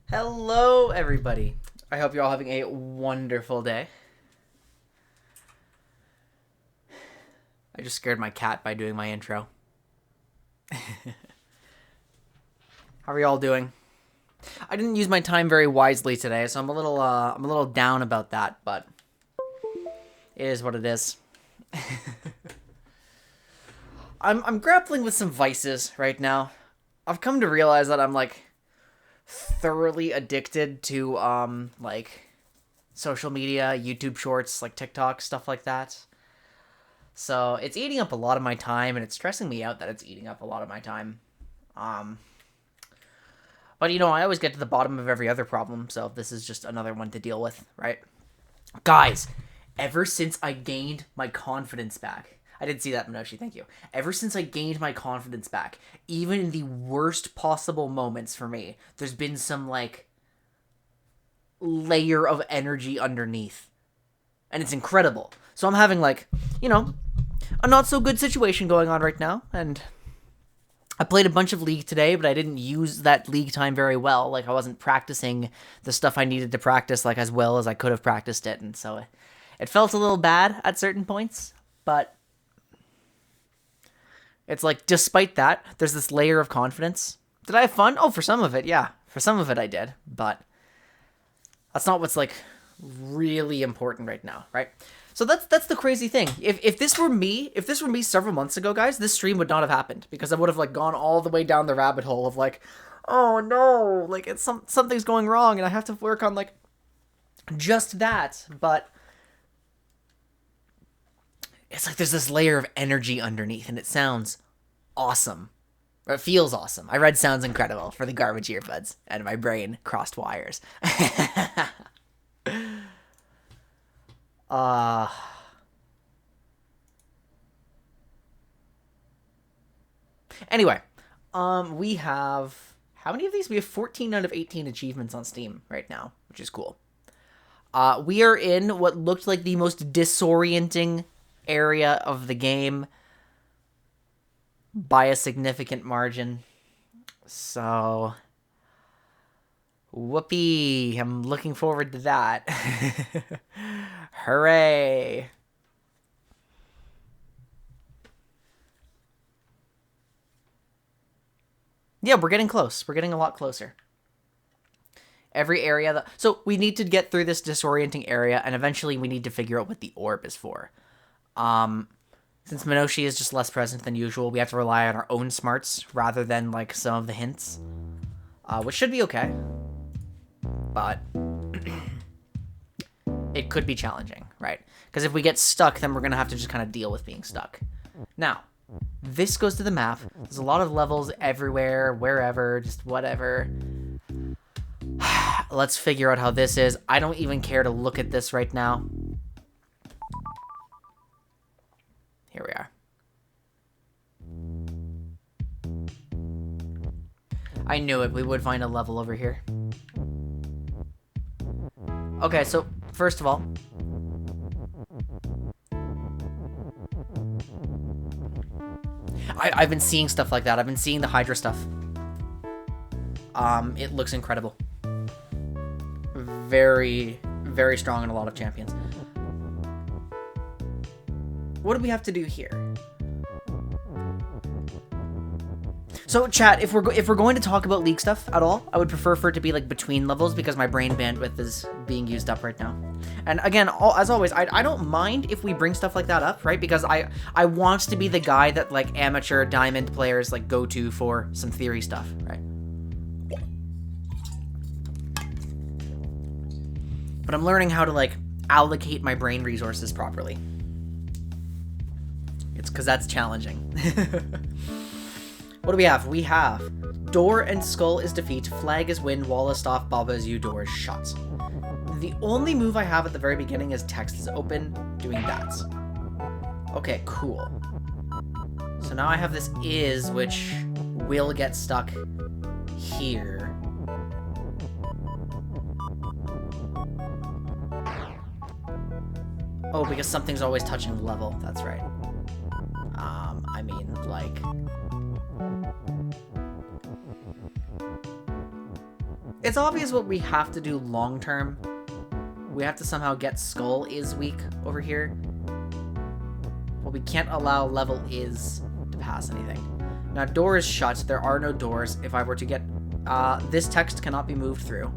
Hello, everybody. I hope you're all having a wonderful day. I just scared my cat by doing my intro. How are y'all doing? I didn't use my time very wisely today, so I'm a little down about that, but it is what it is. I'm grappling with some vices right now. I've come to realize that I'm thoroughly addicted to social media, YouTube shorts, like TikTok, stuff like that. So it's eating up a lot of my time, and it's stressing me out that it's eating up a lot of my time. But I always get to the bottom of every other problem, so this is just another one to deal with, right? Guys, ever since I gained my confidence back, I did see that, Minoshi, thank you. Ever since I gained my confidence back, even in the worst possible moments for me, there's been some, layer of energy underneath. And it's incredible. So I'm having, a not-so-good situation going on right now, and I played a bunch of League today, but I didn't use that League time very well. I wasn't practicing the stuff I needed to practice, as well as I could have practiced it, and so it felt a little bad at certain points, but it's despite that, there's this layer of confidence. Did I have fun? Oh, for some of it, yeah. For some of it I did, but that's not what's, really important right now, right? So that's the crazy thing. If this were me several months ago, guys, this stream would not have happened because I would have gone all the way down the rabbit hole of oh no, it's something's going wrong and I have to work on just that. But it's there's this layer of energy underneath and it sounds awesome. Or it feels awesome. I read sounds incredible for the garbage earbuds and my brain crossed wires. Anyway, we have, how many of these? We have 14 out of 18 achievements on Steam right now, which is cool. We are in what looked like the most disorienting area of the game by a significant margin. So, whoopee, I'm looking forward to that. Hooray. Yeah, we're getting close. We're getting a lot closer. Every area so we need to get through this disorienting area, and eventually we need to figure out what the orb is for. Since Minoshi is just less present than usual, we have to rely on our own smarts rather than some of the hints. Which should be okay. But it could be challenging, right? Because if we get stuck, then we're going to have to just kind of deal with being stuck. Now, this goes to the map. There's a lot of levels everywhere, wherever, just whatever. Let's figure out how this is. I don't even care to look at this right now. Here we are. I knew it. We would find a level over here. Okay, so first of all, I've been seeing stuff like that. I've been seeing the Hydra stuff. It looks incredible. Very, very strong in a lot of champions. What do we have to do here? So, chat, if we're going to talk about League stuff at all, I would prefer for it to be between levels because my brain bandwidth is being used up right now. And again, as always, I don't mind if we bring stuff like that up, right? Because I want to be the guy that amateur diamond players go to for some theory stuff, right? But I'm learning how to allocate my brain resources properly. It's because that's challenging. What do we have? We have Door and Skull is defeat, Flag is win, Wall is off, Baba is you, Door is shut. The only move I have at the very beginning is text is open, doing that. Okay, cool. So now I have this is, which will get stuck here. Oh, because something's always touching the level. That's right. I mean, It's obvious what we have to do long term. We have to somehow get skull is weak over here. But we can't allow level is to pass anything. Now, door is shut. There are no doors. If I were to get... this text cannot be moved through.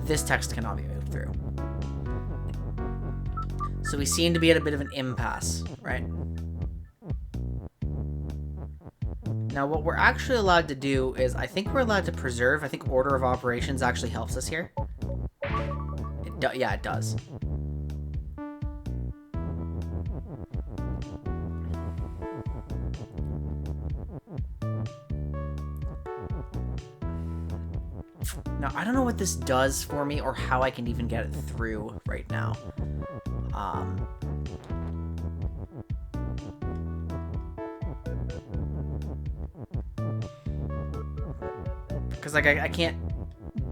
This text cannot be moved through. So we seem to be at a bit of an impasse, right? Now, what we're actually allowed to do is, I think we're allowed to preserve. I think order of operations actually helps us here. Yeah, it does. Now, I don't know what this does for me or how I can even get it through right now. Because, like, I can't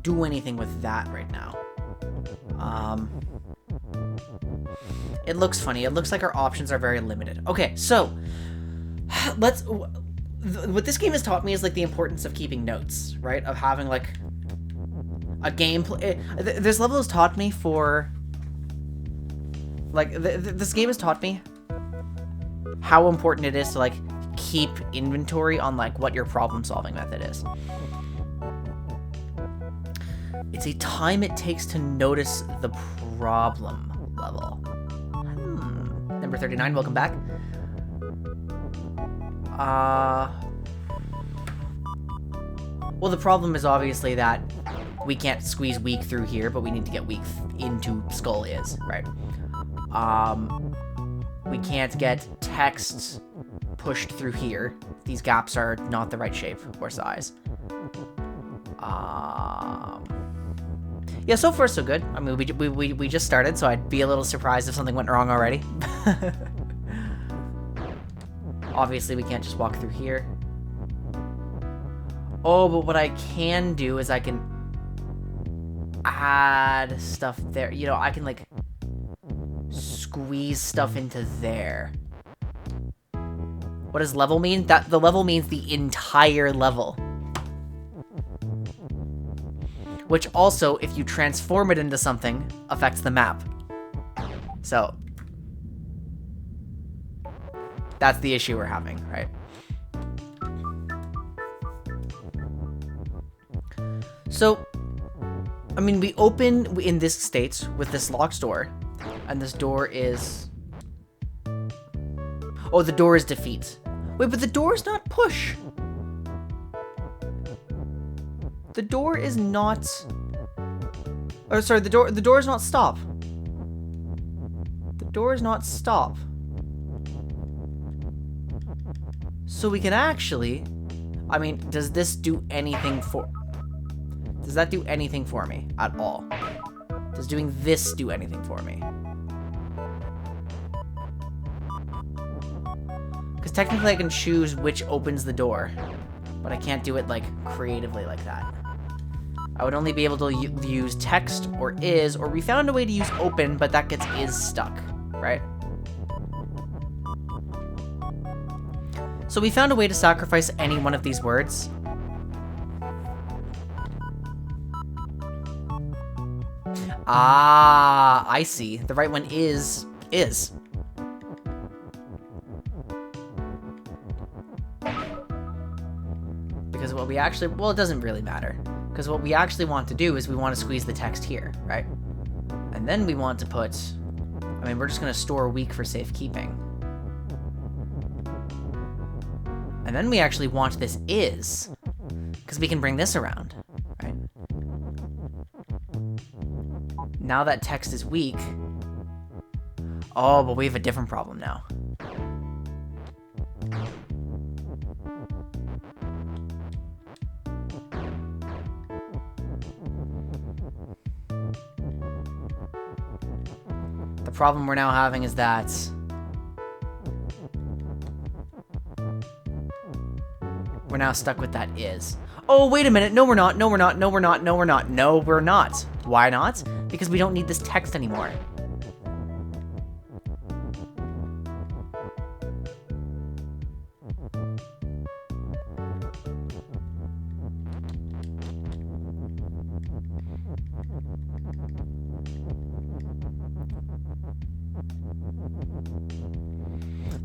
do anything with that right now. It looks funny. It looks like our options are very limited. Okay, so, let's... What this game has taught me is, like, the importance of keeping notes, right? Of having, like, a gameplay... This level has taught me for... Like, this game has taught me how important it is to, like, keep inventory on, like, what your problem-solving method is. It's a time it takes to notice the problem level. Number 39, welcome back. Well, the problem is obviously that we can't squeeze weak through here, but we need to get weak into skull is, right? We can't get text pushed through here. These gaps are not the right shape or size. Yeah, so far so good. I mean, we just started, so I'd be a little surprised if something went wrong already. Obviously, we can't just walk through here. Oh, but what I can do is I can add stuff there. You know, I can, like, squeeze stuff into there. What does level mean? That the level means the entire level. Which also, if you transform it into something, affects the map. So, that's the issue we're having, right? So, I mean, we open in this state with this locked door, and this door is... Oh, the door is defeat. Wait, but the door is not push. The door is not... Or, sorry, the door is not stop. The door is not stop. So we can actually... I mean, does this do anything for... Does that do anything for me at all? Does doing this do anything for me? Because technically I can choose which opens the door, but I can't do it, like, creatively like that. I would only be able to use text or is, or we found a way to use open, but that gets is stuck, right? So we found a way to sacrifice any one of these words. Ah, I see. The right one is. Because what we actually, well, it doesn't really matter. Because what we actually want to do is we want to squeeze the text here, right? And then we want to put, I mean, we're just going to store weak for safekeeping. And then we actually want this is, because we can bring this around, right? Now that text is weak. Oh, but we have a different problem now. The problem we're now having is that we're now stuck with that is. Oh, wait a minute. No, we're not. No, we're not. No, we're not. No, we're not. No, we're not. Why not? Because we don't need this text anymore.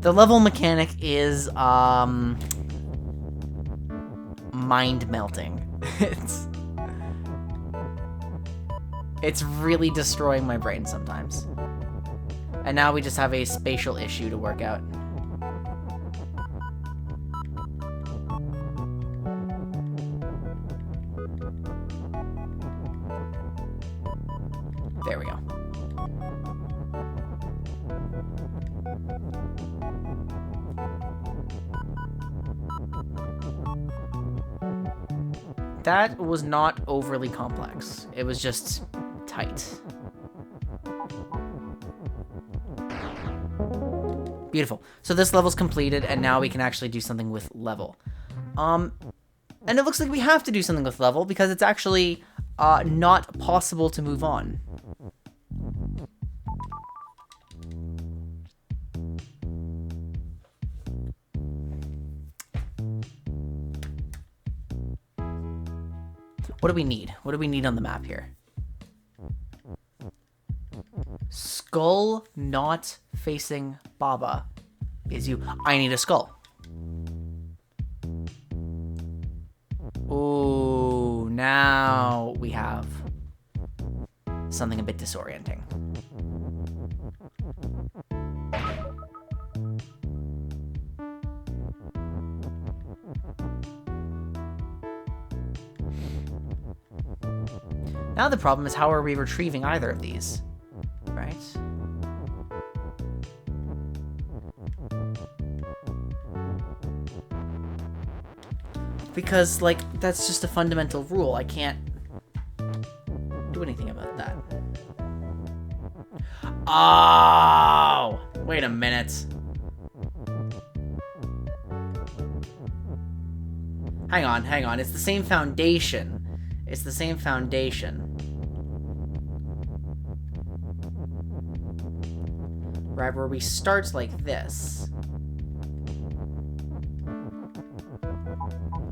The level mechanic is mind melting. It's really destroying my brain sometimes. And now we just have a spatial issue to work out. There we go. That was not overly complex. It was just tight. Beautiful. So this level's completed, and now we can actually do something with level. And it looks like we have to do something with level because it's actually not possible to move on. What do we need? What do we need on the map here? Skull not facing Baba is you. I need a skull. Ooh, now we have something a bit disorienting. Now the problem is, how are we retrieving either of these? Right? Because, like, that's just a fundamental rule. I can't do anything about that. Oh! Wait a minute. Hang on, hang on. It's the same foundation. It's the same foundation. Right, where we start like this.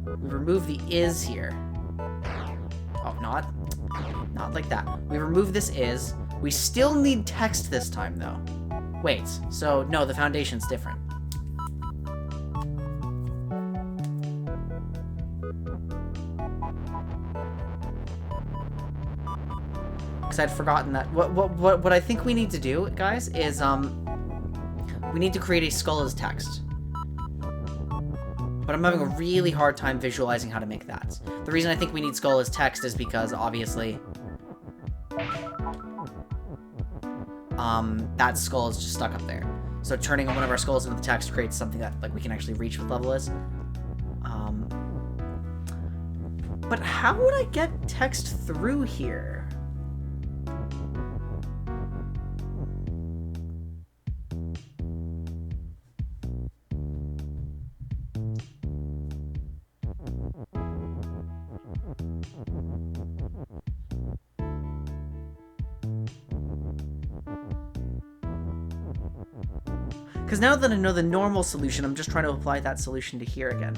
We remove the is here. Oh, not like that. We remove this is. We still need text this time, though. Wait, so no, the foundation's different. Because I'd forgotten that. What I think we need to do, guys, is we need to create a skull as text. But I'm having a really hard time visualizing how to make that. The reason I think we need skull as text is because, obviously, that skull is just stuck up there. So turning one of our skulls into the text creates something that, like, we can actually reach with level is. But how would I get text through here? Because now that I know the normal solution, I'm just trying to apply that solution to here again.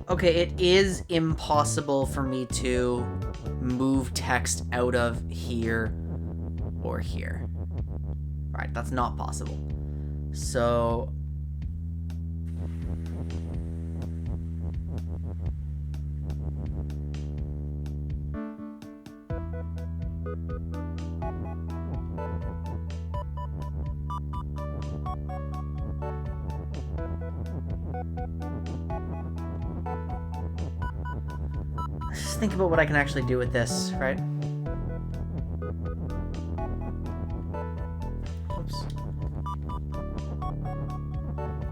Okay, it is impossible for me to move text out of here or here. Right, that's not possible. So let's just think about what I can actually do with this, right? Oops.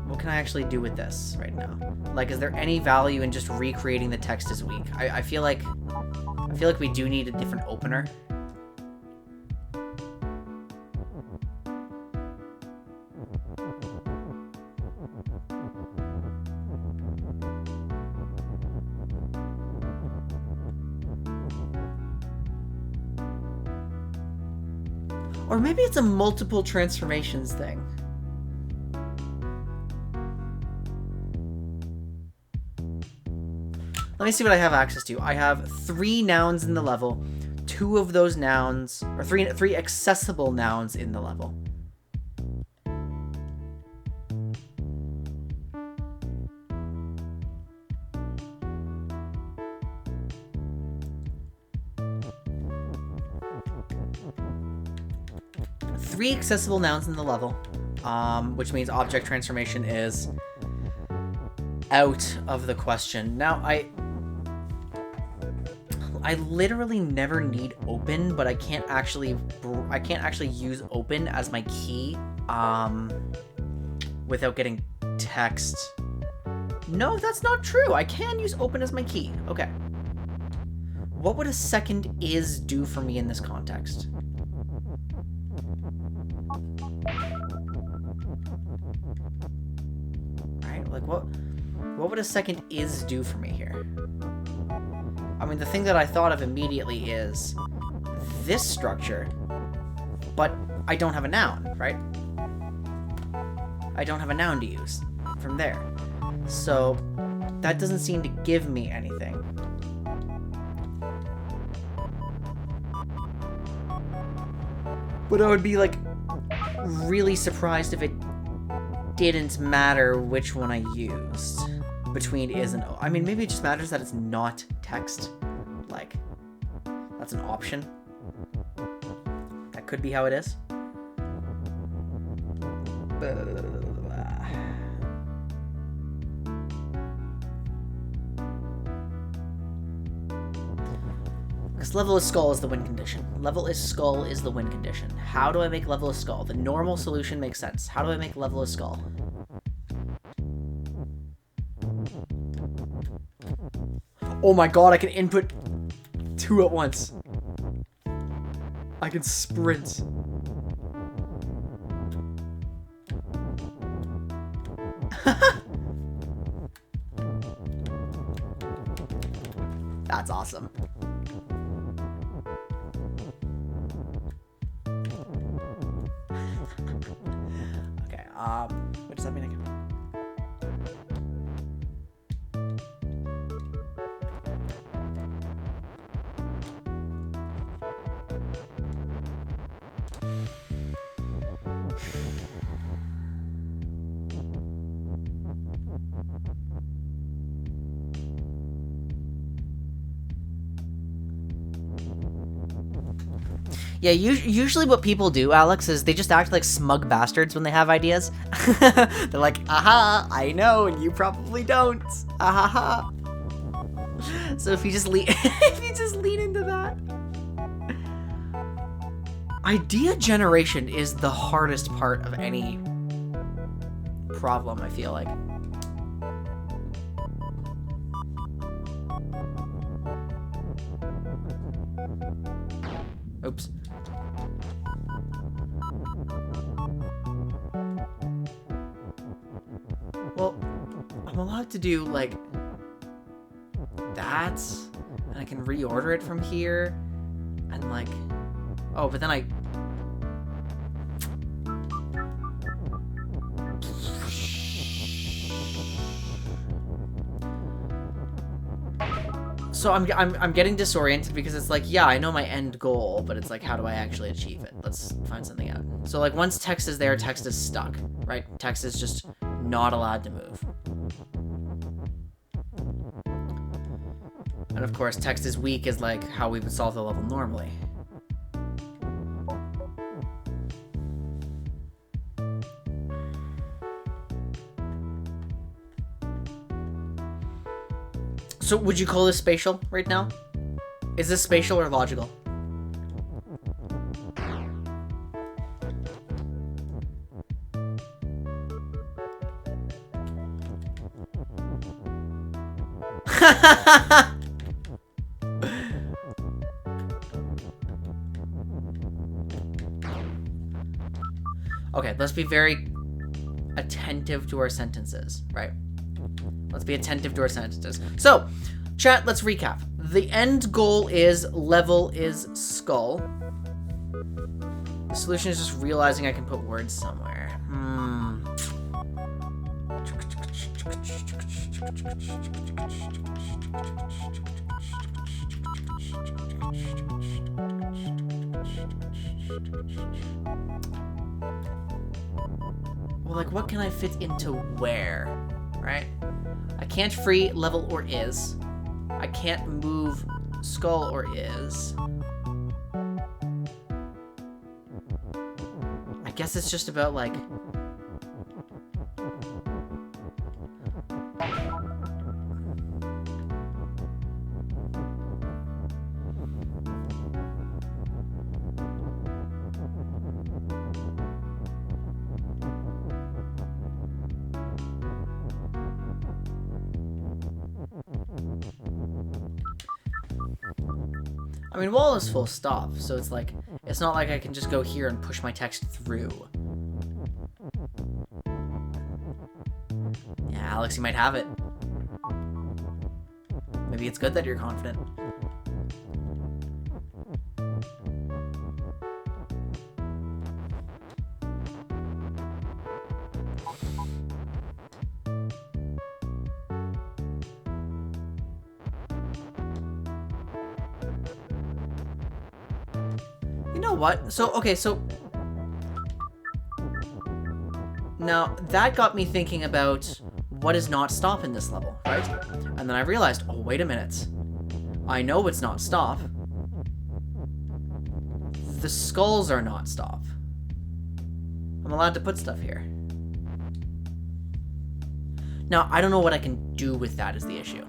What can I actually do with this right now? Like, is there any value in just recreating the text as weak? I feel like we do need a different opener. Or maybe it's a multiple transformations thing. Let me see what I have access to. I have 3 nouns in the level. 2 of those nouns, or three accessible nouns in the level. Three accessible nouns in the level, which means object transformation is out of the question. Now, I literally never need open, but I can't actually use open as my key without getting text. No, that's not true. I can use open as my key. Okay. What would a second is do for me in this context? Right? Like what would a second is do for me here? I mean, the thing that I thought of immediately is this structure, but I don't have a noun, right? I don't have a noun to use from there. So that doesn't seem to give me anything. But I would be like really surprised if it didn't matter which one I used between is and o. I mean, maybe it just matters that it's not text. Like, that's an option. That could be how it is. Because level is skull is the win condition. Level is skull is the win condition. How do I make level is skull? The normal solution makes sense. How do I make level is skull? Oh my god, I can input 2 at once. I can sprint. That's awesome. Okay, what does that mean again? Yeah, usually what people do, Alex, is they just act like smug bastards when they have ideas. They're like, aha, I know, and you probably don't. Ahaha. So if you just lean into that. Idea generation is the hardest part of any problem, I feel like. Oops. Well, I'm allowed to do, like, that, and I can reorder it from here, and, like, oh, but then I... So I'm getting disoriented because it's like, yeah, I know my end goal, but it's like, how do I actually achieve it? Let's find something out. So like once text is there, text is stuck, right? Text is just not allowed to move. And of course, text is weak is like how we would solve the level normally. So would you call this spatial right now? Is this spatial or logical? Okay, let's be very attentive to our sentences, right? Let's be attentive to our sentences. So, chat, let's recap. The end goal is level is skull. The solution is just realizing I can put words somewhere. Well, like, what can I fit into where, right? I can't free level or is. I can't move skull or is. I guess it's just about, like... I mean, wall is full stop, so it's like, it's not like I can just go here and push my text through. Yeah, Alex, you might have it. Maybe it's good that you're confident. You know what? So, okay, so... Now, that got me thinking about what is not stop in this level, right? And then I realized, oh, wait a minute. I know it's not stop. The skulls are not stop. I'm allowed to put stuff here. Now, I don't know what I can do with that is the issue.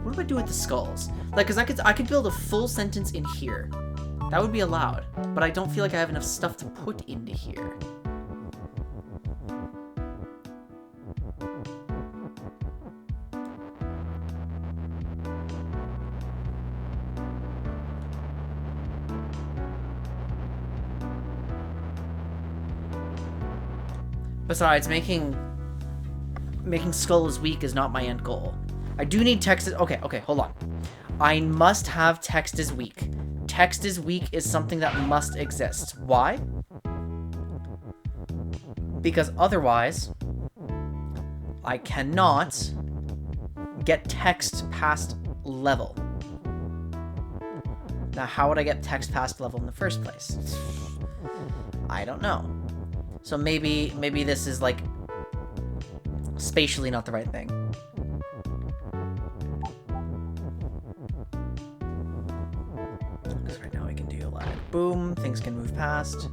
What do I do with the skulls? Like, cause I could build a full sentence in here. That would be allowed, but I don't feel like I have enough stuff to put into here. Besides, making skull as weak is not my end goal. I do need text. Okay, hold on. I must have text as weak. Text as weak is something that must exist. Why? Because otherwise, I cannot get text past level. Now, how would I get text past level in the first place? I don't know. So maybe this is, like, spatially not the right thing. Because right now we can do, like, boom, things can move past.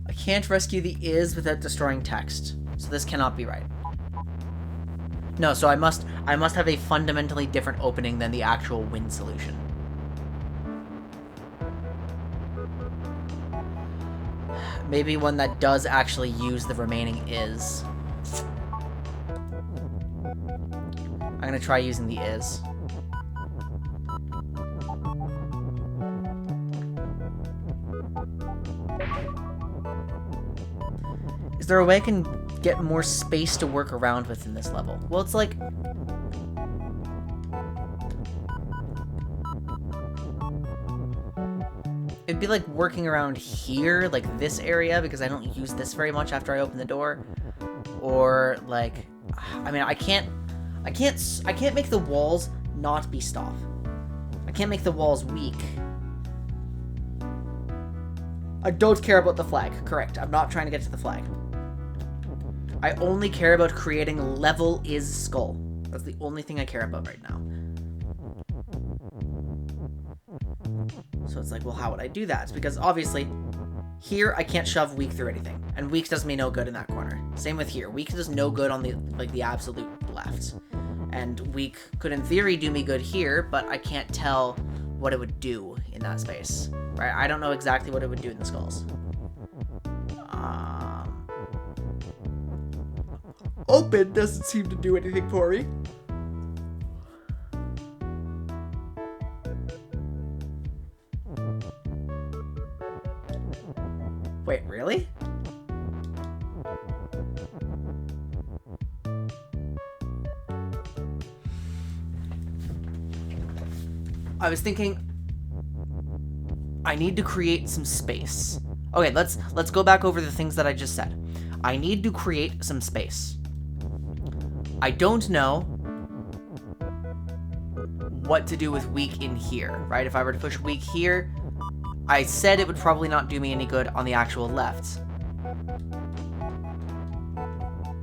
I can't rescue the is without destroying text, so this cannot be right. No, so I must have a fundamentally different opening than the actual win solution. Maybe one that does actually use the remaining is. I'm gonna try using the is. Is there a way I can get more space to work around with in this level? Well, it's like... It'd be like working around here, like this area, because I don't use this very much after I open the door. Or, like... I mean, I can't make the walls not be stop. I can't make the walls weak. I don't care about the flag. Correct. I'm not trying to get to the flag. I only care about creating level is skull. That's the only thing I care about right now. So it's like, well, how would I do that? It's because obviously here I can't shove weak through anything, and weak does me no good in that corner. Same with here. Weak does no good on the absolute left. And weak could in theory do me good here, but I can't tell what it would do in that space, right? I don't know exactly what it would do in the skulls. Open doesn't seem to do anything for me. Wait, really? I was thinking I need to create some space. Okay, let's go back over the things that I just said. I need to create some space. I don't know what to do with weak in here, right? If I were to push weak here, I said it would probably not do me any good on the actual left.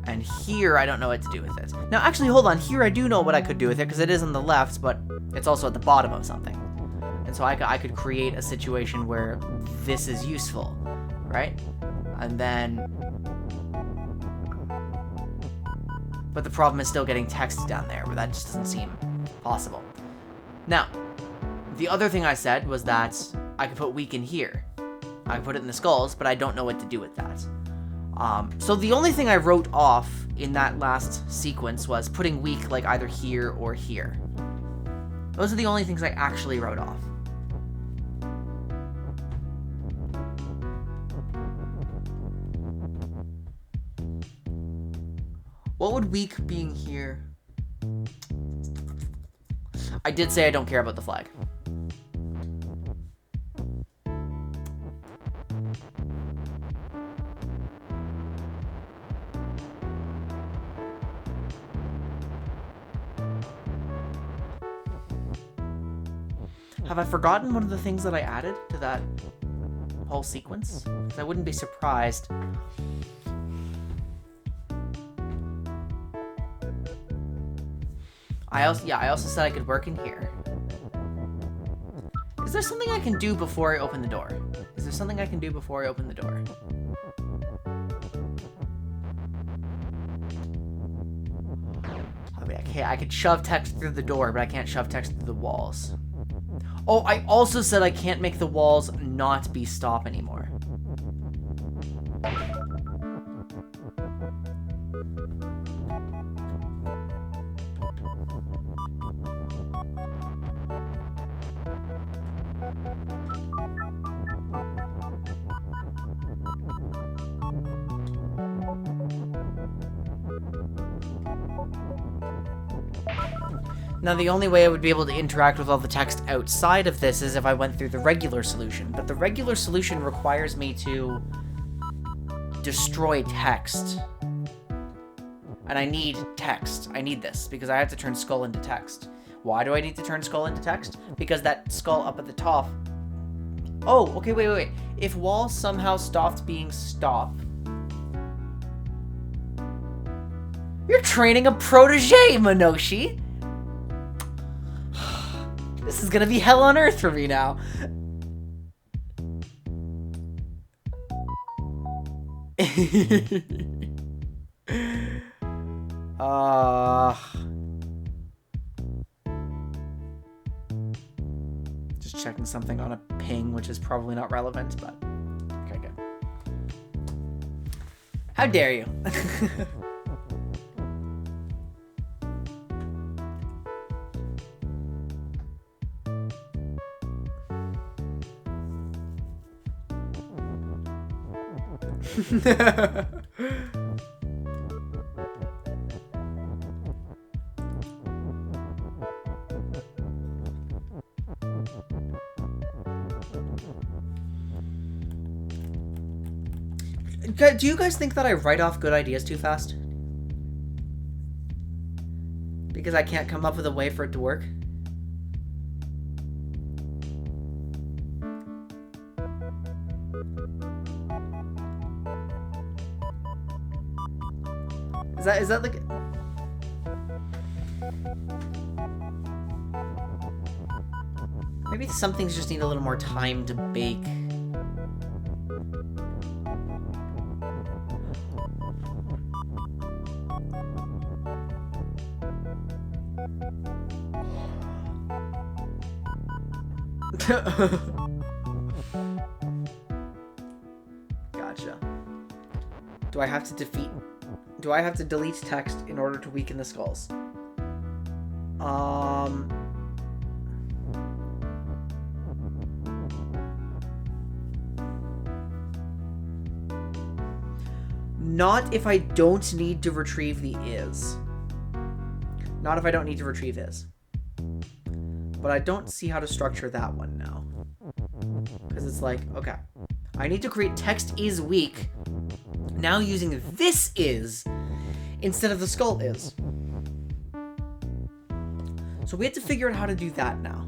And here, I don't know what to do with it. Now, actually, hold on. Here, I do know what I could do with it, because it is on the left, but it's also at the bottom of something. And so I could create a situation where this is useful, right? And then... But the problem is still getting text down there, where that just doesn't seem possible. Now, the other thing I said was that I could put weak in here. I could put it in the skulls, but I don't know what to do with that. So the only thing I wrote off in that last sequence was putting weak like either here or here. Those are the only things I actually wrote off. What would weak being here? I did say I don't care about the flag. Have I forgotten one of the things that I added to that whole sequence? Because I wouldn't be surprised. I also said I could work in here. Is there something I can do before I open the door? Is there something I can do before I open the door? I could shove text through the door, but I can't shove text through the walls. Oh, I also said I can't make the walls not be stop anymore. Now, the only way I would be able to interact with all the text outside of this is if I went through the regular solution. But the regular solution requires me to destroy text. And I need text. I need this, because I have to turn skull into text. Why do I need to turn skull into text? Because that skull up at the top... Oh, okay, wait. If wall somehow stopped being stop... You're training a protege, Minoshi! This is gonna be hell on earth for me now. Just checking something on a ping, which is probably not relevant, but okay, good. How dare you? Do you guys think that I write off good ideas too fast? Because I can't come up with a way for it to work? Is that like... Maybe some things just need a little more time to bake. Gotcha. Do I have to delete text in order to weaken the skulls? Not if I don't need to retrieve the is. Not if I don't need to retrieve is. But I don't see how to structure that one now. Because it's like, okay, I need to create text is weak. Now using this is instead of the skull is. So we have to figure out how to do that now.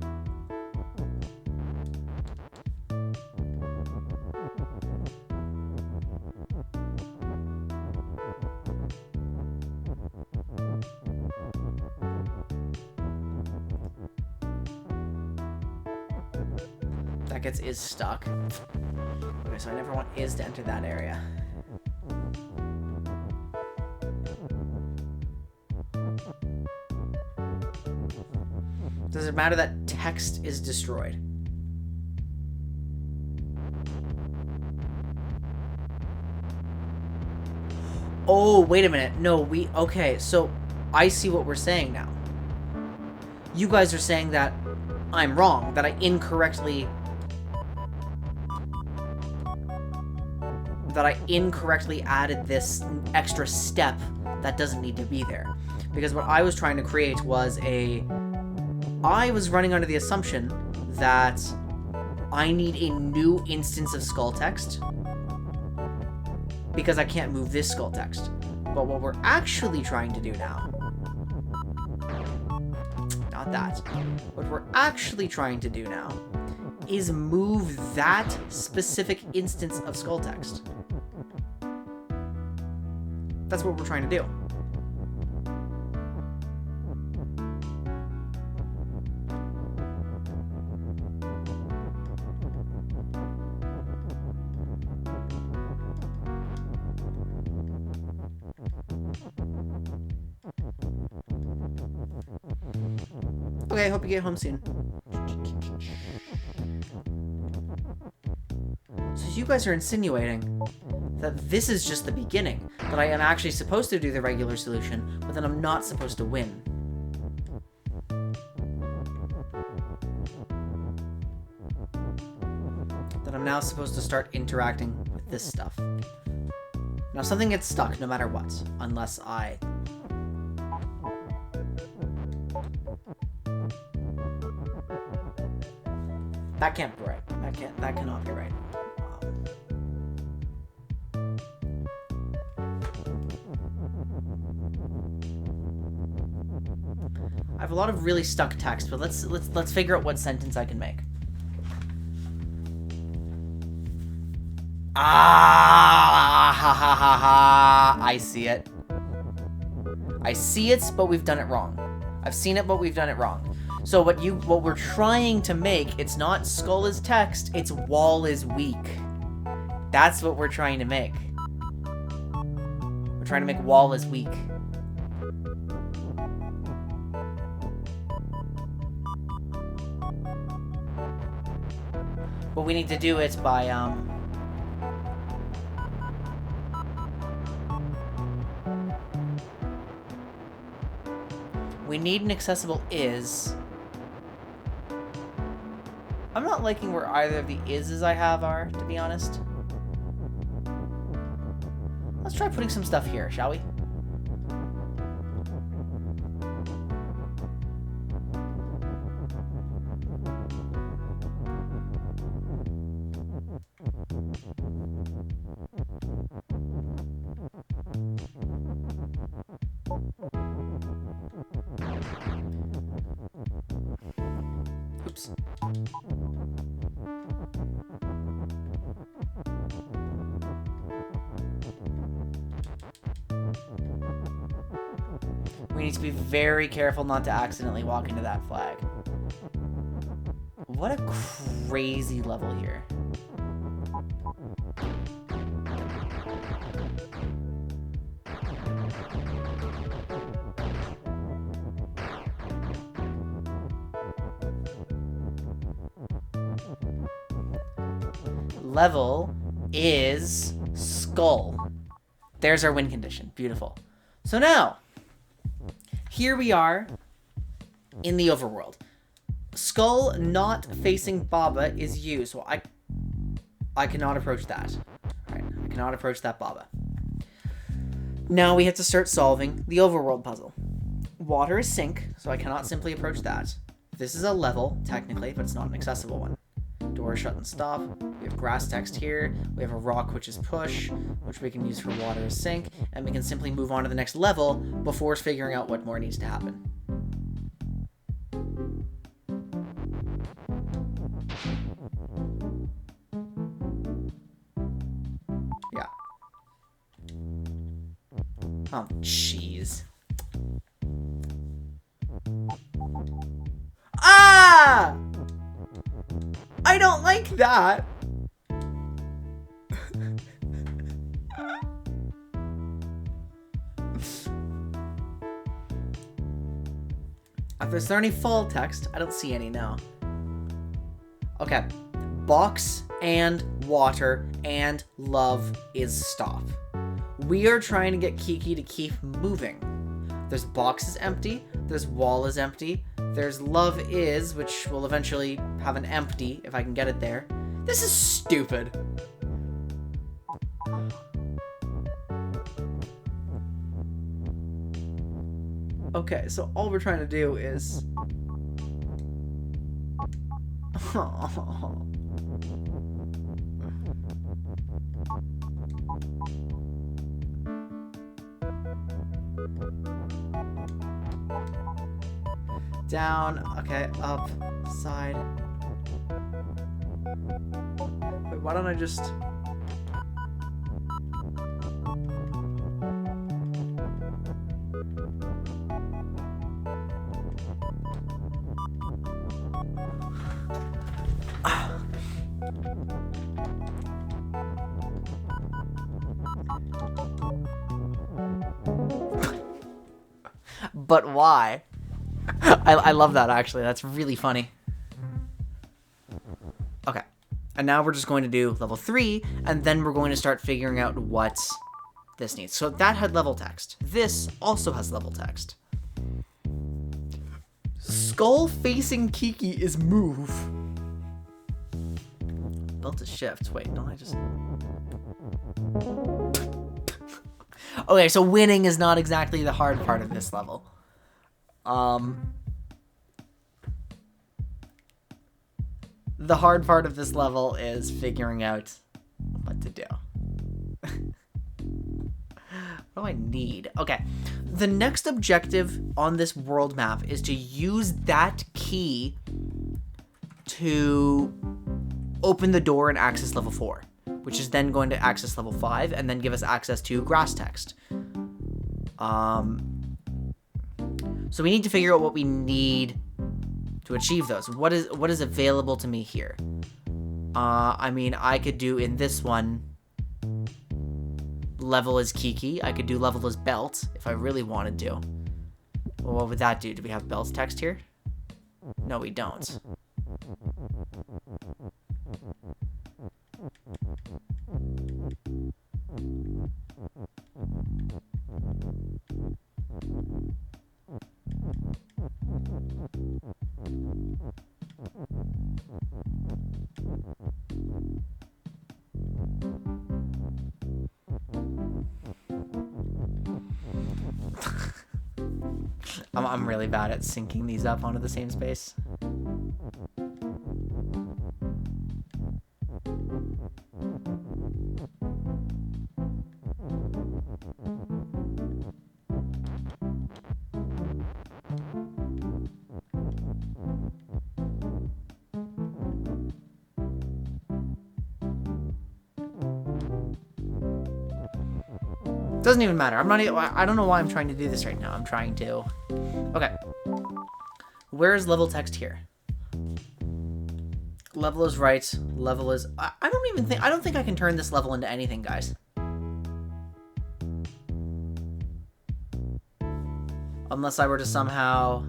That gets is stuck. Okay, so I never want is to enter that area. Does it matter that text is destroyed? Oh, wait a minute. No, okay, so I see what we're saying now. You guys are saying that I'm wrong, that I incorrectly added this extra step that doesn't need to be there. Because what I was trying to create was I was running under the assumption that I need a new instance of skull text because I can't move this skull text. But what we're actually trying to do now, not that, what we're actually trying to do now is move that specific instance of skull text. That's what we're trying to do. Okay, I hope you get home soon. So you guys are insinuating that this is just the beginning, that I am actually supposed to do the regular solution, but then I'm not supposed to win. That I'm now supposed to start interacting with this stuff. Now something gets stuck no matter what, unless I... That can't be right. That cannot be right. I have a lot of really stuck text, but let's figure out what sentence I can make. Ah, ha ha ha ha! I see it. I see it, but we've done it wrong. I've seen it, but we've done it wrong. So what we're trying to make, it's not skull is text, it's wall is weak. That's what we're trying to make. We're trying to make wall is weak. But we need to do it by we need an accessible is. I'm not liking where either of the is's I have are, to be honest. Let's try putting some stuff here, shall we? Oops. We need to be very careful not to accidentally walk into that flag. What a crazy level here. level is Skull. There's our win condition. Beautiful. So now, here we are in the overworld. Skull not facing Baba is used. So I cannot approach that. All right, I cannot approach that Baba. Now we have to start solving the overworld puzzle. Water is sink, so I cannot simply approach that. This is a level, technically, but it's not an accessible one. Door is shut and stop. We have grass text here. We have a rock, which is push, which we can use for water is sink. And we can simply move on to the next level before figuring out what more needs to happen. Yeah. Oh, jeez. Ah! I don't like that. Is there any full text? I don't see any now. Okay. Box and water and love is stop. We are trying to get Kiki to keep moving. There's box is empty. There's wall is empty. There's love is, which will eventually have an empty if I can get it there. This is stupid. Okay, so all we're trying to do is... Down, okay, up, side. Wait, why don't I just... But why? I love that, actually. That's really funny. Okay. And now we're just going to do level 3, and then we're going to start figuring out what this needs. So that had level text. This also has level text. Skull facing Kiki is move. Built to shift. Wait, don't I just... Okay, so winning is not exactly the hard part of this level. The hard part of this level is figuring out what to do. What do I need? Okay, the next objective on this world map is to use that key to open the door and access level 4, which is then going to access level 5 and then give us access to grass text. So we need to figure out what we need to achieve those. What is available to me here? I mean, I could do in this one, level is Kiki. I could do level is belt if I really wanted to. Well, what would that do? Do we have belt text here? No, we don't. I'm really bad at syncing these up onto the same space. Doesn't even matter. I don't know why I'm trying to do this right now. I'm trying to... Okay. Where is level text here? Level is right. Level is... I don't think I can turn this level into anything, guys. Unless I were to somehow...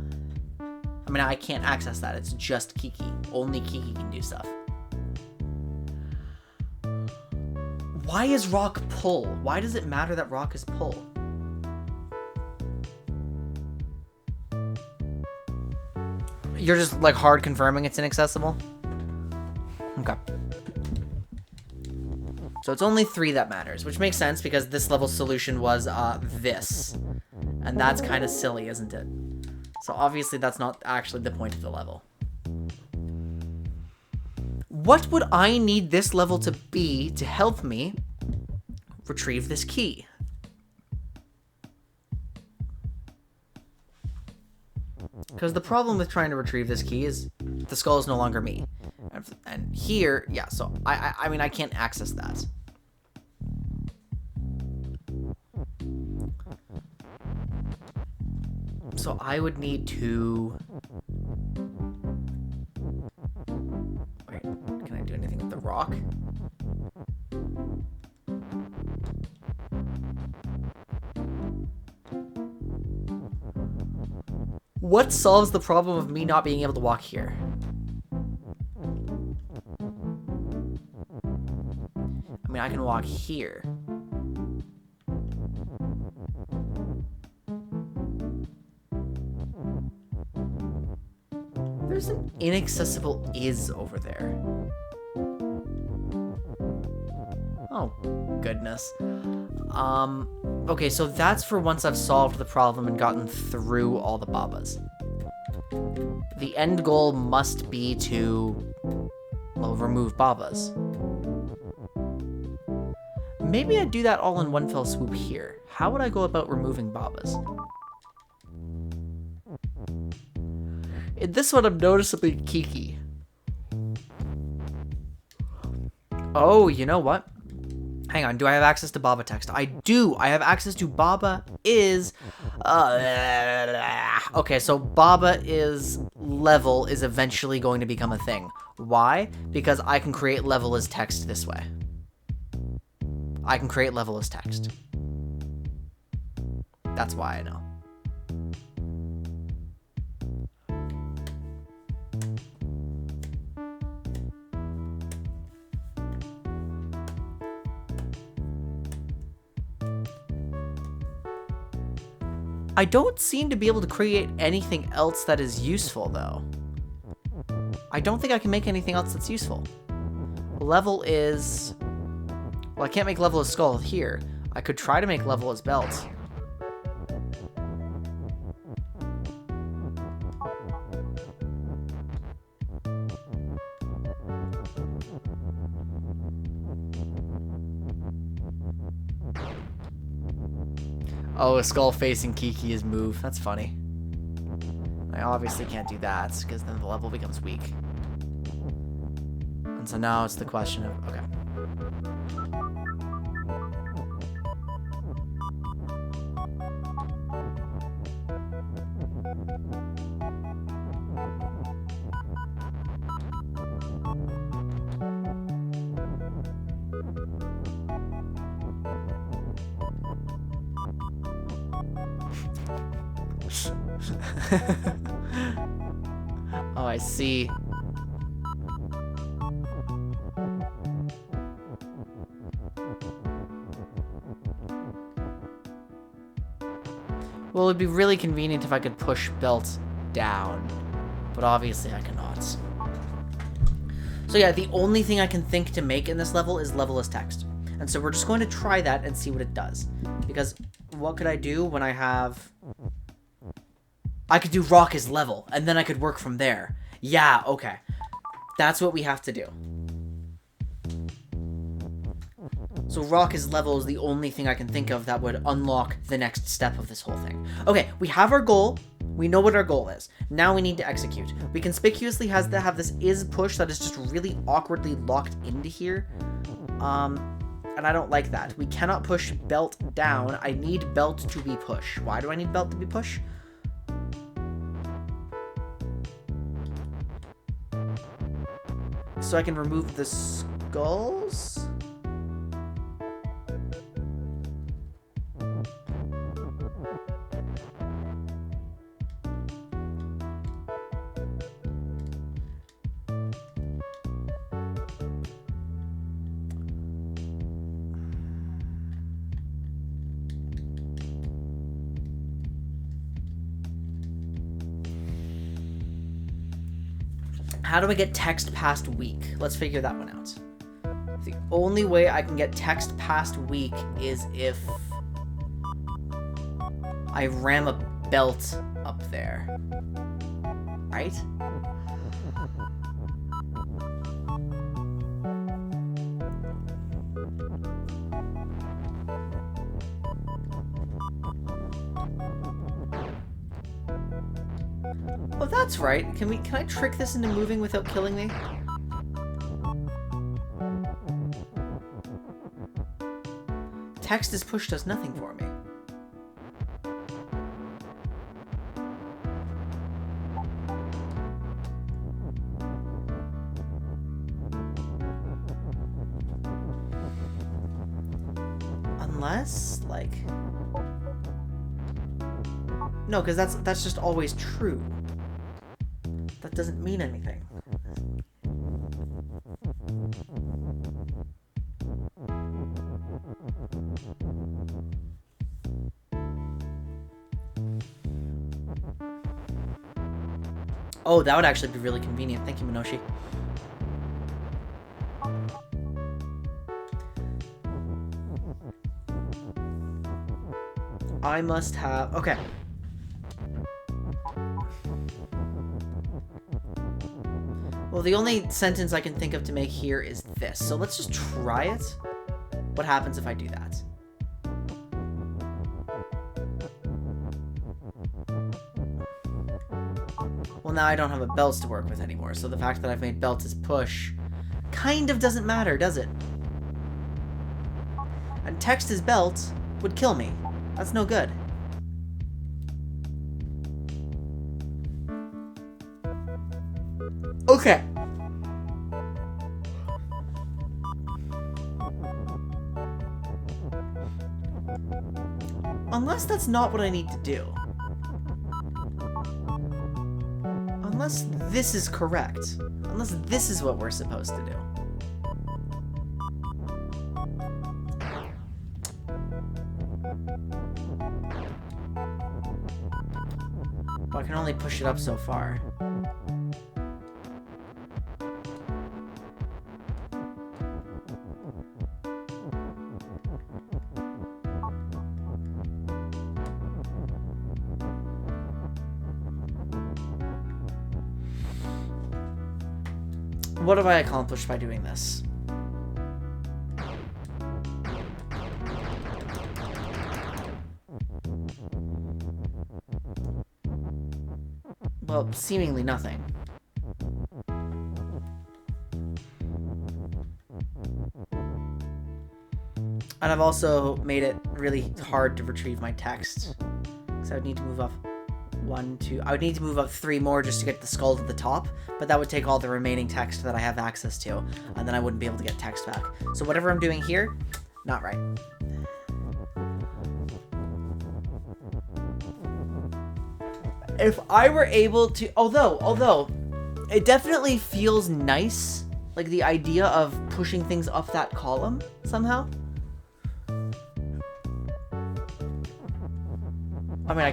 I mean, I can't access that. It's just Kiki. Only Kiki can do stuff. Why is rock pull? Why does it matter that rock is pull? You're just like hard confirming it's inaccessible? Okay. So it's only 3 that matters, which makes sense because this level's solution was this. And that's kind of silly, isn't it? So obviously that's not actually the point of the level. What would I need this level to be to help me retrieve this key? Because the problem with trying to retrieve this key is the skull is no longer me. And here, yeah, so I mean, I can't access that. So I would need to... Wait, can I do anything with the rock? What solves the problem of me not being able to walk here? I mean, I can walk here. There's an inaccessible is over there. Oh, goodness. Okay, so that's for once I've solved the problem and gotten through all the Babas. The end goal must be to, well, remove Babas. Maybe I'd do that all in one fell swoop here. How would I go about removing Babas? In this one, I'm noticeably geeky. Oh, you know what? Hang on, do I have access to Baba text? I do! I have access to Baba is... Okay, so Baba is level is eventually going to become a thing. Why? Because I can create level as text this way. I can create level as text. That's why I know. I don't seem to be able to create anything else that is useful, though. I don't think I can make anything else that's useful. Level is... Well, I can't make level as skull here. I could try to make level as belt. Oh, a skull facing Kiki is move. That's funny. I obviously can't do that, because then the level becomes weak. And so now it's the question of... Okay. Oh, I see. Well, it'd be really convenient if I could push belt down, but obviously I cannot. So yeah, the only thing I can think to make in this level is level as text. And so we're just going to try that and see what it does. Because what could I do when I have... I could do rock as level, and then I could work from there. Yeah, okay. That's what we have to do. So rock as level is the only thing I can think of that would unlock the next step of this whole thing. Okay, we have our goal. We know what our goal is. Now we need to execute. We conspicuously have this is push that is just really awkwardly locked into here. And I don't like that. We cannot push belt down. I need belt to be push. Why do I need belt to be push? So I can remove the skulls? How do I get text past weak? Let's figure that one out. The only way I can get text past weak is if I ram a belt up there. Right? Oh, that's right. Can I trick this into moving without killing me? Text is push does nothing for me. Unless, like... No, because that's just always true. That doesn't mean anything. Oh, that would actually be really convenient. Thank you, Minoshi. I must have... Okay. Well, the only sentence I can think of to make here is this. So let's just try it. What happens if I do that? Well, now I don't have a belts to work with anymore, so the fact that I've made belts as push kind of doesn't matter, does it? And text as belt would kill me. That's no good. Okay. Unless that's not what I need to do. Unless this is correct. Unless this is what we're supposed to do. Well, I can only push it up so far. What have I accomplished by doing this? Well, seemingly nothing. And I've also made it really hard to retrieve my text. So I would need to move up 1, 2... I would need to move up 3 more just to get the skull to the top, but that would take all the remaining text that I have access to, and then I wouldn't be able to get text back. So whatever I'm doing here, not right. If I were able to... Although, it definitely feels nice, like the idea of pushing things up that column, somehow. I mean,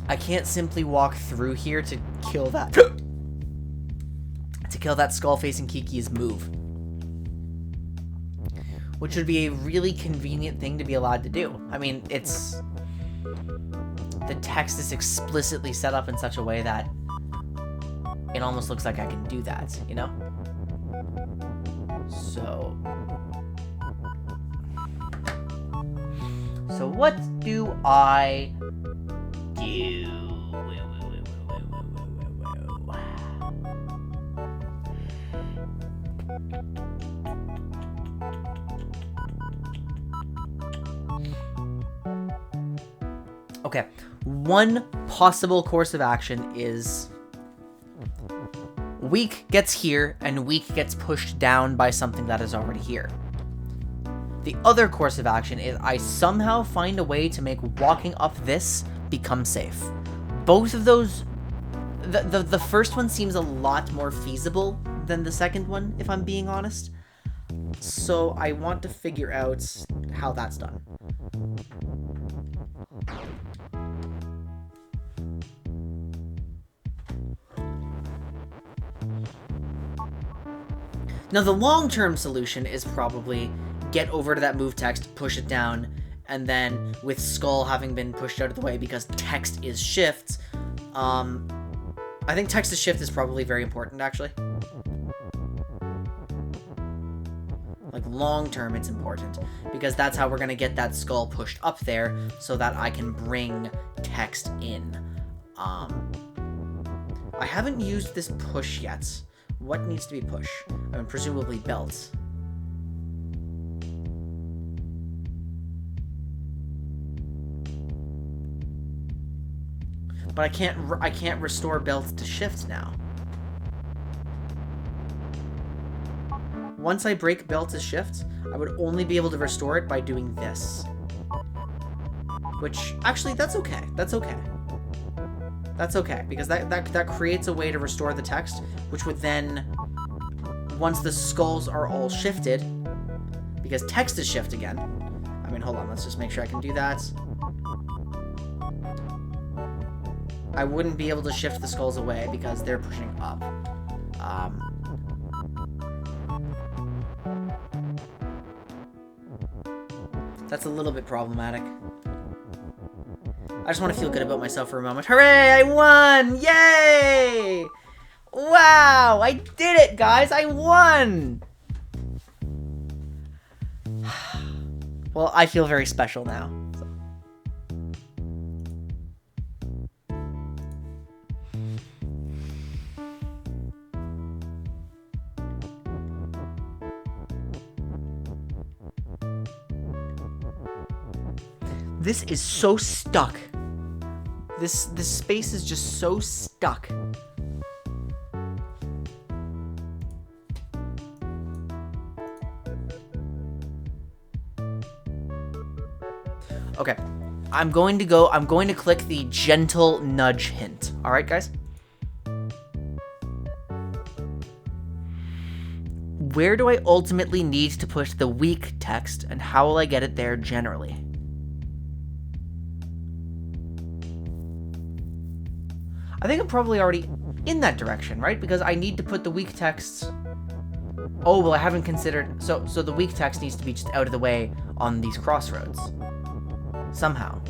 I can't simply walk through here to kill that... to kill that skull-facing Kiki's move. Which would be a really convenient thing to be allowed to do. I mean, it's... The text is explicitly set up in such a way that it almost looks like I can do that, you know? So what do I do? Okay, one possible course of action is weak gets here and weak gets pushed down by something that is already here. The other course of action is I somehow find a way to make walking up this become safe. Both of those, the first one seems a lot more feasible than the second one, if I'm being honest. So I want to figure out how that's done. Now, the long-term solution is probably get over to that move text, push it down, and then with skull having been pushed out of the way because text is shift, I think text to shift is probably very important, actually. Like, long-term, it's important, because that's how we're going to get that skull pushed up there so that I can bring text in. I haven't used this push yet. What needs to be push? I mean, presumably belt. But I can't restore belt to shift now. Once I break belt to shift, I would only be able to restore it by doing this. Which, actually, that's okay. That's okay. That's okay, because that creates a way to restore the text, which would then, once the skulls are all shifted, because text is shift again. I mean, hold on, let's just make sure I can do that. I wouldn't be able to shift the skulls away because they're pushing up. That's a little bit problematic. I just want to feel good about myself for a moment. Hooray! I won! Yay! Wow! I did it, guys! I won! Well, I feel very special now. So. This is so stuck. This space is just so stuck. Okay. I'm going to click the gentle nudge hint. All right, guys? Where do I ultimately need to push the weak text, and how will I get it there generally? I think I'm probably already in that direction, right? Because I need to put the weak text... Oh, well, I haven't considered... So the weak text needs to be just out of the way on these crossroads. Somehow.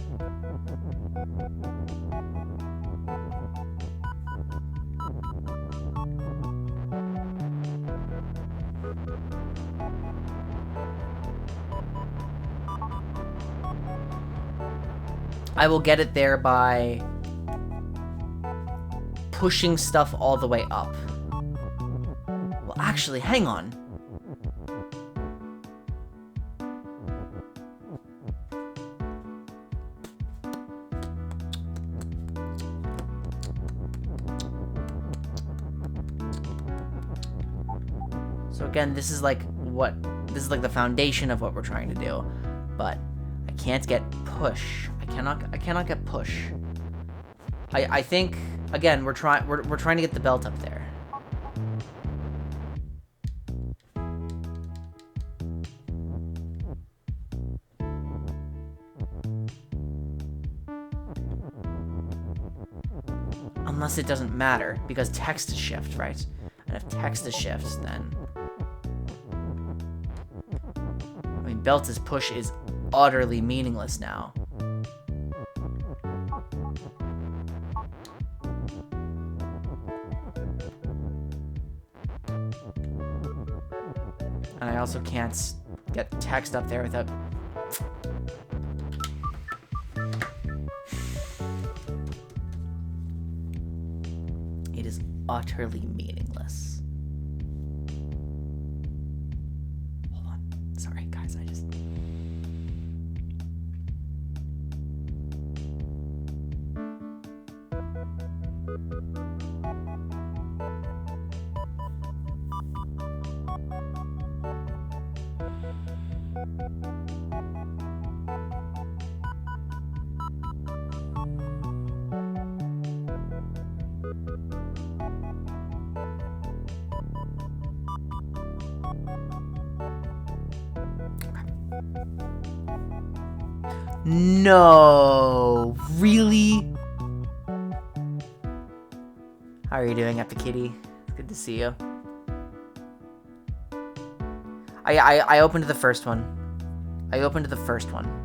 I will get it there by pushing stuff all the way up. Well, actually, hang on. So again, this is like the foundation of what we're trying to do, but I can't get push. I cannot get push. I think again we're trying to get the belt up there. Unless it doesn't matter because text is shift, right? And if text is shift, then I mean belt is push is utterly meaningless now. And I also can't get text up there without... It is utterly meaningless. Hold on. Sorry, guys, I just... No, really? How are you doing, Epic Kitty? It's good to see you. I opened the first one. I opened the first one.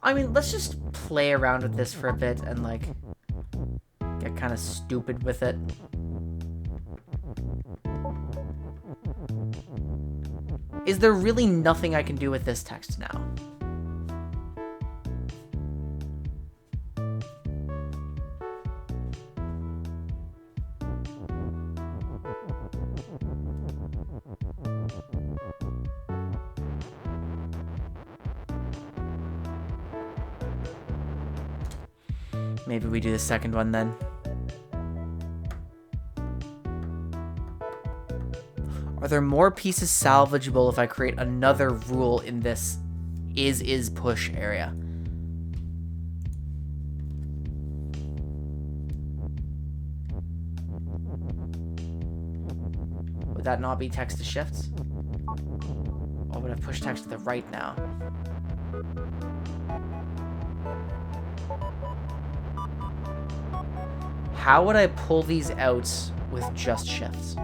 I mean, let's just play around with this for a bit and, like, get kind of stupid with it. Is there really nothing I can do with this text now? Maybe we do the second one then. Are there more pieces salvageable if I create another rule in this is push area? Would that not be text to shifts? Or would I push text to the right now? How would I pull these out with just shifts?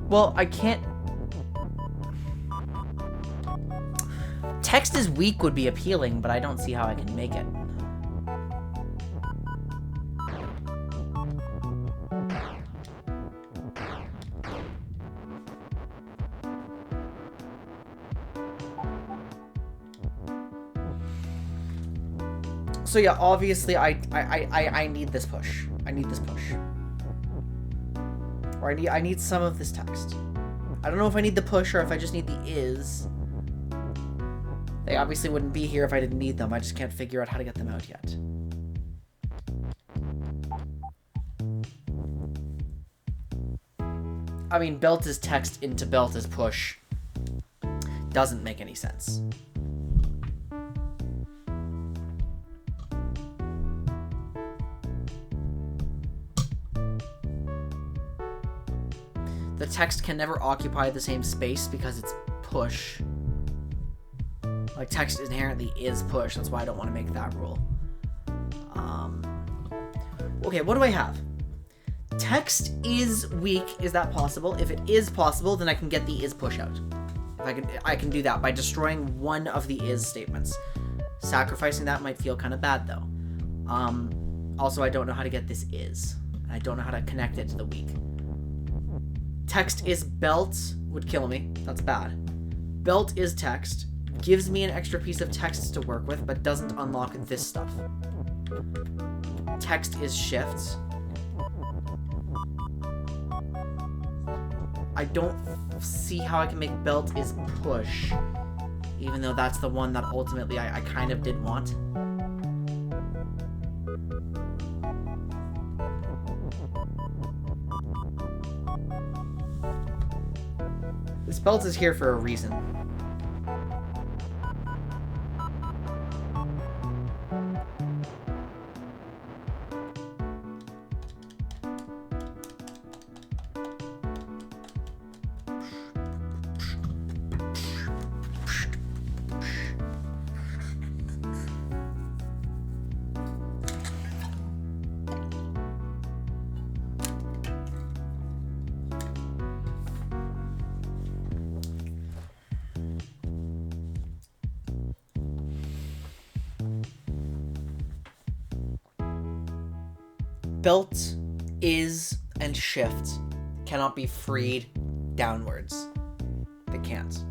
Well, I can't... Text is weak would be appealing, but I don't see how I can make it. So yeah, obviously I need this push. I need this push. Or I need some of this text. I don't know if I need the push or if I just need the is. They obviously wouldn't be here if I didn't need them. I just can't figure out how to get them out yet. I mean, belt is text into belt is push. Doesn't make any sense. The text can never occupy the same space because it's push. Like, text inherently is push. That's why I don't want to make that rule. Okay, what do I have? Text is weak. Is that possible? If it is possible, then I can get the is push out. I can do that by destroying one of the is statements. Sacrificing that might feel kind of bad, though. Also, I don't know how to get this is. I don't know how to connect it to the weak. Text is belt would kill me. That's bad. Belt is text. Gives me an extra piece of text to work with, but doesn't unlock this stuff. Text is shifts. I don't see how I can make belt is push, even though that's the one that ultimately I kind of did want. This belt is here for a reason. Belt, is, and shift cannot be freed downwards. They can't.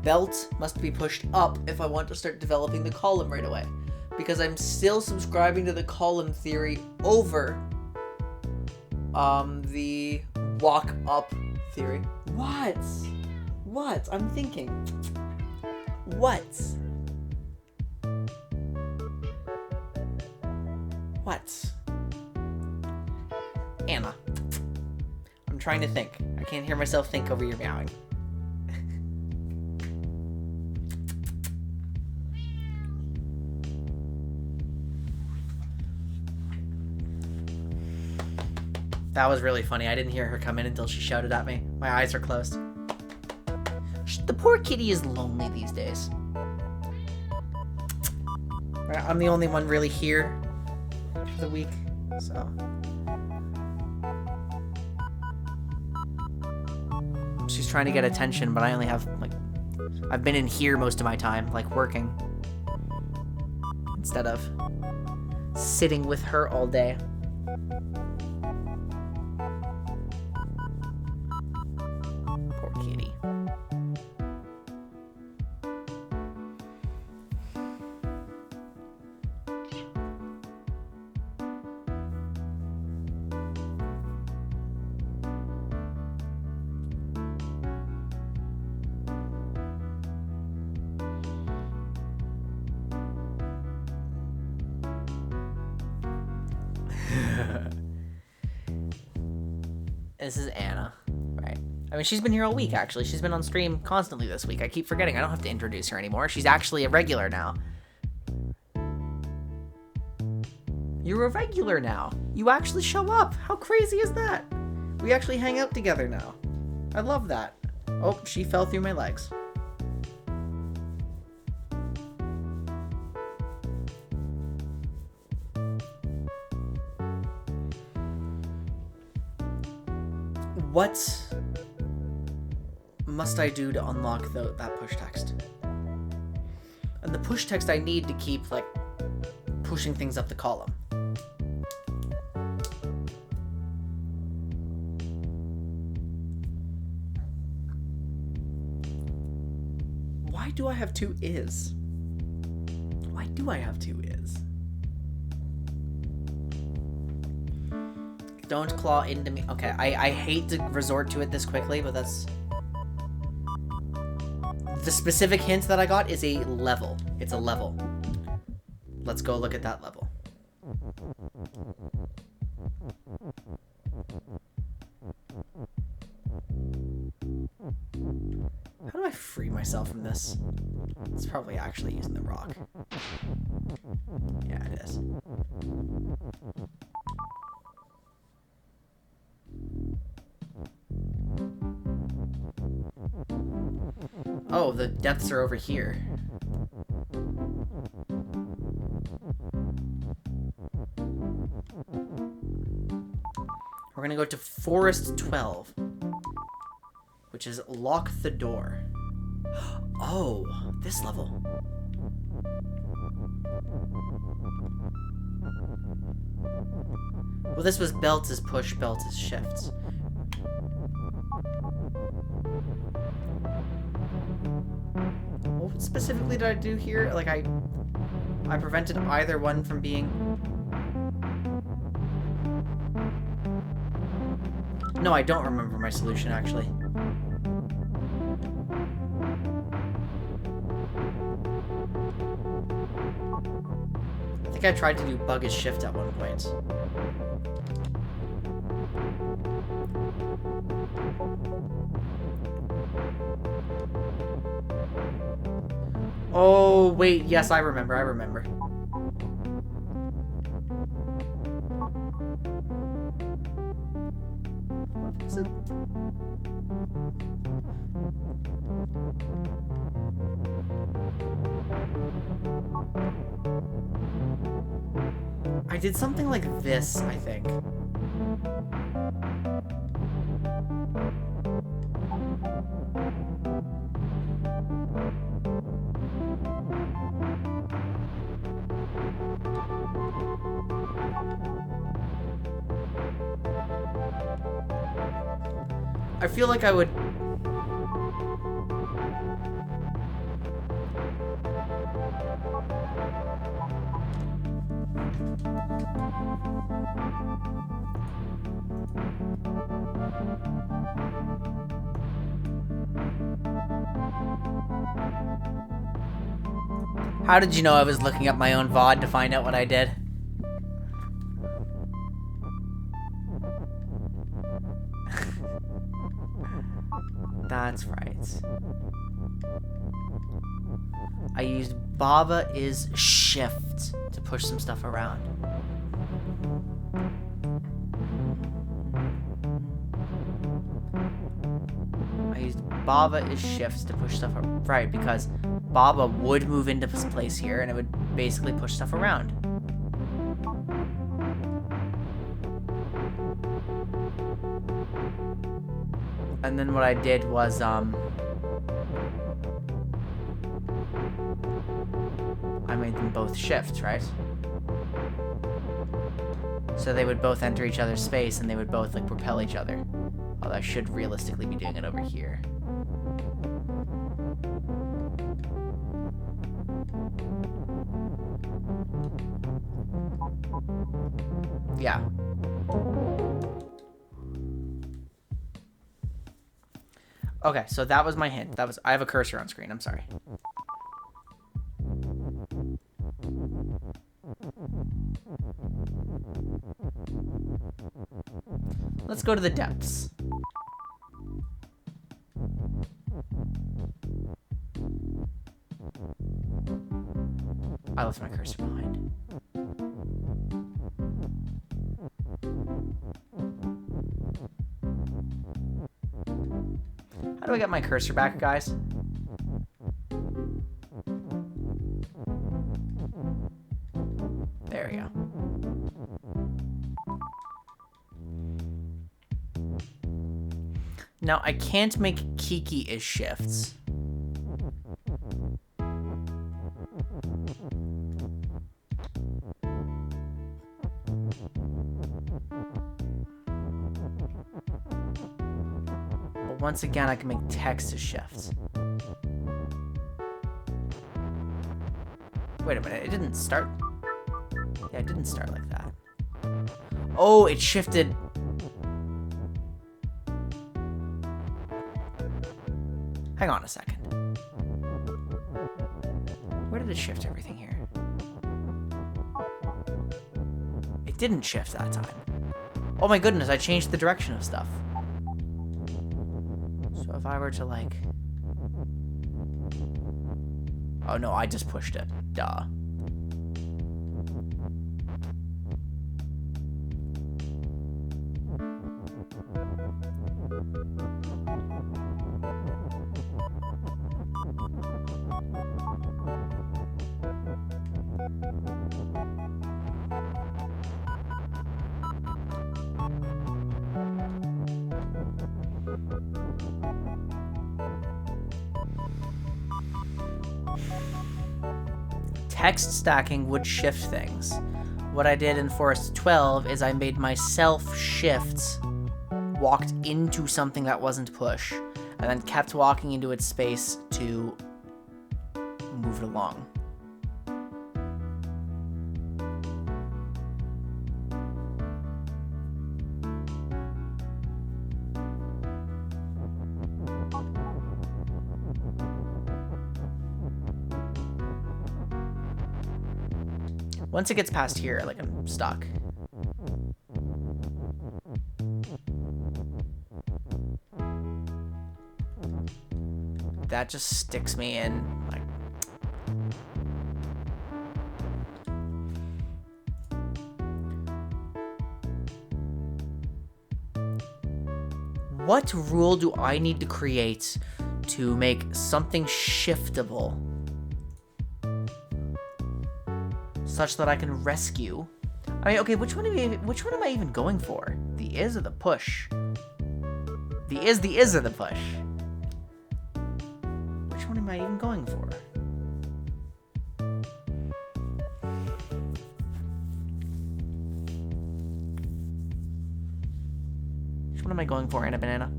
Belt must be pushed up if I want to start developing the column right away, because I'm still subscribing to the column theory over the walk up theory. What? I'm thinking. What? Anna. I'm trying to think. I can't hear myself think over your meowing. That was really funny. I didn't hear her come in until she shouted at me. My eyes are closed. The poor kitty is lonely these days. I'm the only one really here for the week, so. She's trying to get attention, but I only have, like, I've been in here most of my time, like, working. Instead of sitting with her all day. Poor kitty. This is Anna, right? I mean, she's been here all week, actually. She's been on stream constantly this week. I keep forgetting. I don't have to introduce her anymore. She's actually a regular now. You're a regular now. You actually show up. How crazy is that? We actually hang out together now. I love that. Oh, she fell through my legs. What must I do to unlock that push text? And the push text I need to keep, like, pushing things up the column. Why do I have two is? Why do I have two is? Don't claw into me. Okay, I hate to resort to it this quickly, but that's... The specific hint that I got is a level. It's a level. Let's go look at that level. How do I free myself from this? It's probably actually using the rock. Yeah, it is. Oh, the depths are over here. We're gonna go to Forest 12, which is lock the door. Oh, this level. Well, this was belt is push, belt is shifts. What specifically did I do here? Like, I prevented either one from being... No, I don't remember my solution, actually. I think I tried to do bug as shift at one point. Oh, wait, yes, I remember. What is it? I did something like this, I think. I feel like I would... How did you know I was looking up my own VOD to find out what I did? That's right. I used Baba is shift to push some stuff around. Baba is shift to push stuff right, because Baba would move into this place here, and it would basically push stuff around. And then what I did was, I made them both shift, right? So they would both enter each other's space, and they would both, like, propel each other. Although I should realistically be doing it over here. Yeah. Okay, so that was my hint. I have a cursor on screen, I'm sorry. Let's go to the depths. I left my cursor behind. How do I get my cursor back, guys? There we go. Now, I can't make Kiki-ish shifts. But once again, I can make text shifts. Wait a minute, it didn't start... Yeah, it didn't start like that. Oh, it shifted... Hang on a second. Where did it shift everything here? It didn't shift that time. Oh my goodness, I changed the direction of stuff. So if I were to, like... Oh no, I just pushed it. Duh. Text stacking would shift things. What I did in Forest 12 is I made myself shifts, walked into something that wasn't push, and then kept walking into its space to move it along. Once it gets past here, like, I'm stuck. That just sticks me in, like... What rule do I need to create to make something shiftable? Such that I can rescue. I mean, okay, which one am I even going for? The is or the push? The is or the push? Which one am I even going for? Which one am I going for, Anna Banana?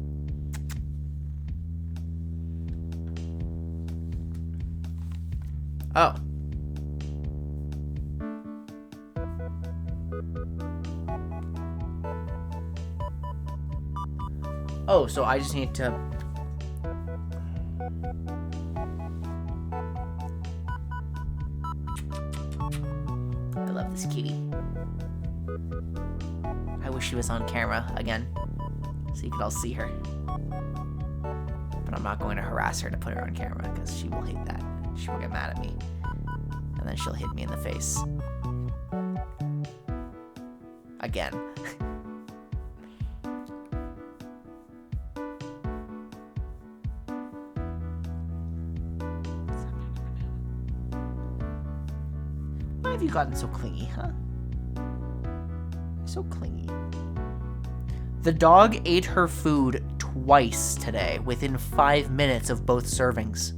Oh. Oh, so I just need to... I love this kitty. I wish she was on camera again, so you could all see her. But I'm not going to harass her to put her on camera, because she will hate that. She will get mad at me. And then she'll hit me in the face. Again. you gotten so clingy, huh? So clingy. The dog ate her food twice today, within 5 minutes of both servings.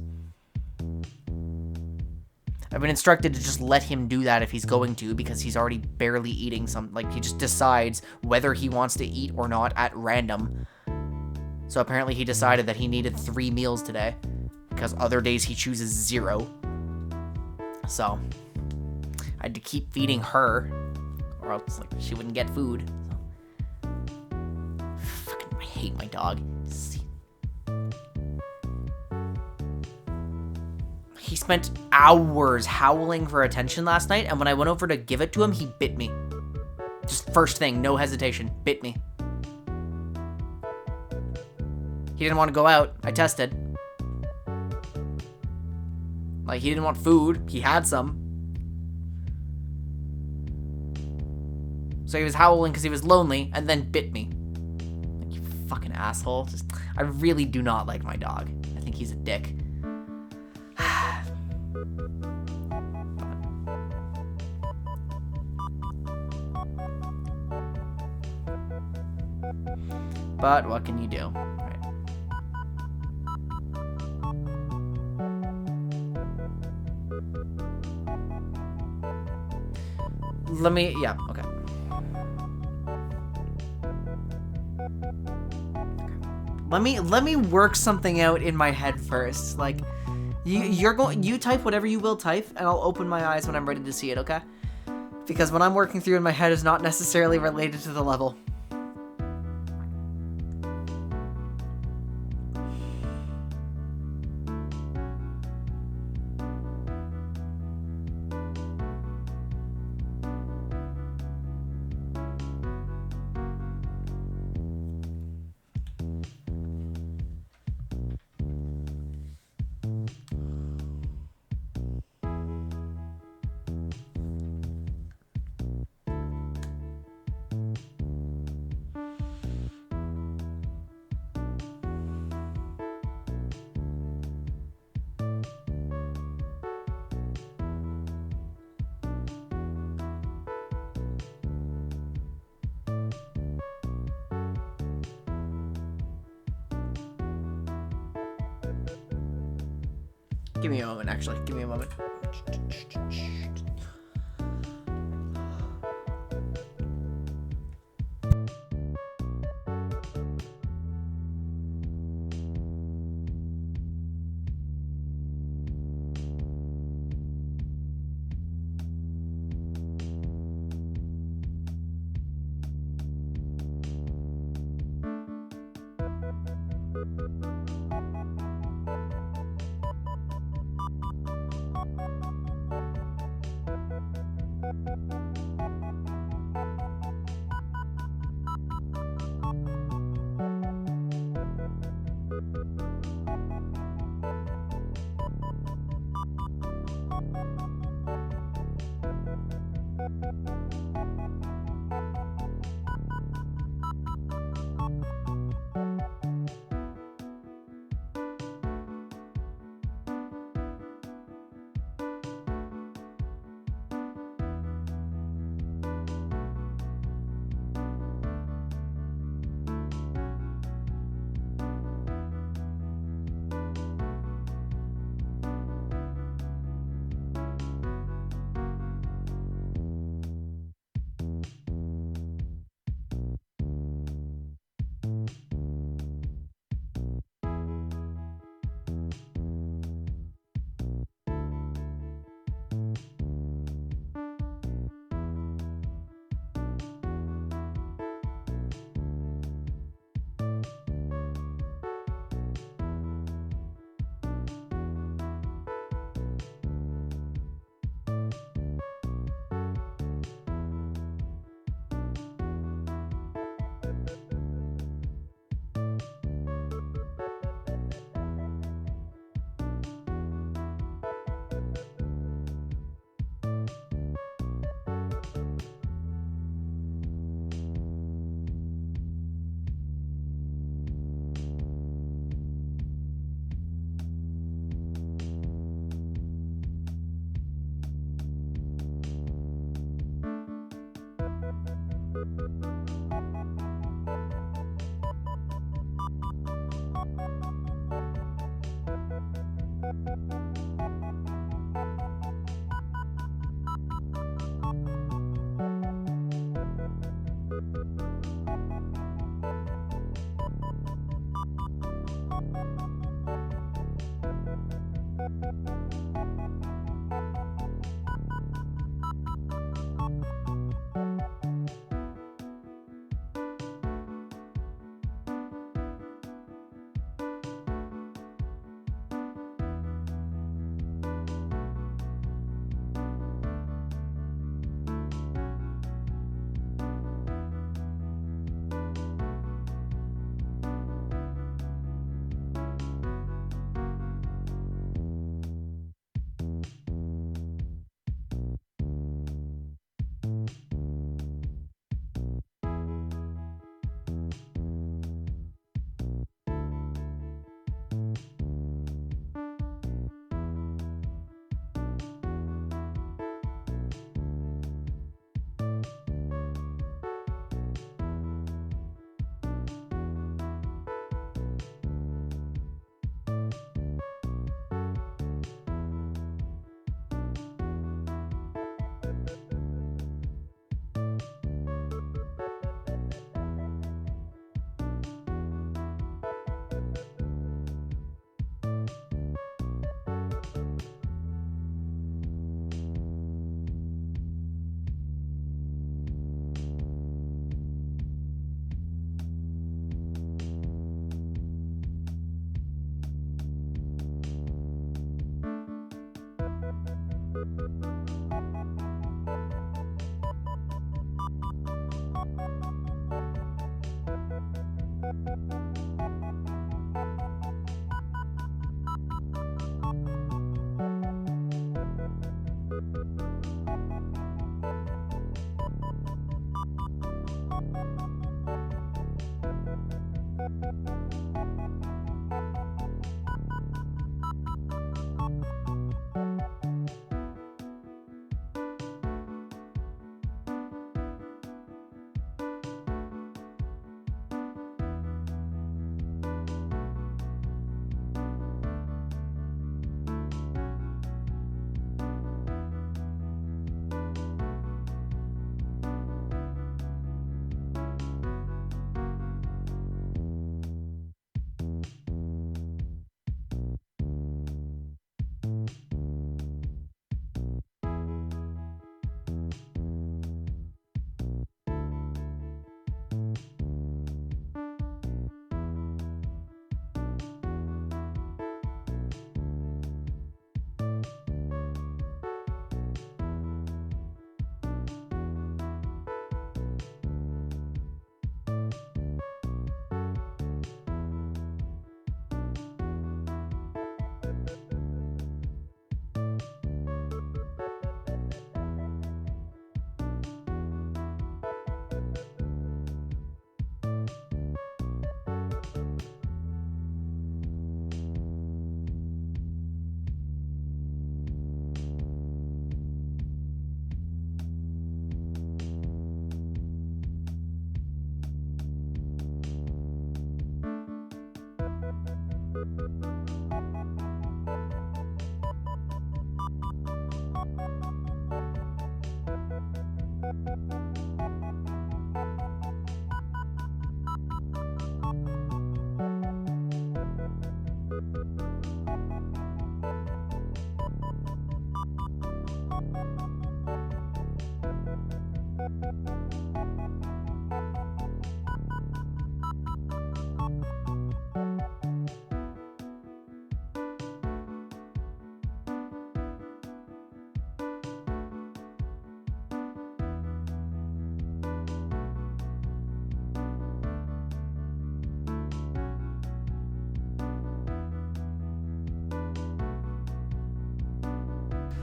I've been instructed to just let him do that if he's going to, because he's already barely eating he just decides whether he wants to eat or not at random. So apparently he decided that he needed 3 meals today, because other days he chooses 0. So I had to keep feeding her, or else she wouldn't get food. So, I hate my dog. He spent hours howling for attention last night, and when I went over to give it to him, he bit me. Just first thing, no hesitation, bit me. He didn't want to go out. I tested. He didn't want food. He had some. So he was howling because he was lonely, and then bit me. You fucking asshole. I really do not like my dog. I think he's a dick. But what can you do? Right. Okay. Let me work something out in my head first. You type whatever you will type, and I'll open my eyes when I'm ready to see it, okay? Because what I'm working through in my head is not necessarily related to the level. Give me a moment, actually. Give me a moment.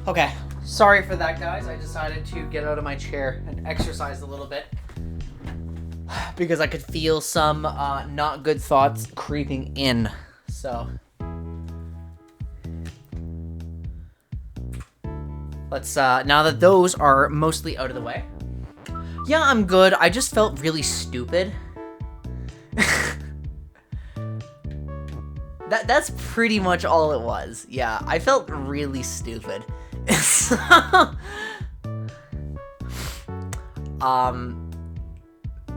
Okay, sorry for that, guys. I decided to get out of my chair and exercise a little bit because I could feel some not good thoughts creeping in. So let's now that those are mostly out of the way. Yeah, I'm good. I just felt really stupid. That's pretty much all it was. Yeah, I felt really stupid.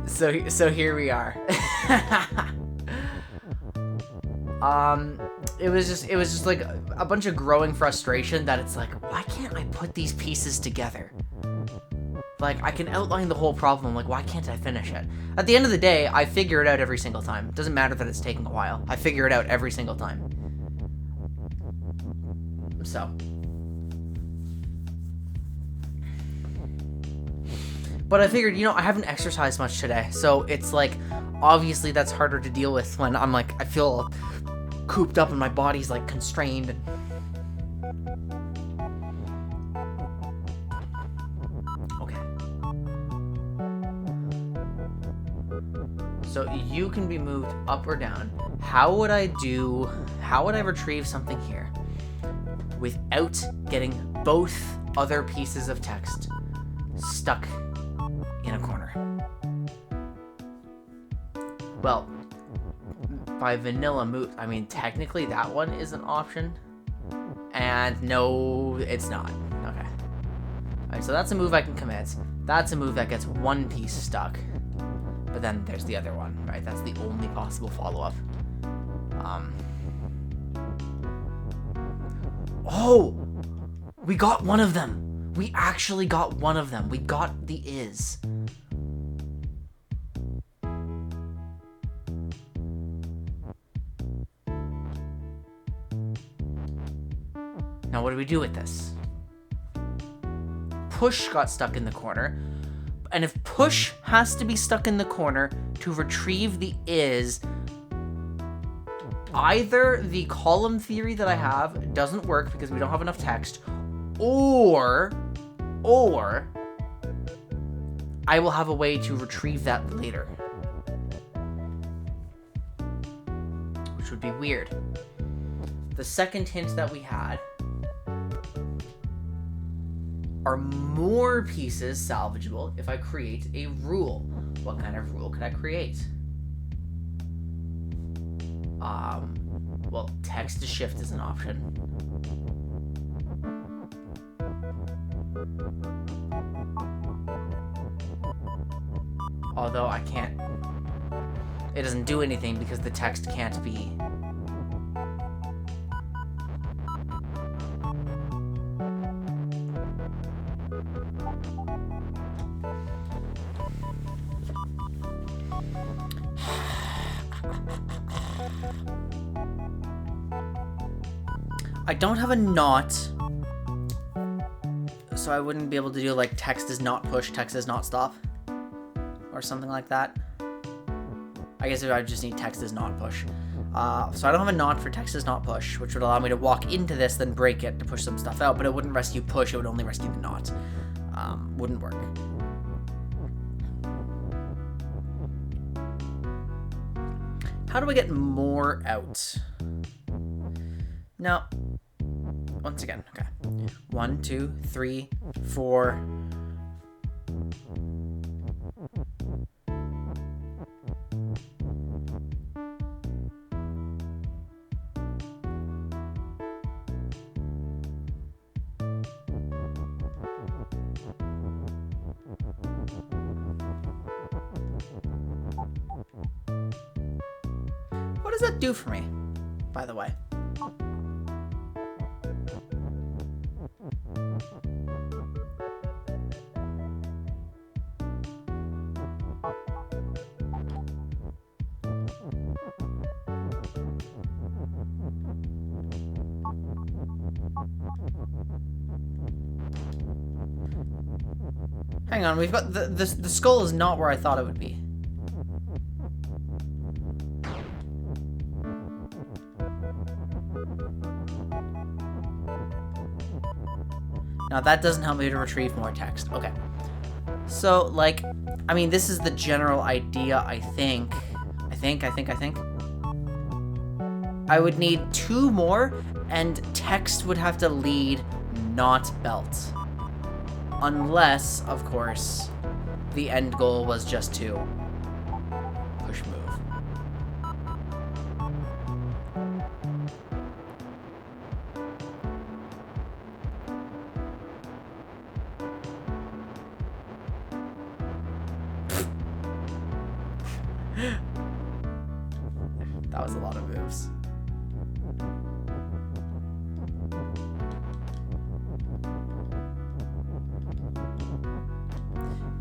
So here we are. It was just like a bunch of growing frustration that it's like, why can't I put these pieces together? Like, I can outline the whole problem, like, why can't I finish it? At the end of the day, I figure it out every single time. It doesn't matter that it's taking a while. I figure it out every single time. So. But I figured, you know, I haven't exercised much today, so it's like, obviously that's harder to deal with when I'm like, I feel cooped up and my body's like constrained. So you can be moved up or down. How would I retrieve something here without getting both other pieces of text stuck in a corner? Well, by vanilla move, I mean, technically that one is an option. And no, it's not. Okay. Alright, so that's a move I can commit. That's a move that gets one piece stuck. But then there's the other one, right? That's the only possible follow-up. Oh! We got one of them! We actually got one of them. We got the is. Now what do we do with this? Push got stuck in the corner. And if push has to be stuck in the corner to retrieve the is, either the column theory that I have doesn't work because we don't have enough text, or I will have a way to retrieve that later. Which would be weird. The second hint that we had are more pieces salvageable if I create a rule. What kind of rule could I create? Well, text to shift is an option. Although I can't, it doesn't do anything because the text can't be. I don't have a not, so I wouldn't be able to do like text is not push, text is not stop, or something like that. I guess I just need text is not push. So I don't have a not for text is not push, which would allow me to walk into this, then break it to push some stuff out, but it wouldn't rescue push, it would only rescue the not. Wouldn't work. How do I get more out? Now, once again, okay. 1, 2, 3, 4. What does that do for me, by the way? Hang on, we've got the skull is not where I thought it would be. Now that doesn't help me to retrieve more text. Okay. So, like, I mean, this is the general idea, I think. I would need 2 more, and text would have to lead, not belt. Unless, of course, the end goal was just to push move. That was a lot of moves.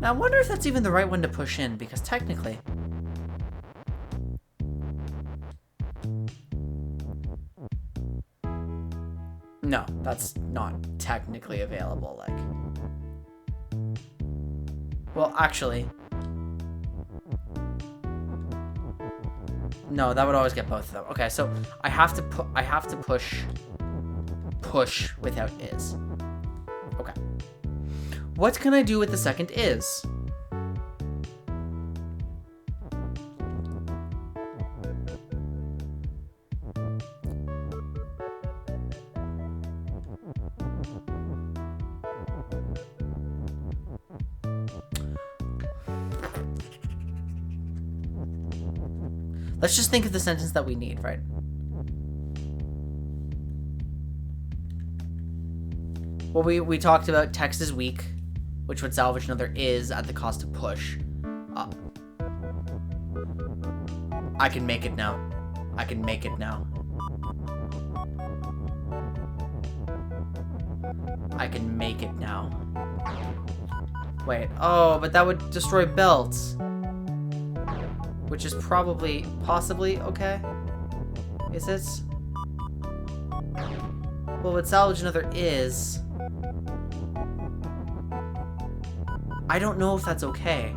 Now, I wonder if that's even the right one to push in, because technically... No, that's not technically available, like... Well, actually... No, that would always get both of them. Okay, so I have to push without is. Okay. What can I do with the second is? Let's just think of the sentence that we need, right? Well, we talked about text is weak, which would salvage another is at the cost of push. I can make it now. I can make it now. I can make it now. Wait, oh, but that would destroy belts. Which is probably, possibly, okay? Is it? Well, what salvage another is... I don't know if that's okay.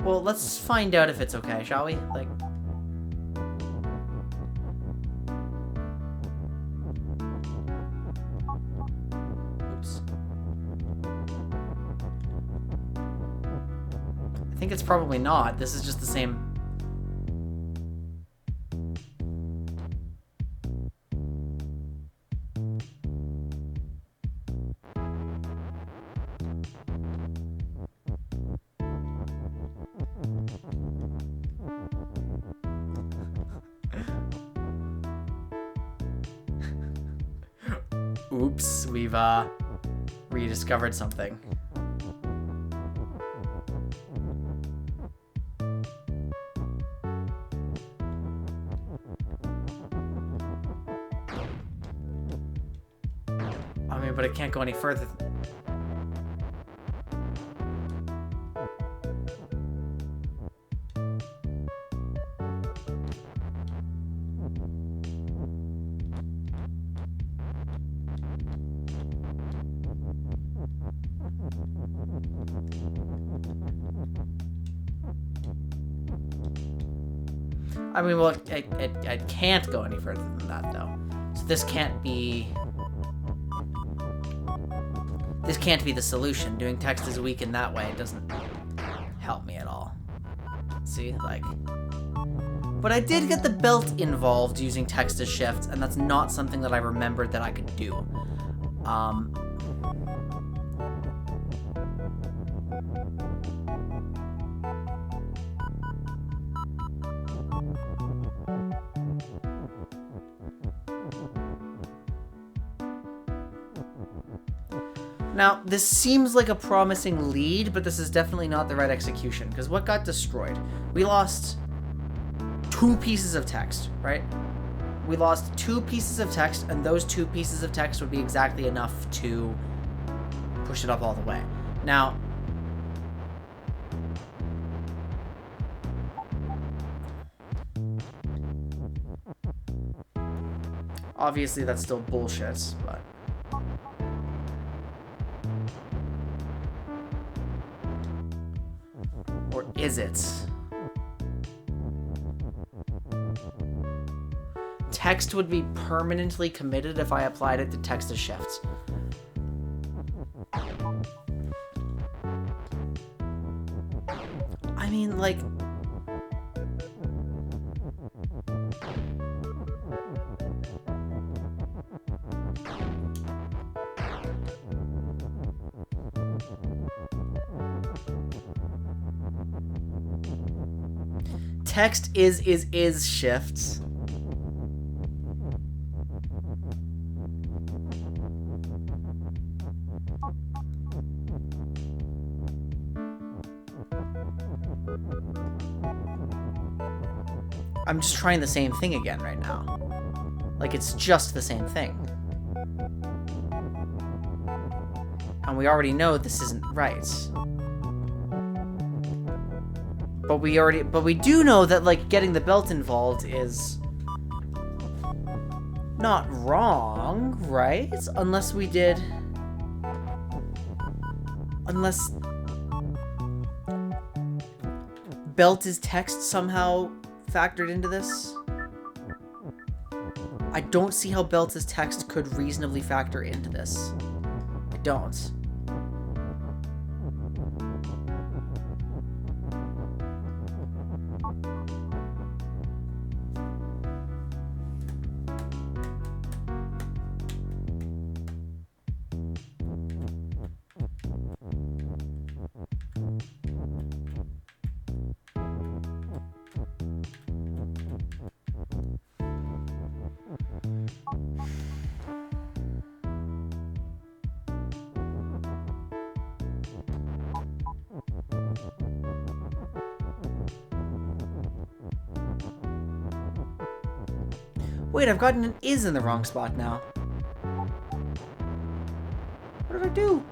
Well, let's find out if it's okay, shall we? Like... I think it's probably not. This is just the same. Oops, we've rediscovered something. But it can't go any further. I mean, well, it can't go any further than that, though. So this can't be... This can't be the solution. Doing text is weak in that way. It doesn't help me at all. See, like... But I did get the belt involved using text as shift, and that's not something that I remembered that I could do. Now, this seems like a promising lead, but this is definitely not the right execution, because what got destroyed? We lost 2 pieces of text, right? We lost 2 pieces of text, and those 2 pieces of text would be exactly enough to push it up all the way. Now, obviously that's still bullshit, but... Or is it? text would be permanently committed if I applied it to text as shifts. I mean, like... text is shifts. I'm just trying the same thing again right now. Like, it's just the same thing. And we already know this isn't right. But we do know that, like, getting the belt involved is not wrong, right? Unless belt is text somehow factored into this. I don't see how belt is text could reasonably factor into this. I don't. Wait, I've gotten an is in the wrong spot now. What did I do?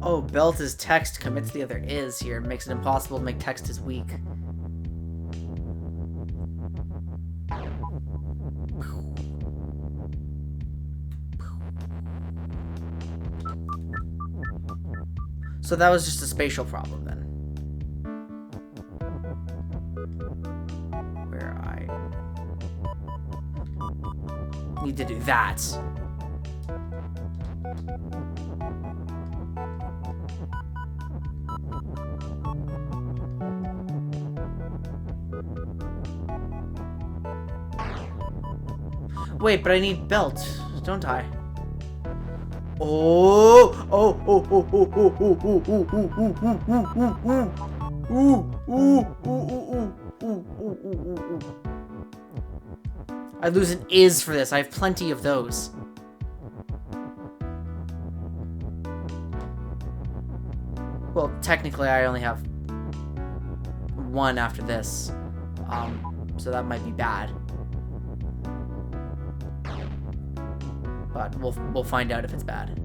Oh, belt is text commits the other is here. Makes it impossible to make text as weak. So that was just a spatial problem then. Where I need to do that. Wait, but I need belt, don't I? Oh! I lose an is for this. I have plenty of those. Well, technically, I only have one after this, so that might be bad. But we'll find out if it's bad.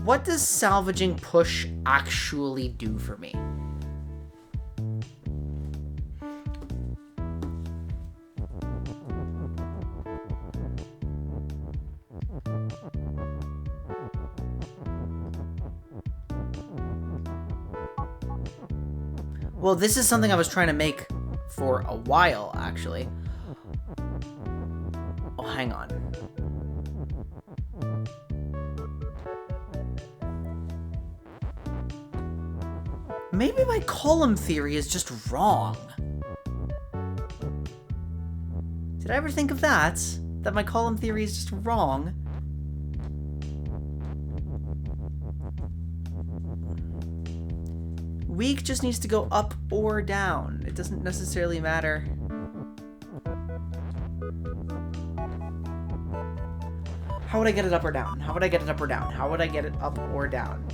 What does salvaging push actually do for me? Well, this is something I was trying to make for a while, actually. Oh, hang on. Maybe my column theory is just wrong. Did I ever think of that? That my column theory is just wrong? Weak just needs to go up or down. It doesn't necessarily matter. How would I get it up or down? How would I get it up or down? How would I get it up or down?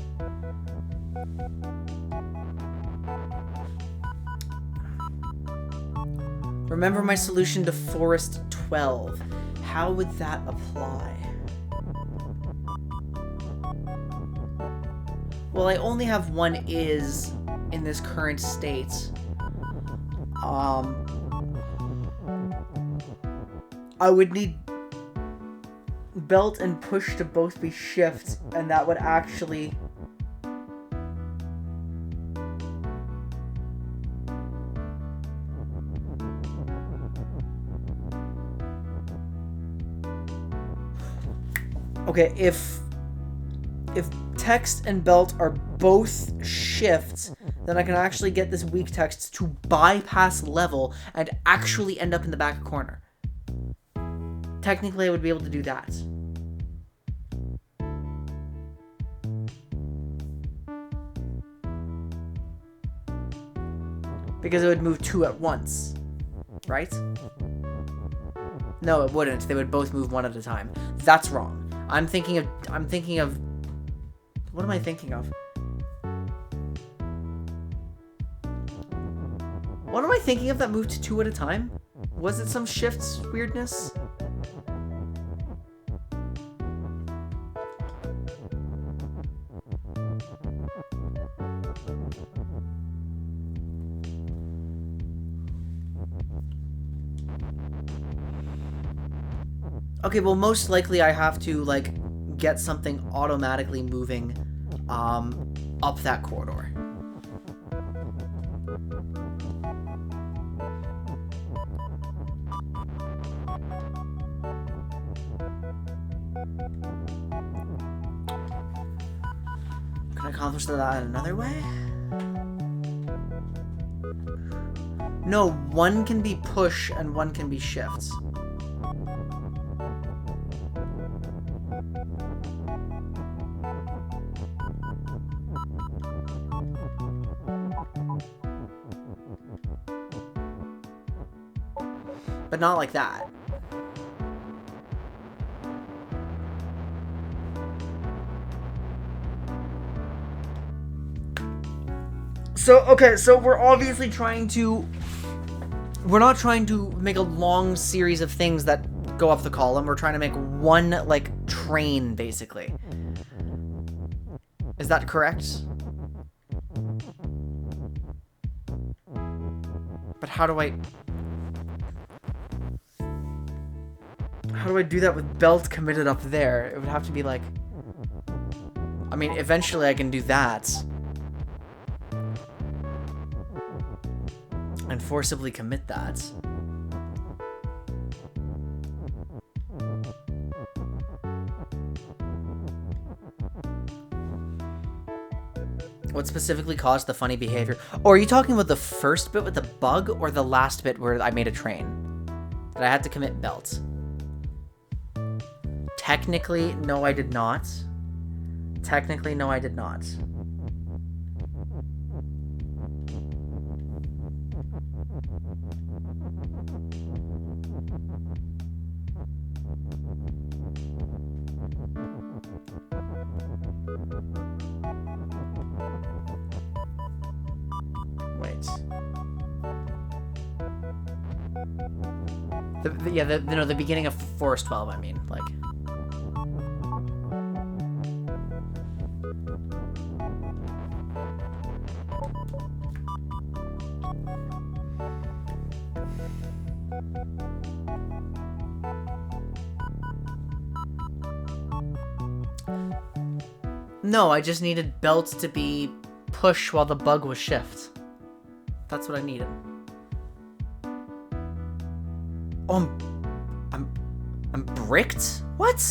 Remember my solution to Forest 12. How would that apply? Well, I only have one is in this current state. I would need belt and push to both be shift, and that would actually... Okay, if text and belt are both shifts, then I can actually get this weak text to bypass level and actually end up in the back corner. Technically, I would be able to do that. Because it would move two at once, right? No, it wouldn't. They would both move one at a time. That's wrong. I'm thinking of... What am I thinking of? What am I thinking of that moved to two at a time? Was it some shifts weirdness? Okay, well, most likely I have to, like, get something automatically moving up that corridor. Can I accomplish that another way? No, one can be push and one can be shifts. But not like that. So, okay, so we're obviously trying to... We're not trying to make a long series of things that go up the column. We're trying to make one, like, train, basically. Is that correct? But how do I... How do I do that with belt committed up there? It would have to be like... I mean, eventually I can do that. And forcibly commit that. What specifically caused the funny behavior? Oh, are you talking about the first bit with the bug or the last bit where I made a train? That I had to commit belt? Technically, no, I did not. Technically, no, I did not. Wait. The beginning of Forest 12, I mean, like... No, I just needed belt to be push while the bug was shift. That's what I needed. Oh, I'm bricked? What?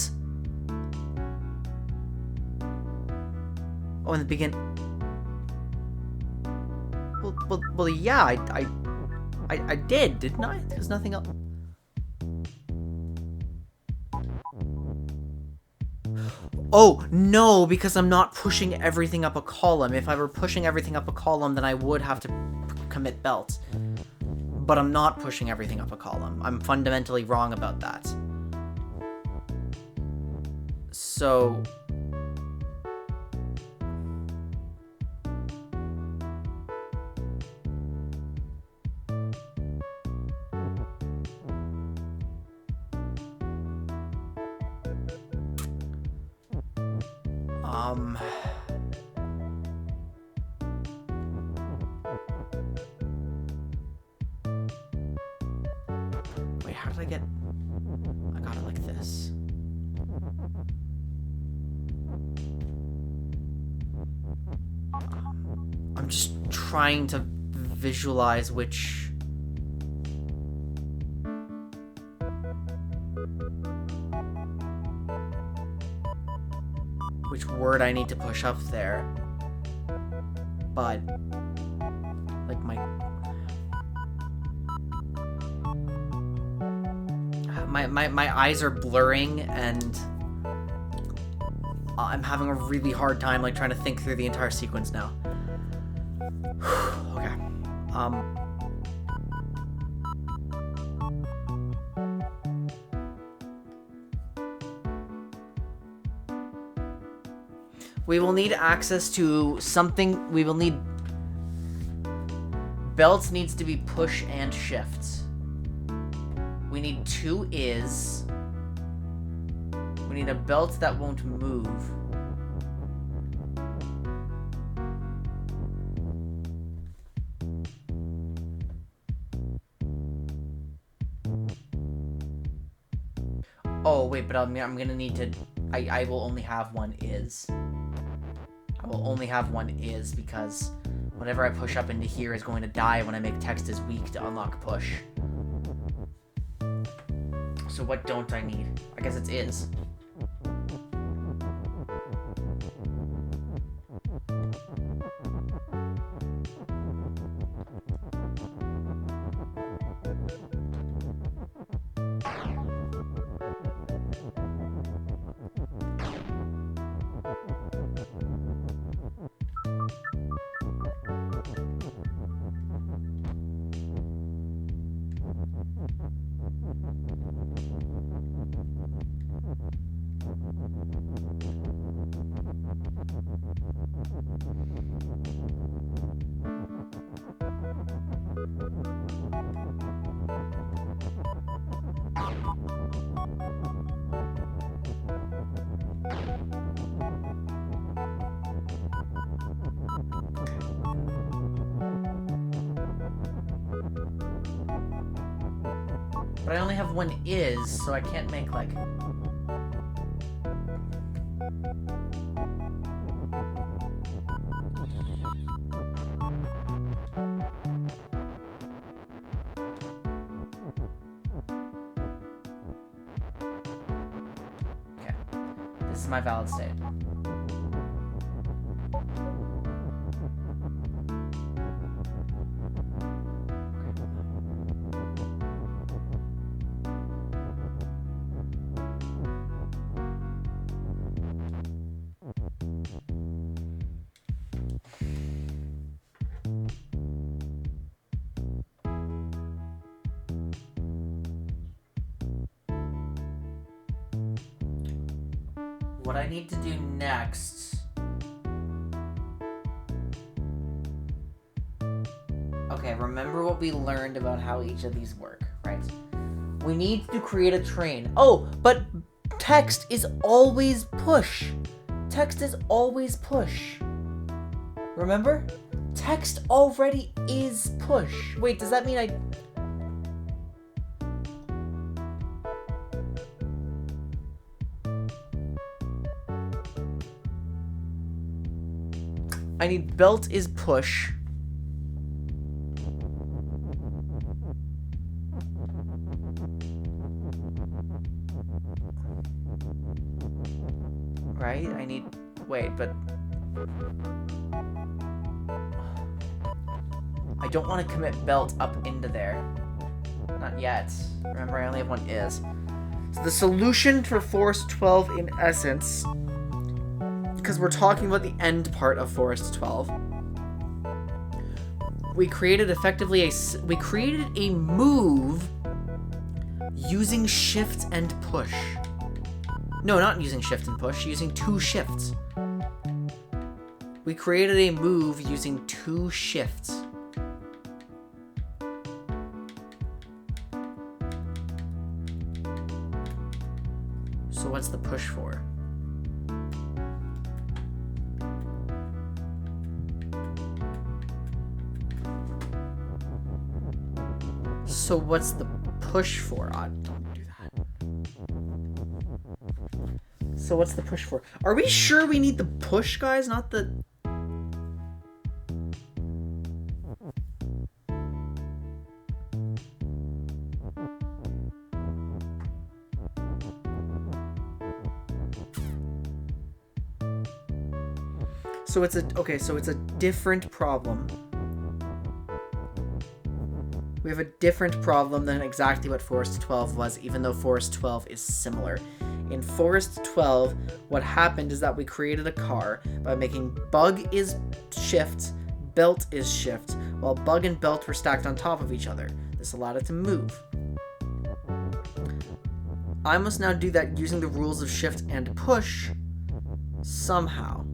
Oh, in the beginning. Well, yeah, I did, didn't I? There's nothing else. Oh, no, because I'm not pushing everything up a column. If I were pushing everything up a column, then I would have to commit belt. But I'm not pushing everything up a column. I'm fundamentally wrong about that. So... Wait, how did I get... just trying to visualize which word I need to push up there. But like my eyes are blurring, and I'm having a really hard time like trying to think through the entire sequence now. Okay. We will need access to something. We will need... Belts needs to be push and shift. We need 2 is. We need a belt that won't move. Oh, wait, but I'm gonna need to... I will only have 1 is. I will only have 1 is because whatever I push up into here is going to die when I make text is weak to unlock push. So what don't I need? I guess it's is. But I only have 1 is, so I can't make like... Okay. This is my valid state. What I need to do next... Okay, remember what we learned about how each of these work, right? We need to create a train. Oh, but text is always push. Text is always push. Remember? Text already is push. Wait, does that mean I need belt is push. Right? I need... Wait, but... I don't want to commit belt up into there. Not yet. Remember, I only have 1 is. So the solution for Forest 12 in essence... Because we're talking about the end part of Forest 12. We created effectively we created a move using shift and push. No, not using shift and push, using 2 shifts. We created a move using 2 shifts. So what's the push for? So what's the push for? Don't do that. So what's the push for? Are we sure we need the push, guys? Not the... So it's a different problem. We have a different problem than exactly what Forest 12 was, even though Forest 12 is similar. In Forest 12, what happened is that we created a car by making bug is shift, belt is shift, while bug and belt were stacked on top of each other. This allowed it to move. I must now do that using the rules of shift and push somehow.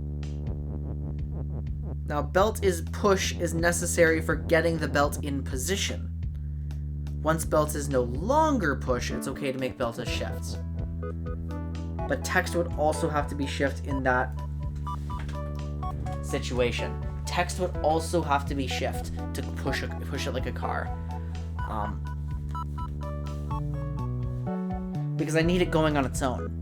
Now, belt is push is necessary for getting the belt in position. Once belt is no longer push, it's okay to make belt a shift. But text would also have to be shift in that situation. Text would also have to be shift to push it like a car. Because I need it going on its own.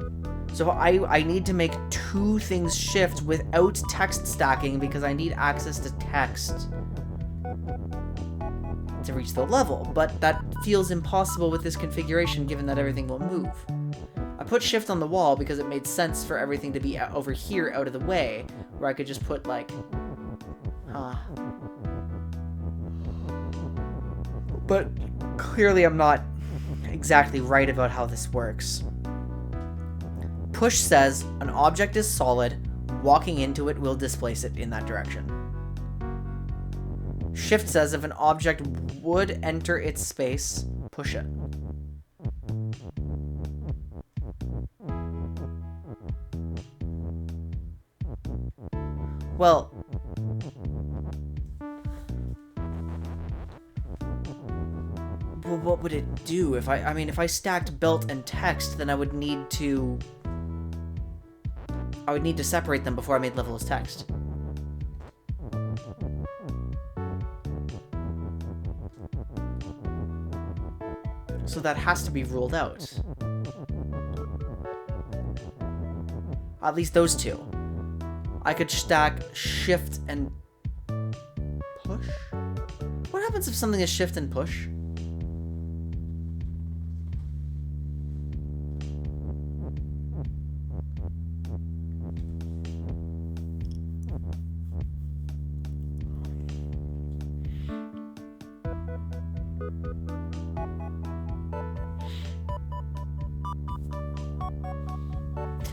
So I need to make two things shift without text stacking because I need access to text to reach the level. But that feels impossible with this configuration given that everything will move. I put shift on the wall because it made sense for everything to be over here out of the way, where I could just put like... But clearly I'm not exactly right about how this works. Push says an object is solid, walking into it will displace it in that direction. Shift says if an object would enter its space, push it. Well, what would it do? If I stacked belt and text, then I would need to separate them before I made level as text. So that has to be ruled out. At least those two. I could stack shift and push? What happens if something is shift and push?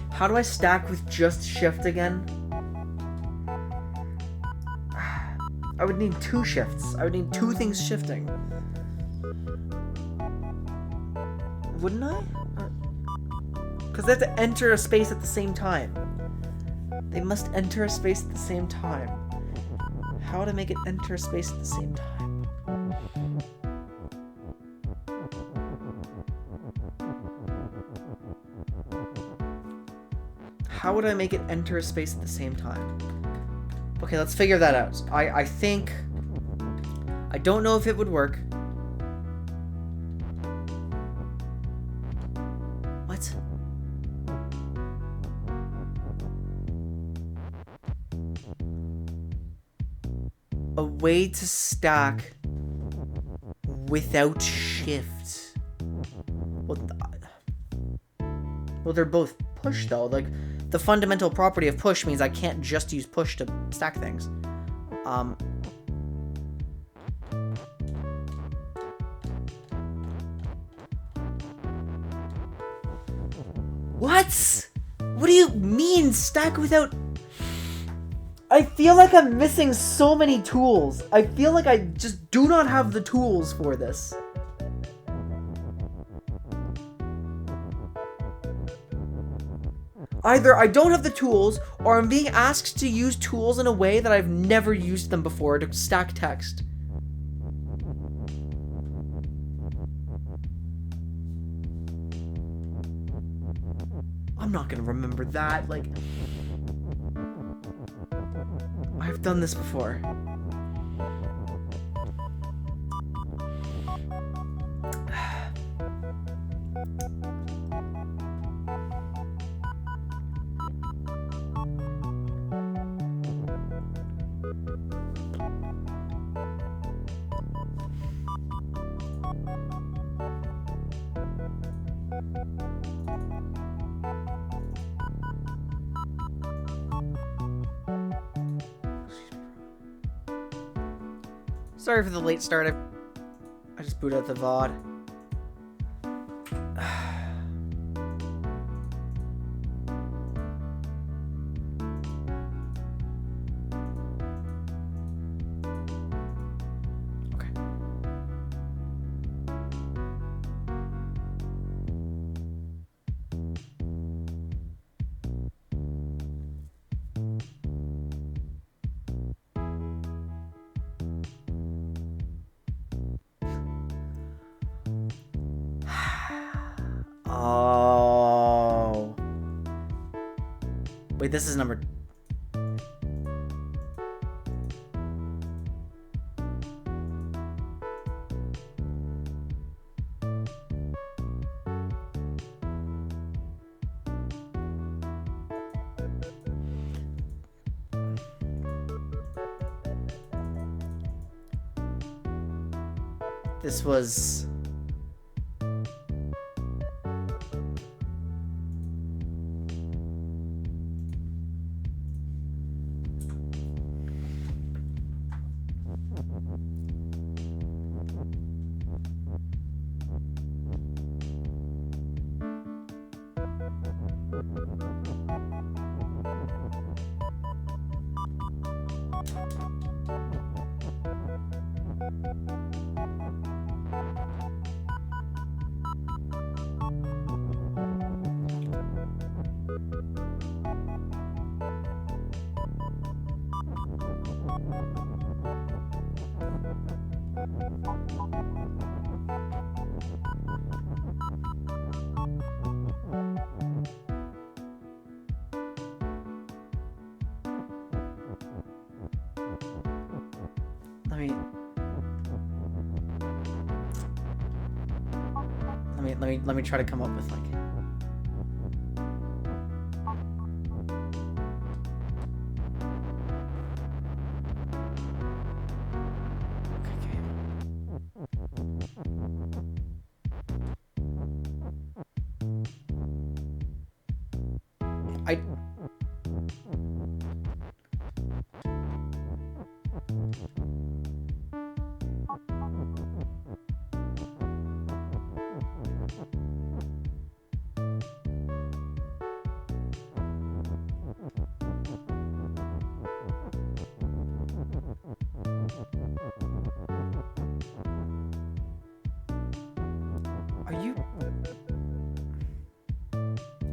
How do I stack with just shift again? I would need two shifts. I would need two things shifting. Wouldn't I? Because they have to enter a space at the same time. They must enter a space at the same time. How to make it enter a space at the same time? How would I make it enter a space at the same time? Okay, let's figure that out. I think... I don't know if it would work. What? A way to stack without shift. Well, they're both push though. Like, the fundamental property of push means I can't just use push to stack things. What? What do you mean stack without... I feel like I'm missing so many tools. I feel like I just do not have the tools for this. Either I don't have the tools, or I'm being asked to use tools in a way that I've never used them before to stack text. I'm not gonna remember that, like... I've done this before. Sorry for the late start. I just booted out the VOD. Oh. Wait, this is number... This was... Let me try to come up with like...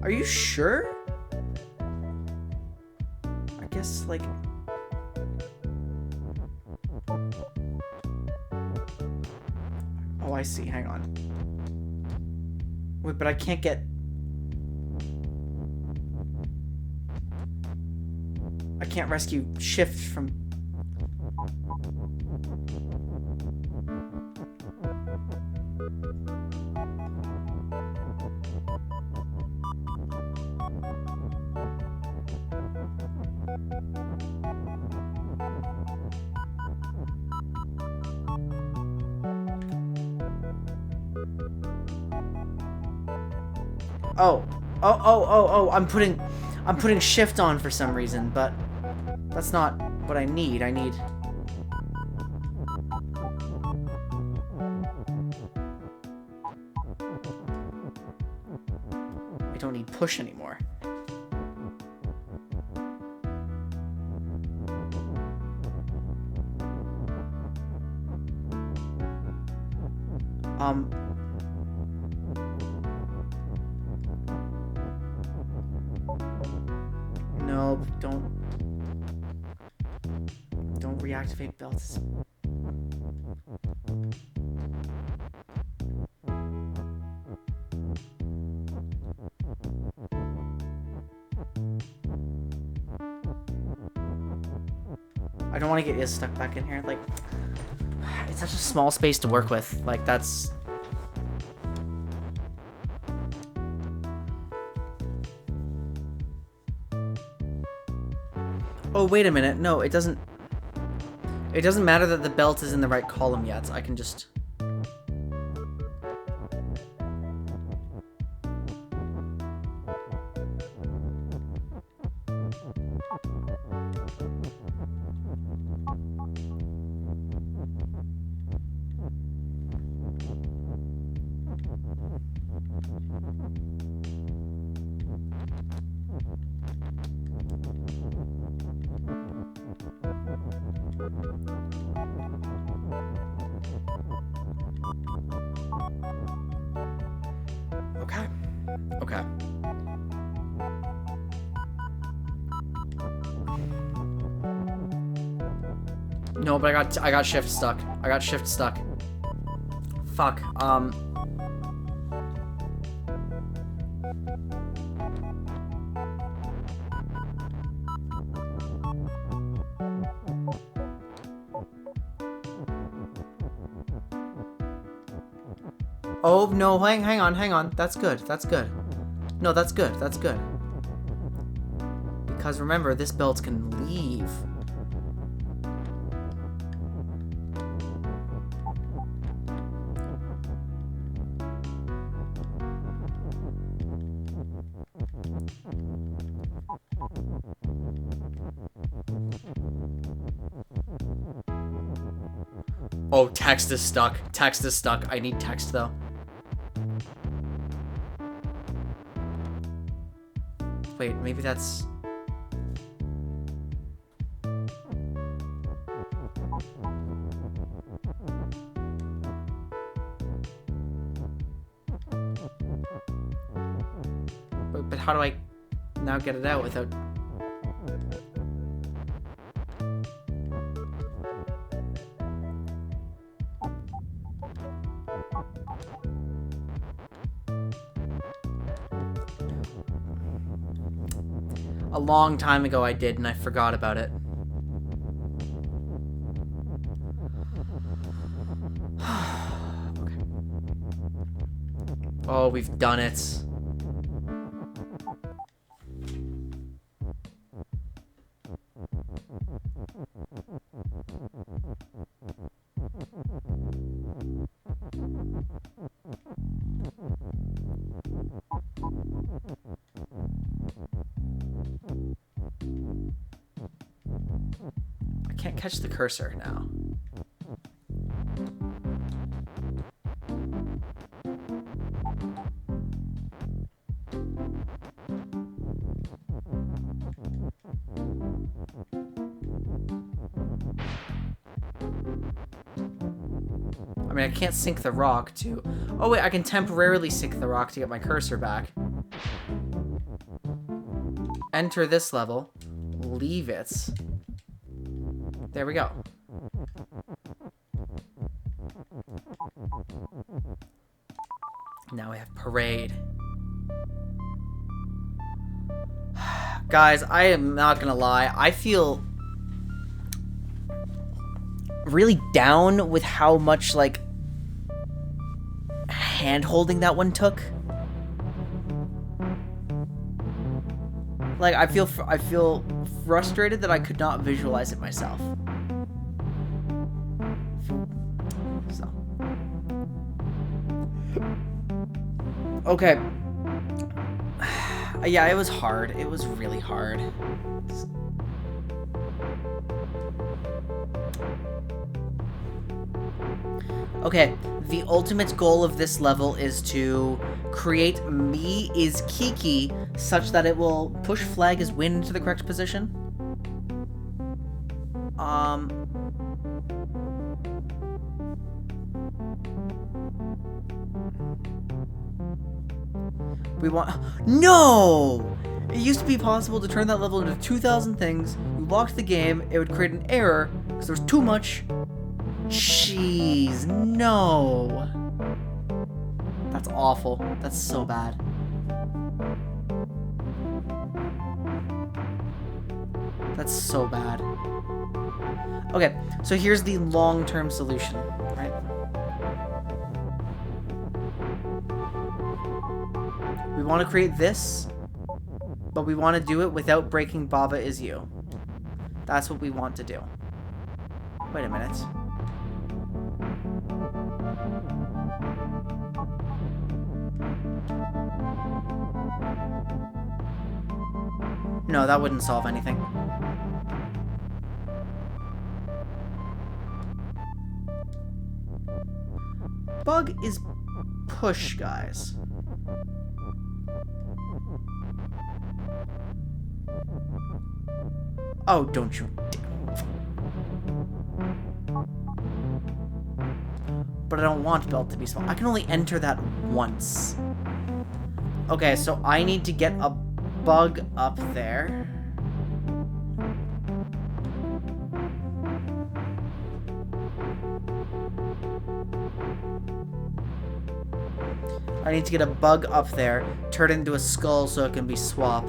Are you sure? I guess, like... Oh, I see. Hang on. Wait, but I can't get... I can't rescue Shift from... Oh, I'm putting Shift on for some reason, but that's not what I need. I don't need push anymore. No, don't reactivate belts. I don't want to get you stuck back in here. Like, it's such a small space to work with. Like, that's... Oh, wait a minute. No, it doesn't... It doesn't matter that the belt is in the right column yet. I can just... Okay. Okay. No, but I got shift stuck. I got shift stuck. Fuck. Oh no, hang on. That's good. That's good. No, that's good. That's good. Because remember, this belt can leave. Oh, text is stuck. Text is stuck. I need text though. Wait, maybe that's... But how do I now get it out without... A long time ago I did, and I forgot about it. Okay. Oh, we've done it. I can't catch the cursor now. I mean, I can't sink the rock to... Oh wait, I can temporarily sink the rock to get my cursor back. Enter this level. Leave it. There we go. Now we have Parade. Guys, I am not gonna lie. I feel really down with how much, like, hand-holding that one took. Like, I feel frustrated that I could not visualize it myself. So. Okay. Yeah, it was hard. It was really hard. Okay, the ultimate goal of this level is to create Me is Kiki such that it will push flag as win into the correct position. We want... No! It used to be possible to turn that level into 2,000 things. You locked the game, it would create an error because there was too much. Jeez, no. That's awful. That's so bad. That's so bad. Okay, so here's the long-term solution, right? We want to create this, but we want to do it without breaking Baba Is You. That's what we want to do. Wait a minute. No, that wouldn't solve anything. bug is push, guys. Oh, don't you... But I don't want belt to be small. I can only enter that once. Okay, so I need to get a bug up there. I need to get a bug up there, turn it into a skull so it can be swap.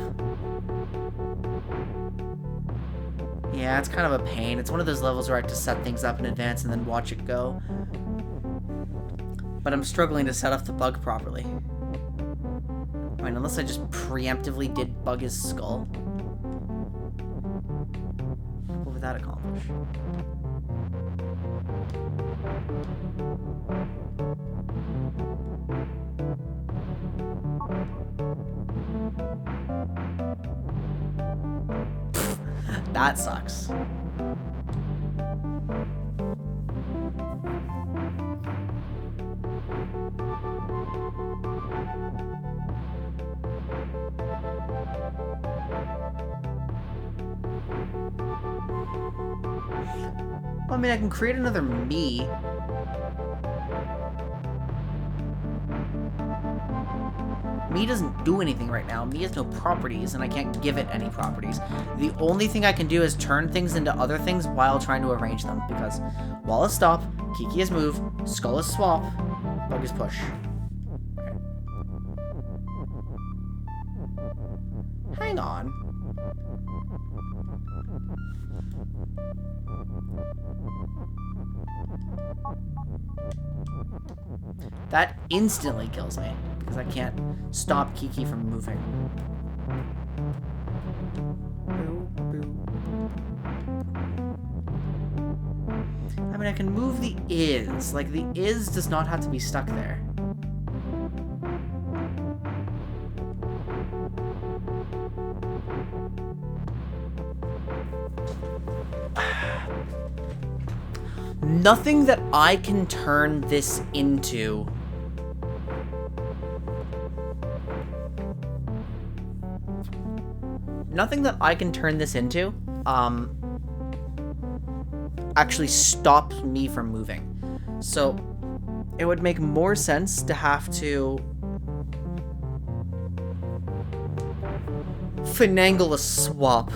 Yeah, it's kind of a pain. It's one of those levels where I have to set things up in advance and then watch it go. But I'm struggling to set up the bug properly. I mean, unless I just preemptively did bug his skull. What would that accomplish? That sucks. Well, I mean, I can create another me. Me doesn't do anything right now. Me has no properties, and I can't give it any properties. The only thing I can do is turn things into other things while trying to arrange them, because Wall is stop, Kiki is move, Skull is swap, Bug is push. Okay. Hang on. That instantly kills me, because I can't stop Kiki from moving. I mean, I can move the is. Like, the is does not have to be stuck there. Nothing that I can turn this into. Nothing that I can turn this into, actually stops me from moving. So, it would make more sense to have to finagle a swap.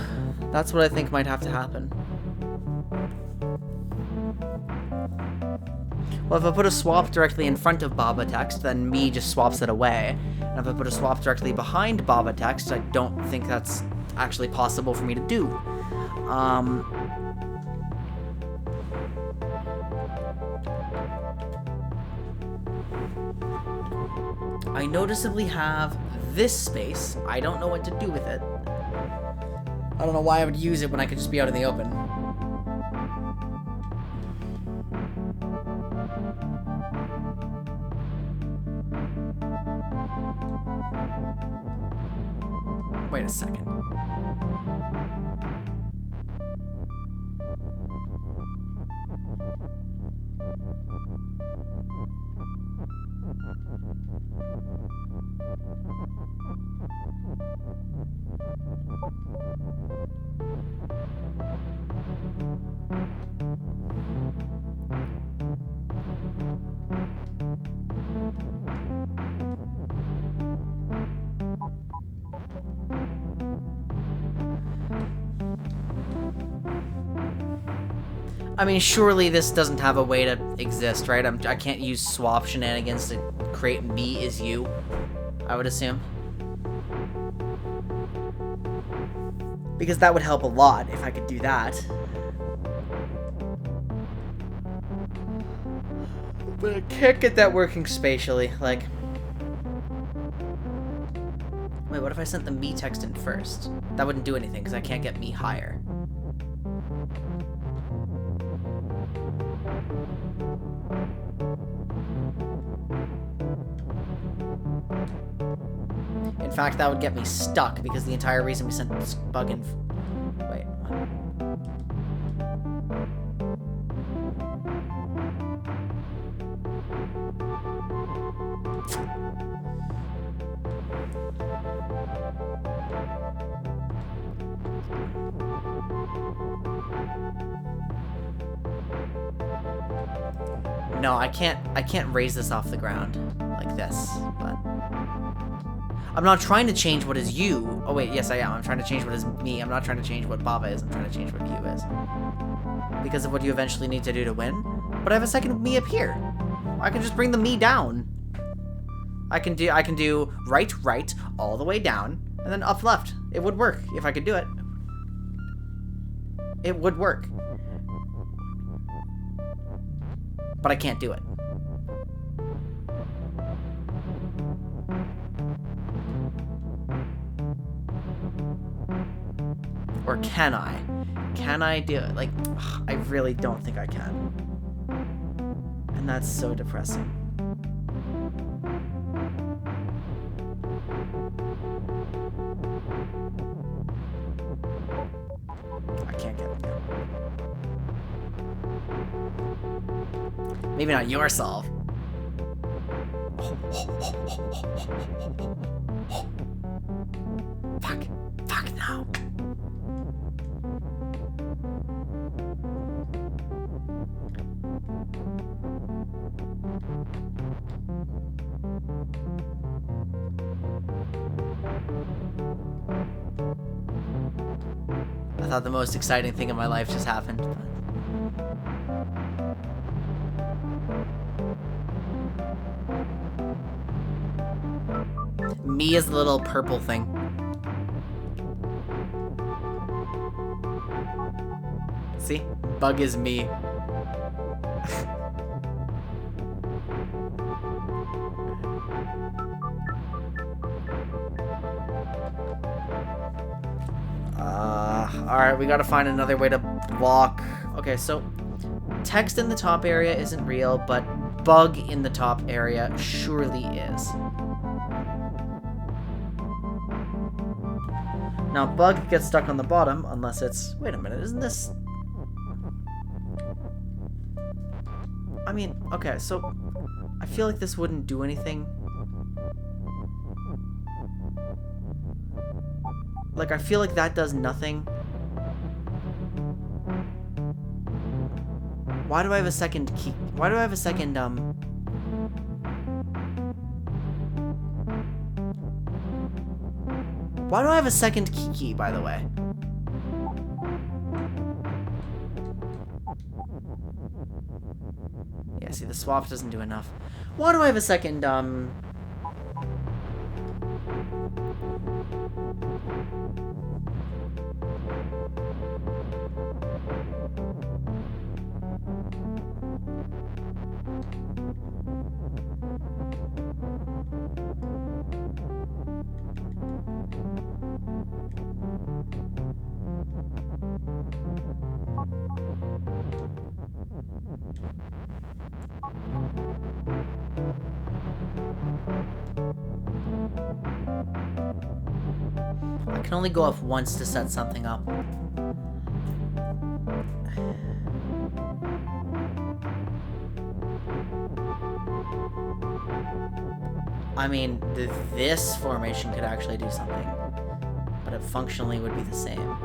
That's what I think might have to happen. Well, if I put a swap directly in front of Baba text, then me just swaps it away. And if I put a swap directly behind Baba text, I don't think that's actually possible for me to do. I noticeably have this space. I don't know what to do with it. I don't know why I would use it when I could just be out in the open. Wait a second. I mean, surely this doesn't have a way to exist, right? I can't use swap shenanigans to create me is you, I would assume. Because that would help a lot if I could do that. But I can't get that working spatially, like... Wait, what if I sent the me text in first? That wouldn't do anything, because I can't get me higher. In fact, that would get me stuck, because the entire reason we sent this bug in... Wait, what? no, I can't raise this off the ground like this, but I'm not trying to change what is you. Oh wait, yes I am. I'm trying to change what is me. I'm not trying to change what Bava is. I'm trying to change what you is. Because of what you eventually need to do to win. But I have a second me up here. I can just bring the me down. I can do right, all the way down, and then up left. It would work if I could do it. It would work. But I can't do it. Or can I? Can I do it? Like, ugh, I really don't think I can. And that's so depressing. I can't get it. Maybe not your solve. Fuck. Fuck no. I thought the most exciting thing in my life just happened. Me is the little purple thing. See? Bug is me. Alright, we gotta find another way to block. Okay, so text in the top area isn't real, but bug in the top area surely is. Now, bug gets stuck on the bottom unless it's... Wait a minute, isn't this... I mean, okay, so I feel like this wouldn't do anything. Like, I feel like that does nothing. Why do I have a second key? Why do I have a second, Why do I have a second key, by the way? Yeah, see, the swap doesn't do enough. Why do I have a second, I can only go off once to set something up. I mean, this formation could actually do something, but it functionally would be the same.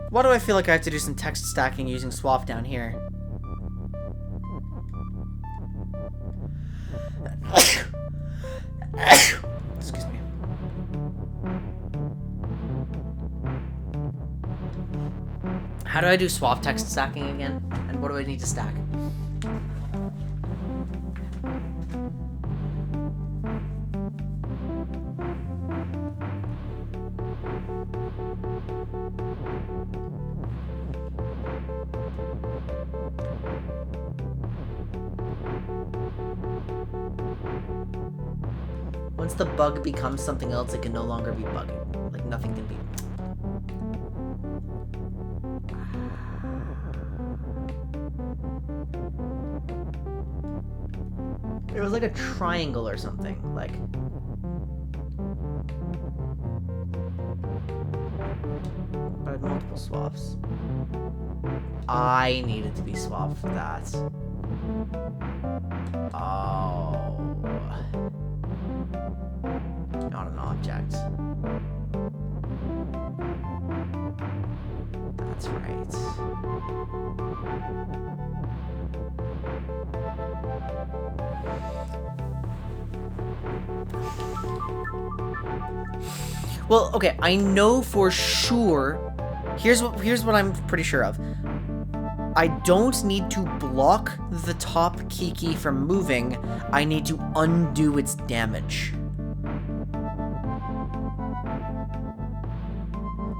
Why do I feel like I have to do some text stacking using swap down here? Excuse me. How do I do swap text stacking again? And what do I need to stack? Once the bug becomes something else, it can no longer be bugging. Like, nothing can be... It was like a triangle or something. Like... But I had multiple swaps. I needed to be swapped for that. Oh. Not an object. That's right. Well, okay, I know for sure. Here's what I'm pretty sure of. I don't need to block the top Kiki from moving. I need to undo its damage.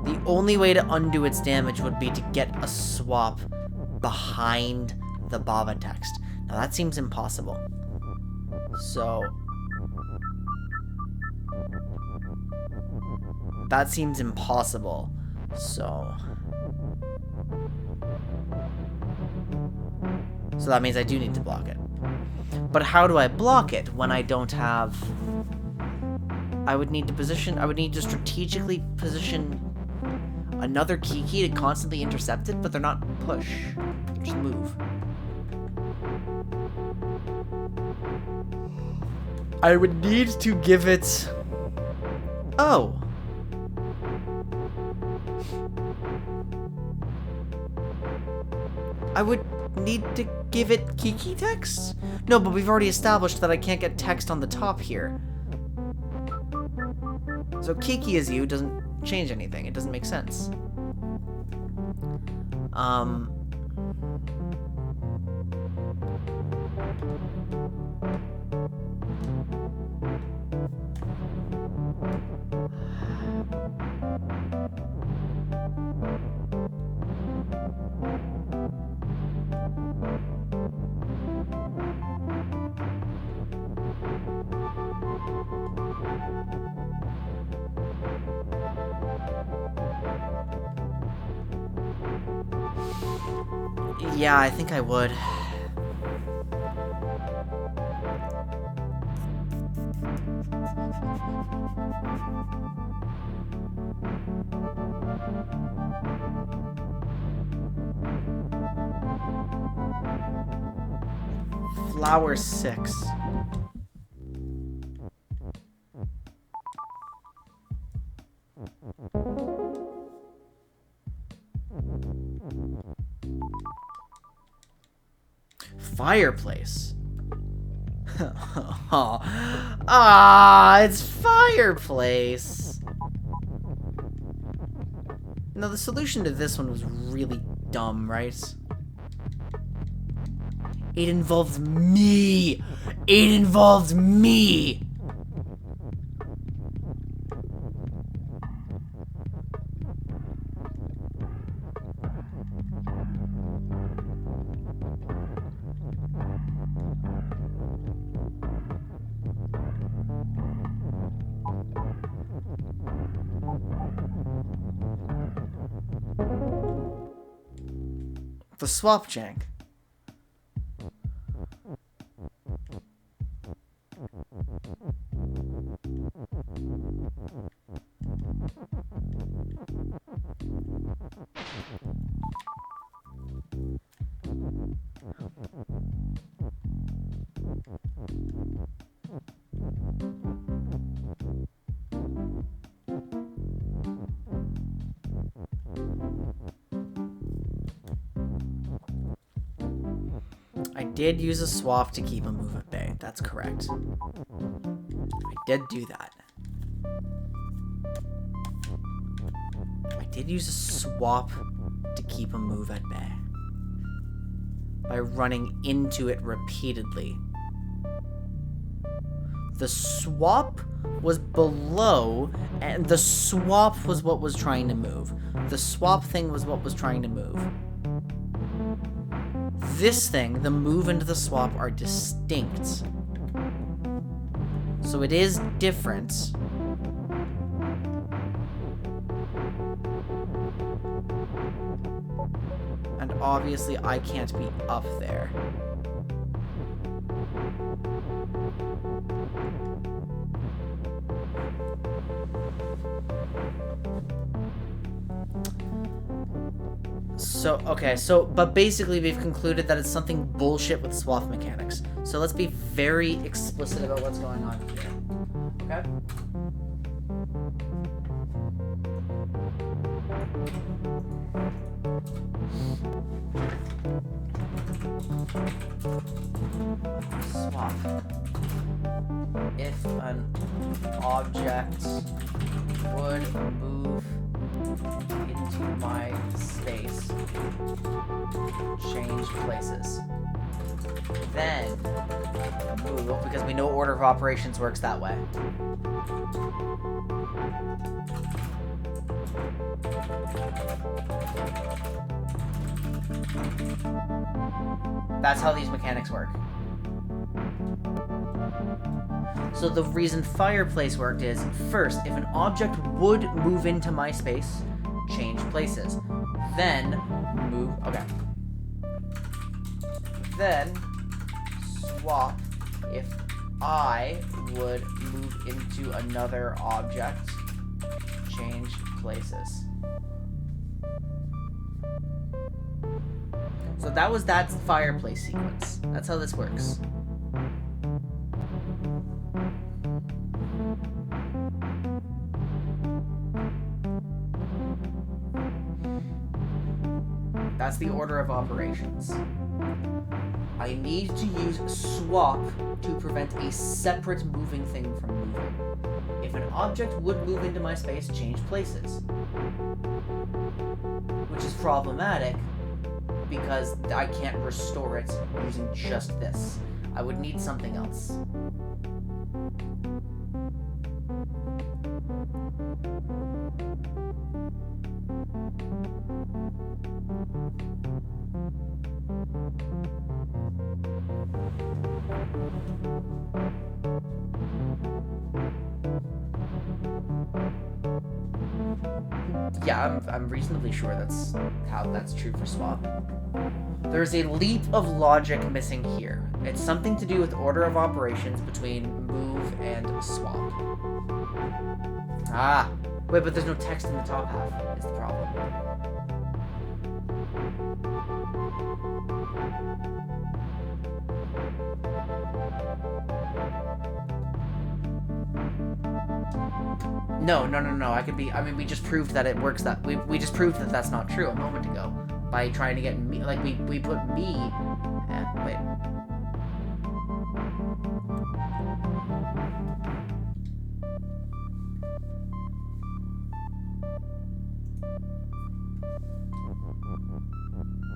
The only way to undo its damage would be to get a swap behind the Baba text. Now that seems impossible. So... that seems impossible. So that means I do need to block it. But how do I block it when I don't have... I would need to strategically position another Kiki to constantly intercept it, but they're not push. Just move. I would need to give it... Oh. I would need to give it Kiki text? No, but we've already established that I can't get text on the top here. So Kiki as you doesn't change anything. It doesn't make sense. Yeah, I think I would. Flower 6. Fireplace. It's fireplace. No, the solution to this one was really dumb, right? It involved me. It involved me. The swap jank. I did use a swap to keep a move at bay. That's correct. I did do that. I did use a swap to keep a move at bay by running into it repeatedly. The swap was below, and the swap was what was trying to move. The swap thing was what was trying to move. This thing, the move and the swap, are distinct. So it is different. And obviously I can't be up there. So, okay, but basically we've concluded that it's something bullshit with swap mechanics. So let's be very explicit about what's going on here. Okay? Swap. If an object would move into my space, change places, then move, because we know order of operations works that way. That's how these mechanics work. So the reason fireplace worked is, first, if an object would move into my space, change places. Then move, okay. Then swap if I would move into another object, change places. So that's fireplace sequence. That's how this works. That's the order of operations. I need to use swap to prevent a separate moving thing from moving. If an object would move into my space, change places. Which is problematic because I can't restore it using just this. I would need something else. Yeah, I'm reasonably sure that's true for swap. There's a leap of logic missing here. It's something to do with order of operations between move and swap. Ah, wait, but there's no text in the top half, is the problem. No. We just proved that it works. We just proved that that's not true a moment ago by trying to get me. Like we put me. Wait.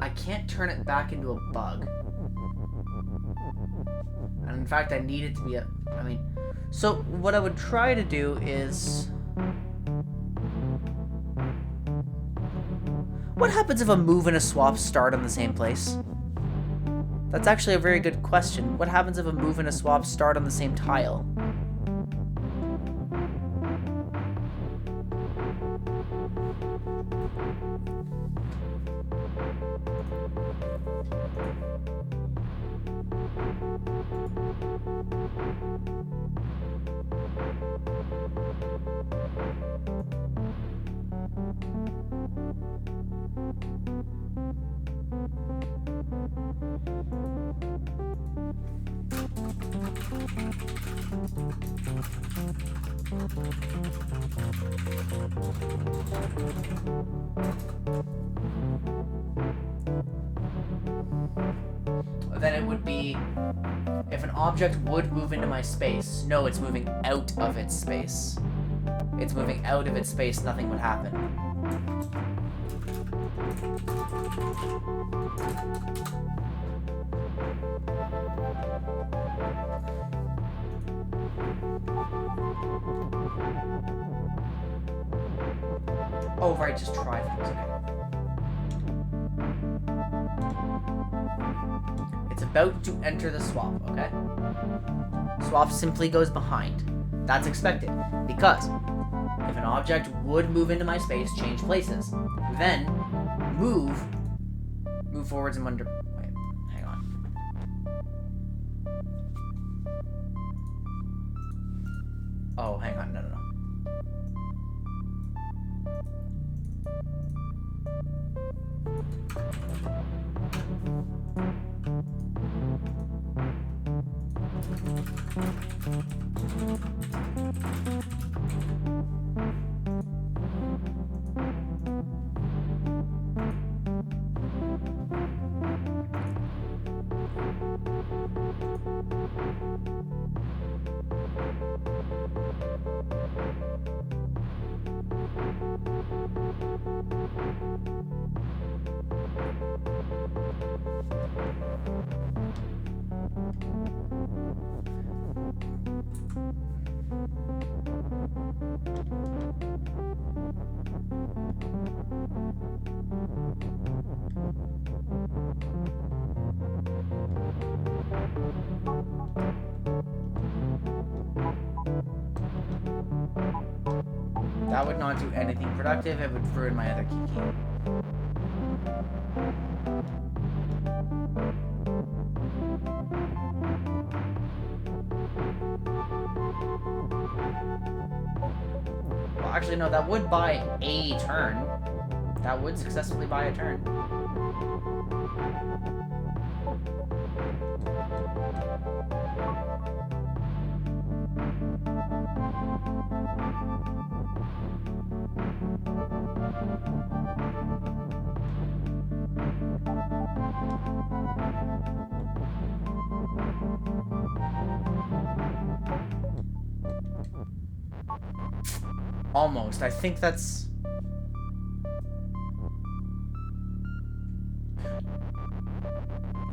I can't turn it back into a bug. And in fact, I need it to be so what I would try to do is... What happens if a move and a swap start on the same place? That's actually a very good question. What happens if a move and a swap start on the same tile? Then it would be if an object would move into my space. No, it's moving out of its space. It's moving out of its space, nothing would happen. Oh, right, just try things, okay. It's about to enter the swap, okay? Swap simply goes behind. That's expected, because if an object would move into my space, change places, then move forwards and wait, hang on. Oh, hang on. No, no, no. That would not do anything productive. It would ruin my other Kiki. Well, actually, no, that would buy a turn. That would successfully buy a turn. Almost. I think that's...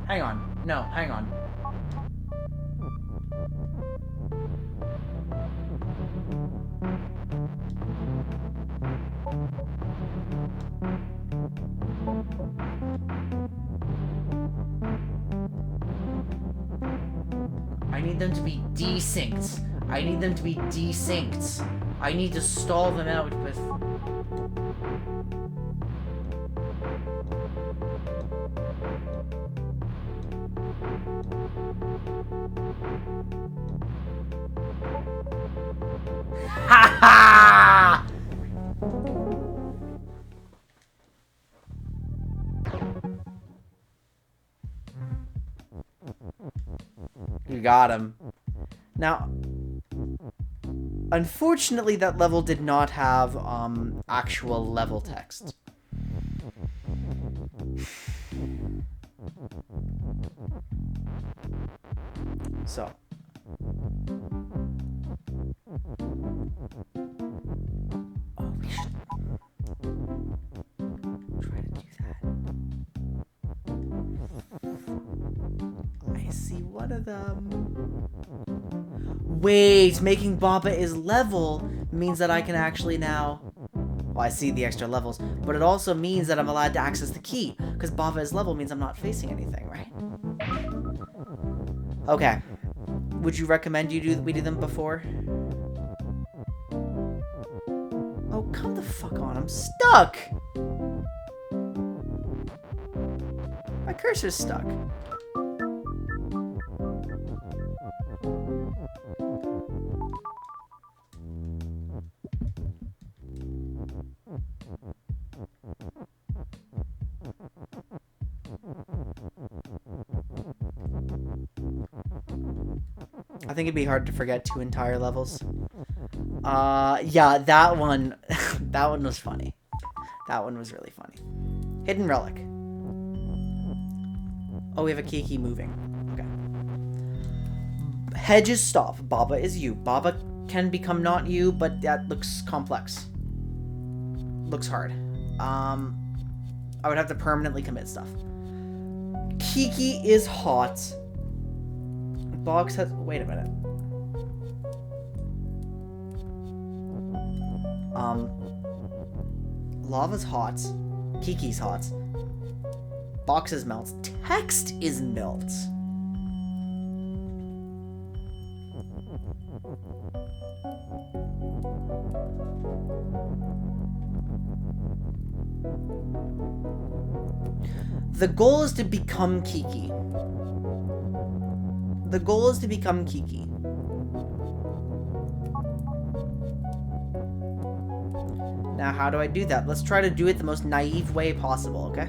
Hang on. No, hang on. I need them to be desynced. I need them to be desynced. I need to stall them out with... Ha ha! You got him. Now, unfortunately, that level did not have actual level text. So. Oh, we should try to do that. I see one of them. Wait, making Baba is level means that I can actually now... Well, I see the extra levels, but it also means that I'm allowed to access the key, because Baba is level means I'm not facing anything, right? Okay. Would you recommend we do them before? Oh, come the fuck on, I'm stuck! My cursor's stuck. I think it'd be hard to forget 2 entire levels. Yeah, that one, that one was funny. That one was really funny. Hidden Relic. Oh, we have a Kiki moving. Okay. Hedges stop. Baba is you. Baba can become not you, but that looks complex. Looks hard. I would have to permanently commit stuff. Kiki is hot. Box has... Wait a minute. Lava's hot. Kiki's hot. Box is melts. Text is melts. The goal is to become Kiki. The goal is to become Kiki. Now, how do I do that? Let's try to do it the most naive way possible, okay?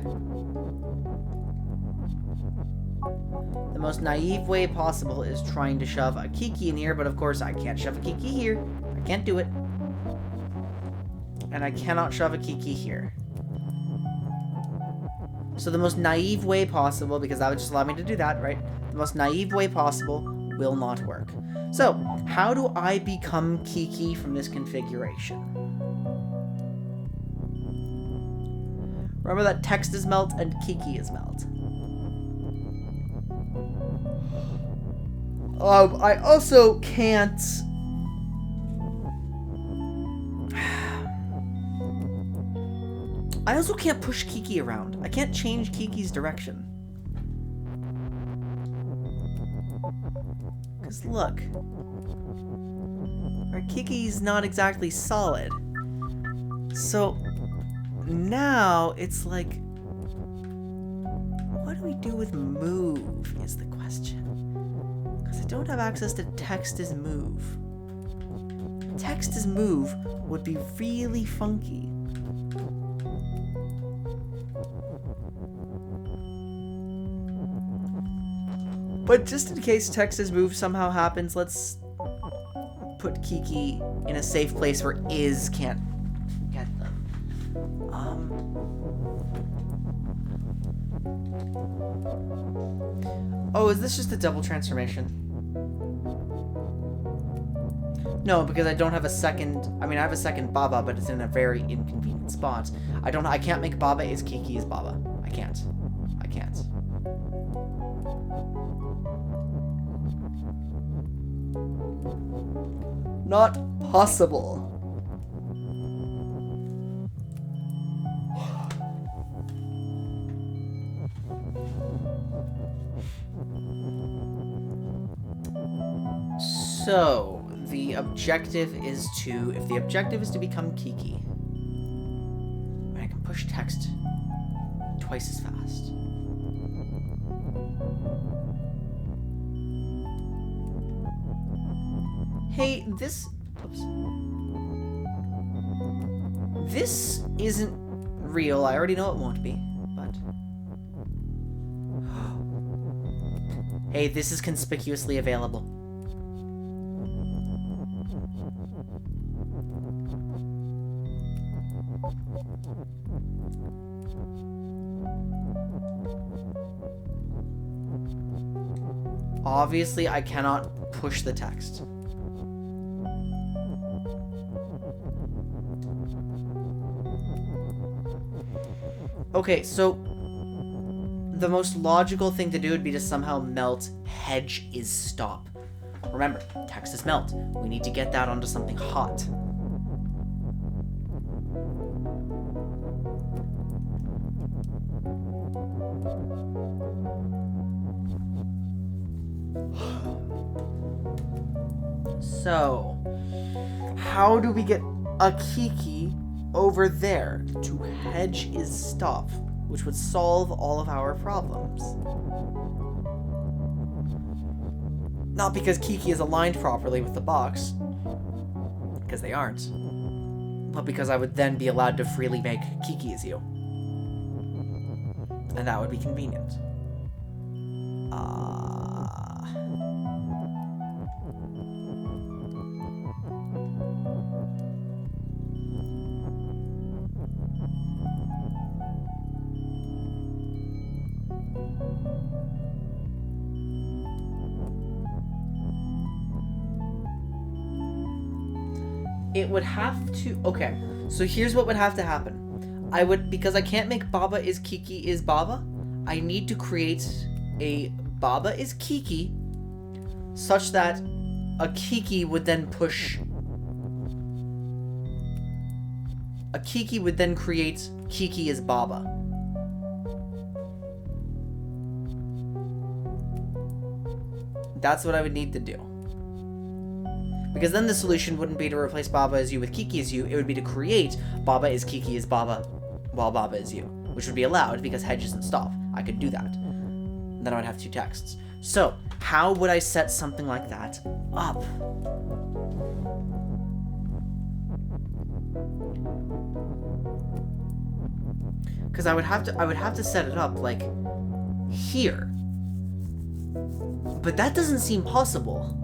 The most naive way possible is trying to shove a Kiki in here, but of course I can't shove a Kiki here. I can't do it. And I cannot shove a Kiki here. So the most naive way possible, because that would just allow me to do that, right? The most naive way possible will not work. So, how do I become Kiki from this configuration? Remember that text is melt and Kiki is melt. I also can't... I also can't push Kiki around. I can't change Kiki's direction. Because look. Our Kiki's not exactly solid. So now it's like... what do we do with move is the question. Because I don't have access to text as move. Text as move would be really funky. But just in case Tex's move somehow happens, let's put Kiki in a safe place where Iz can't get them. Oh, is this just a double transformation? No, because I don't have a second... I mean, I have a second Baba, but it's in a very inconvenient spot. I can't make Baba as Kiki as Baba. I can't. Not possible. So, the objective is to... if the objective is to become Kiki, I can push text twice as fast. Hey, this... oops. This isn't real. I already know it won't be, but... hey, this is conspicuously available. Obviously, I cannot push the text. Okay, so the most logical thing to do would be to somehow melt hedge is stop. Remember, text is melt. We need to get that onto something hot. So, how do we get a Kiki over there to hedge is stop, which would solve all of our problems? Not because Kiki is aligned properly with the box, because they aren't, but because I would then be allowed to freely make Kiki as you. And that would be convenient. It would have to... okay, so here's what would have to happen. I would... because I can't make Baba is Kiki is Baba, I need to create a Baba is Kiki such that a Kiki would then push... a Kiki would then create Kiki is Baba. That's what I would need to do. Because then the solution wouldn't be to replace Baba is you with Kiki is you, it would be to create Baba is Kiki is Baba while Baba is you, which would be allowed because hedge isn't stop. I could do that. Then I would have two texts. So, how would I set something like that up? Because I would have to set it up like here. But that doesn't seem possible.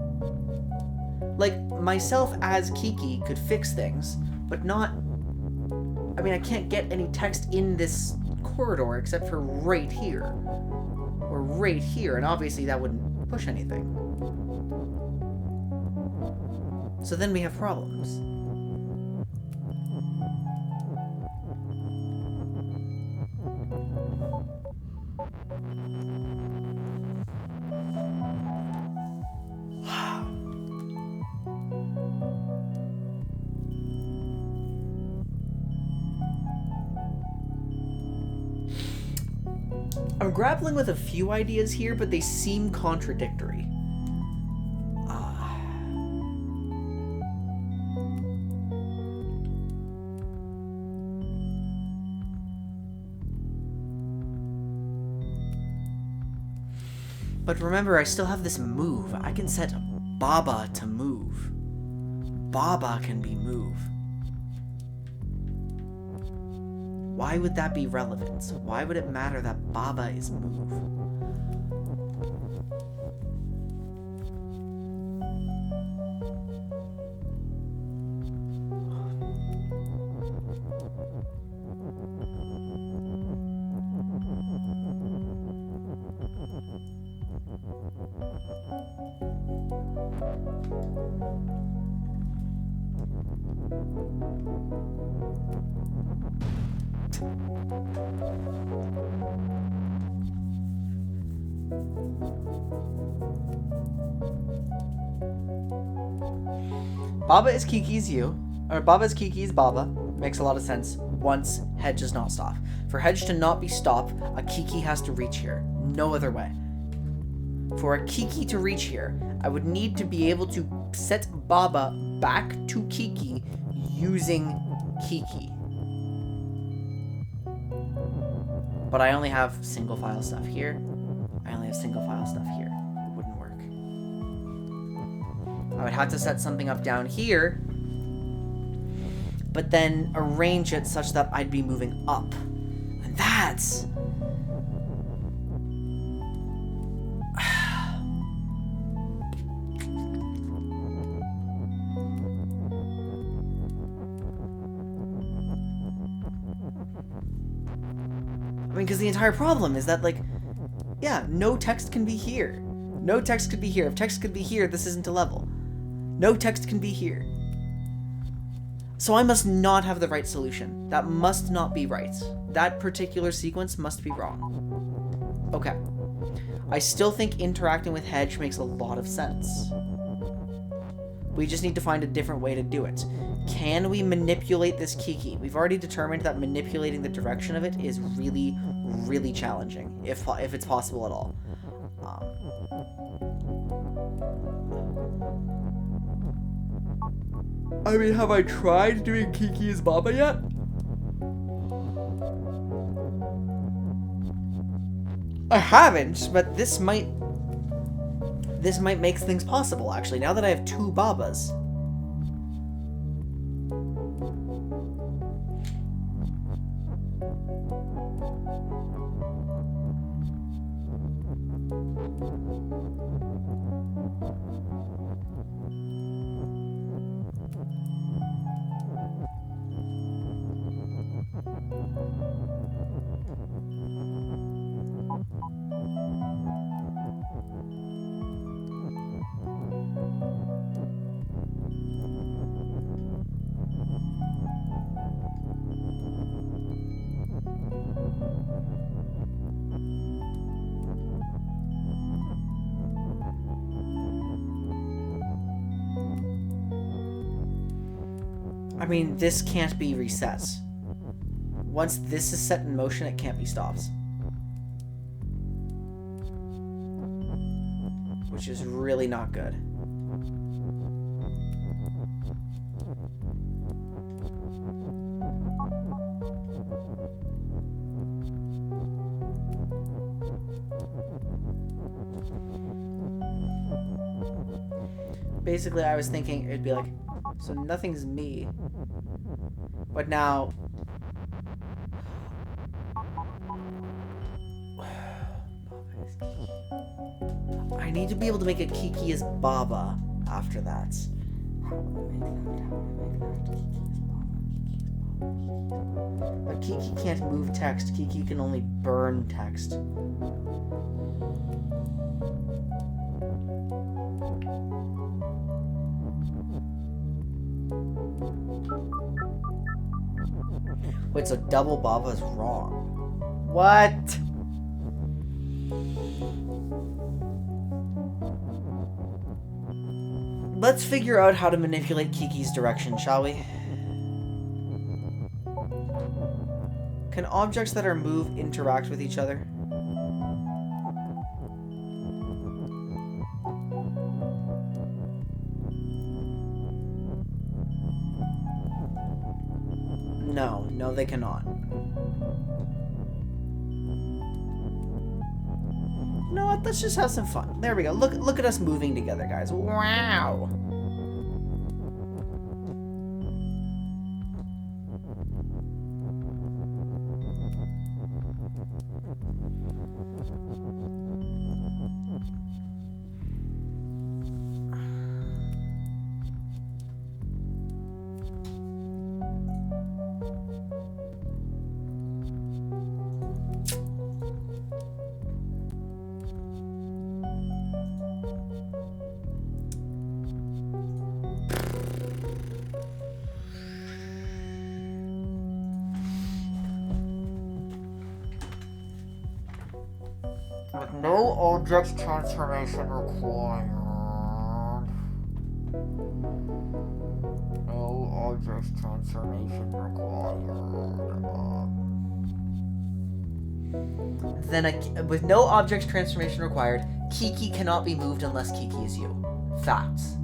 Like, myself as Kiki could fix things, but not... I mean, I can't get any text in this corridor except for right here. Or right here, and obviously that wouldn't push anything. So then we have problems. I'm grappling with a few ideas here, but they seem contradictory. But remember, I still have this move. I can set Baba to move. Baba can be move. Why would that be relevant? Why would it matter that Baba is move? Baba is Kiki's you, or Baba is Kiki's Baba. Makes a lot of sense once Hedge does not stop. For Hedge to not be stopped, a Kiki has to reach here. No other way. For a Kiki to reach here, I would need to be able to set Baba back to Kiki using Kiki. But I only have single file stuff here. I only have single file stuff here. It wouldn't work. I would have to set something up down here, but then arrange it such that I'd be moving up. And that's... I mean, because the entire problem is that, like, yeah, no text can be here. No text could be here. If text could be here, this isn't a level. No text can be here. So I must not have the right solution. That must not be right. That particular sequence must be wrong. Okay. I still think interacting with Hedge makes a lot of sense. We just need to find a different way to do it. Can we manipulate this Kiki? We've already determined that manipulating the direction of it is really, really challenging, if it's possible at all. I mean, have I tried doing Kiki as Baba yet? I haven't, but this might make things possible, actually, now that I have two Babas. I mean, this can't be reset. Once this is set in motion, it can't be stopped. Which is really not good. Basically, I was thinking it'd be like, so nothing's me. But now... I need to be able to make a Kiki as Baba after that. How would I make that? How would I make that? Kiki is Baba. Kiki is Baba. But Kiki can't move text. Kiki can only burn text. Wait, so double Baba is wrong. What? Let's figure out how to manipulate Kiki's direction, shall we? Can objects that are moved interact with each other? No, they cannot. You know what? Let's just have some fun. There we go. Look at us moving together, guys. Wow. With no object transformation required. No object transformation required. With no object transformation required, Kiki cannot be moved unless Kiki is you. Facts.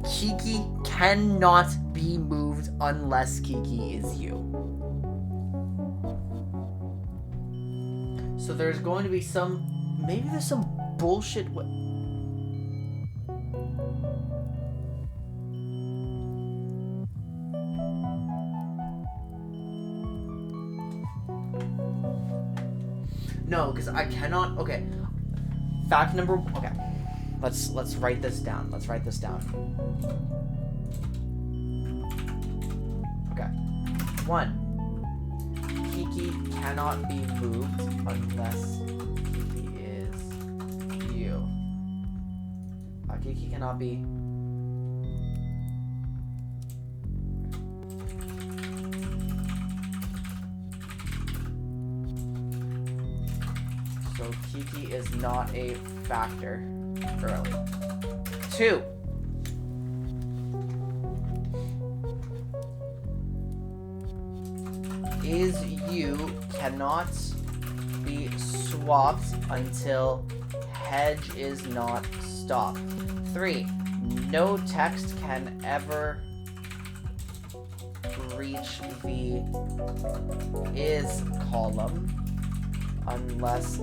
Kiki cannot be moved unless Kiki is you. So there's going to be maybe there's some bullshit No, because I cannot. Okay. Fact number. Okay. Let's write this down. Let's write this down. Okay. 1. Kiki cannot be moved unless Kiki is you. Kiki cannot be. So Kiki is not a factor early. 2. Is you cannot be swapped until hedge is not stopped. 3. No text can ever reach the is column unless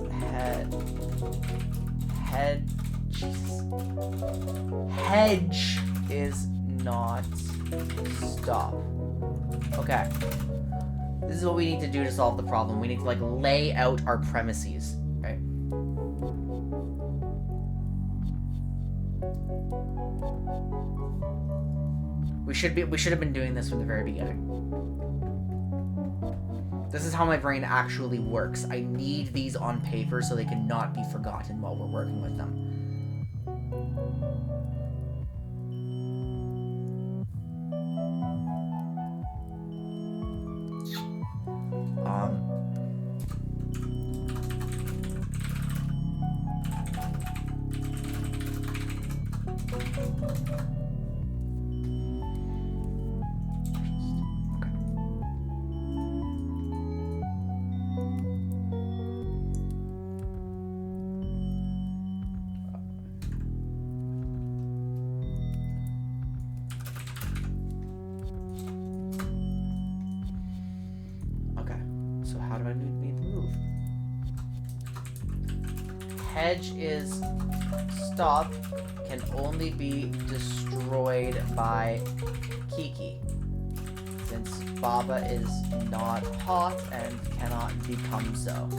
hedge is not stop. Okay. This is what we need to do to solve the problem. We need to lay out our premises, right? We should have been doing this from the very beginning. This is how my brain actually works. I need these on paper so they cannot be forgotten while we're working with them. Hedge is stop can only be destroyed by Kiki. since Baba is not hot and cannot become so.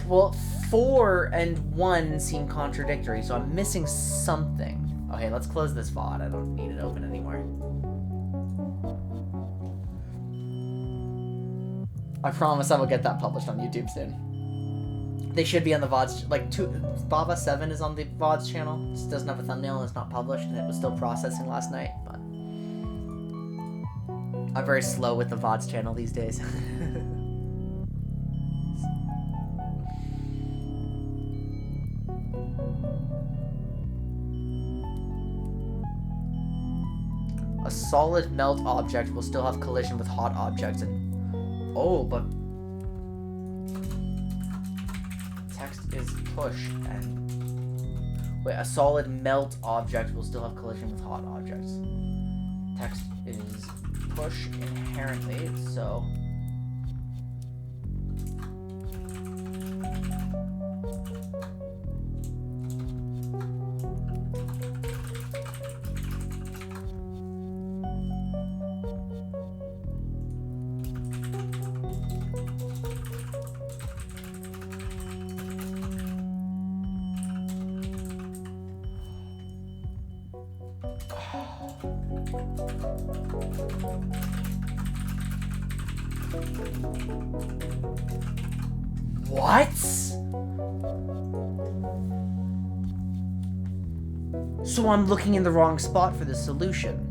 Well, 4 and 1 seem contradictory, so I'm missing something. Okay, let's close this VOD. I don't need it open anymore. I promise I will get that published on YouTube soon. They should be on the VODs. Like, Baba 7 is on the VODs channel. It just doesn't have a thumbnail and it's not published, and it was still processing last night, but I'm very slow with the VODs channel these days. A solid melt object will still have collision with hot objects and... Oh, but... Text is push and... Wait, a solid melt object will still have collision with hot objects. Text is push inherently, so... What? So I'm looking in the wrong spot for the solution.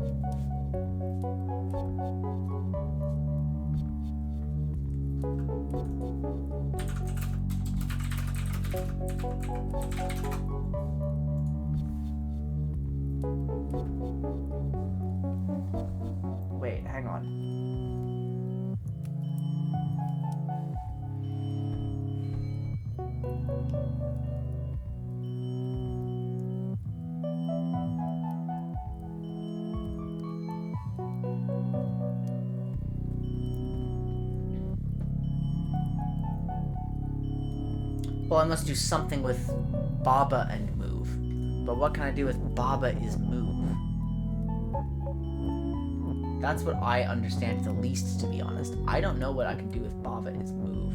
Wait, hang on. Well, I must do something with Baba and move. But what can I do with Baba is move? That's what I understand the least, to be honest. I don't know what I can do with Baba is move.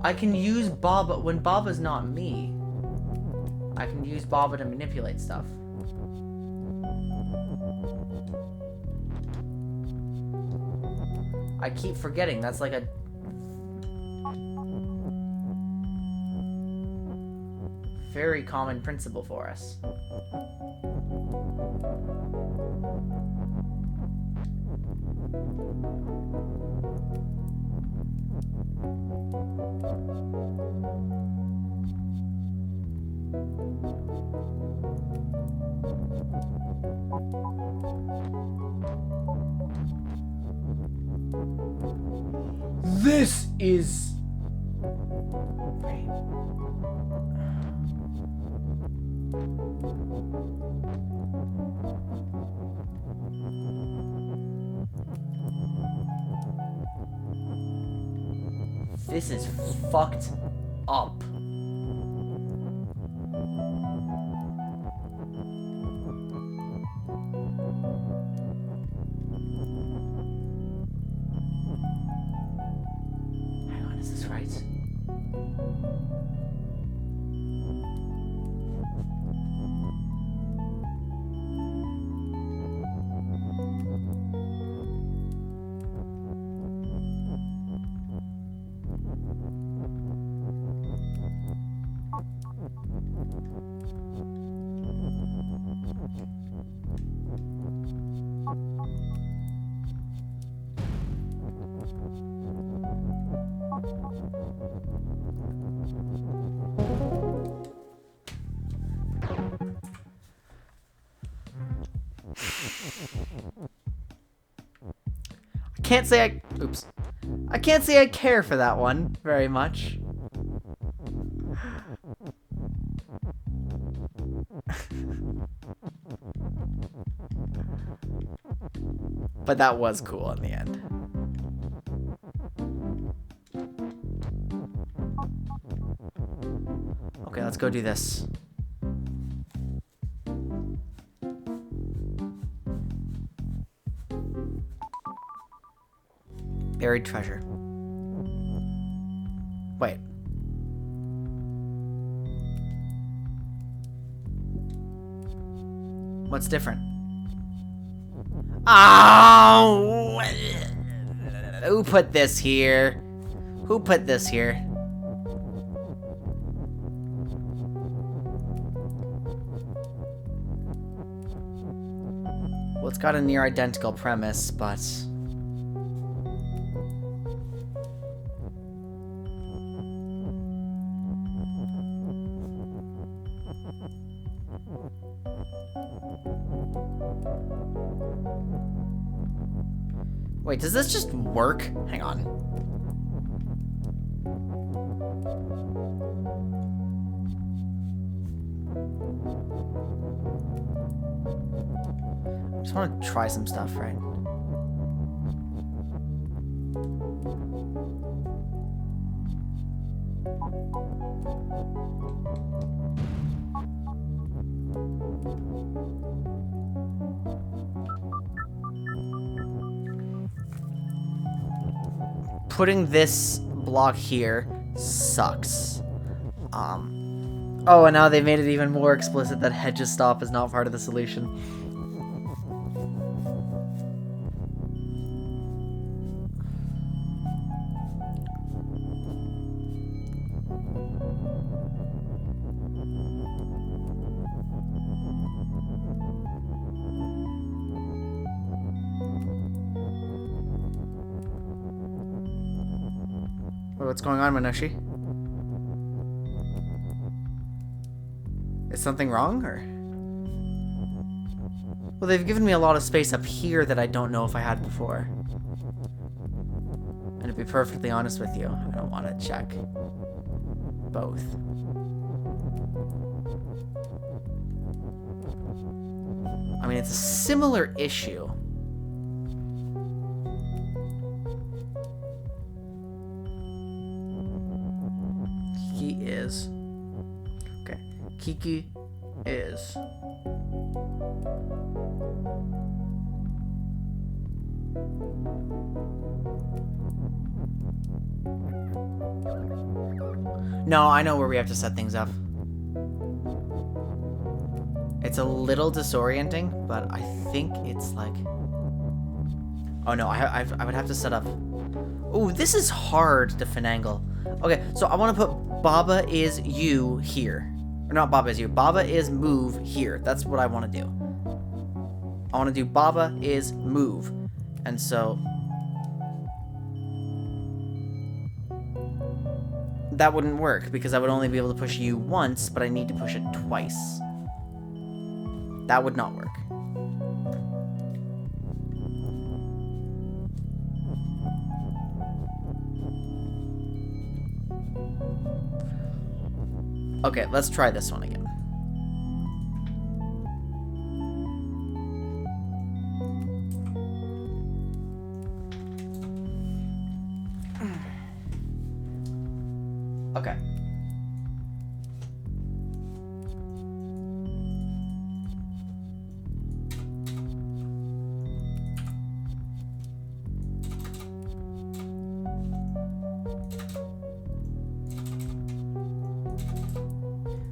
I can use Baba when Baba's not me. I can use Baba to manipulate stuff. I keep forgetting that's like a very common principle for us. This is... Wait. This is fucked up. Hang on, is this right? can't say I... Oops. I can't say I care for that one very much. But that was cool in the end. Okay, let's go do this. Buried treasure. Wait. What's different? Oh! Who put this here? Who put this here? Well, it's got a near identical premise, but... Wait, does this just work? Hang on. I just want to try some stuff, right? Putting this block here sucks. Oh, and now they made it even more explicit that hedges stop is not part of the solution. What's going on, Minoshi? Is something wrong, or? Well, they've given me a lot of space up here that I don't know if I had before. And to be perfectly honest with you, I don't want to check both. I mean, it's a similar issue. Is. Okay. Kiki is. No, I know where we have to set things up. It's a little disorienting, but I think it's like... Oh no, I would have to set up... Ooh, this is hard to finagle. Okay, so I want to put Baba is you here. Or not Baba is you. Baba is move here. That's what I want to do. I want to do Baba is move. And so... that wouldn't work because I would only be able to push you once, but I need to push it twice. That would not work. Okay, let's try this one again. Okay.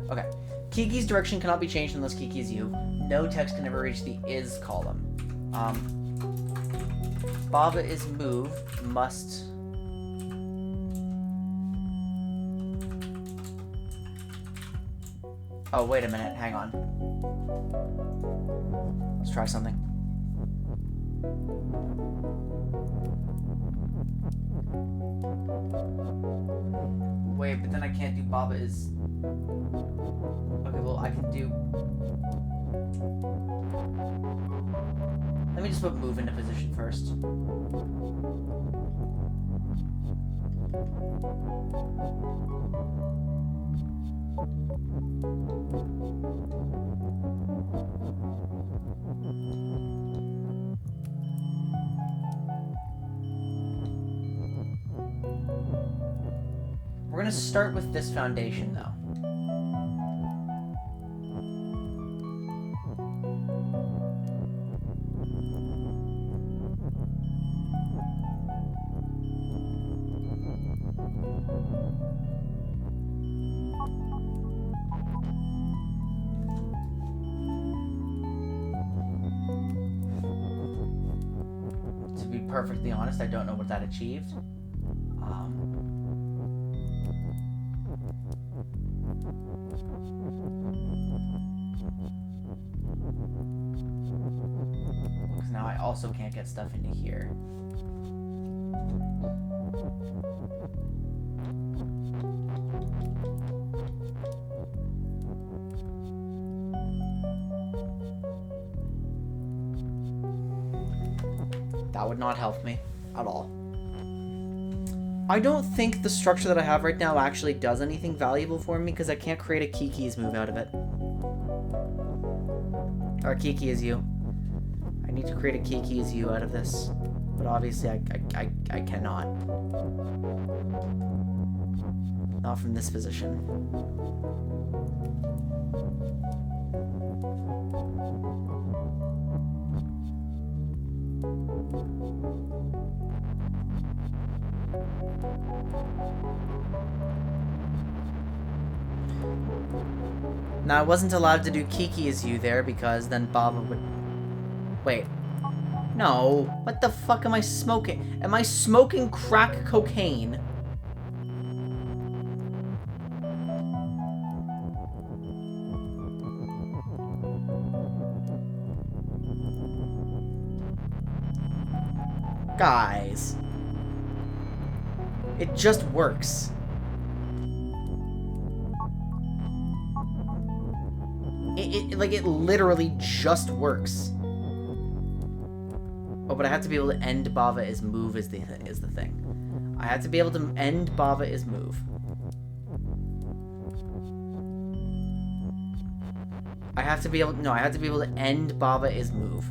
Okay. Kiki's direction cannot be changed unless Kiki is you. No text can ever reach the is column. Baba is move must... Oh, wait a minute. Hang on. Let's try something. Wait, but then I can't do Baba is... Okay, well, I can do... Let me just put move into position first. We're gonna start with this foundation, though. To be perfectly honest, I don't know what that achieved. Because now I also can't get stuff into here. That would not help me at all. I don't think the structure that I have right now actually does anything valuable for me because I can't create a Kiki's move out of it. Or Kiki is you. I need to create a Kiki is you out of this. But obviously I cannot. Not from this position. Now, I wasn't allowed to do Kiki is you there because then Baba would... Wait. No. What the fuck am I smoking? Am I smoking crack cocaine? Guys. It just works. It literally just works. Oh, but I have to be able to end Bava is move is the thing. I have to be able to end Bava is move. I have to be able to end Bava is move.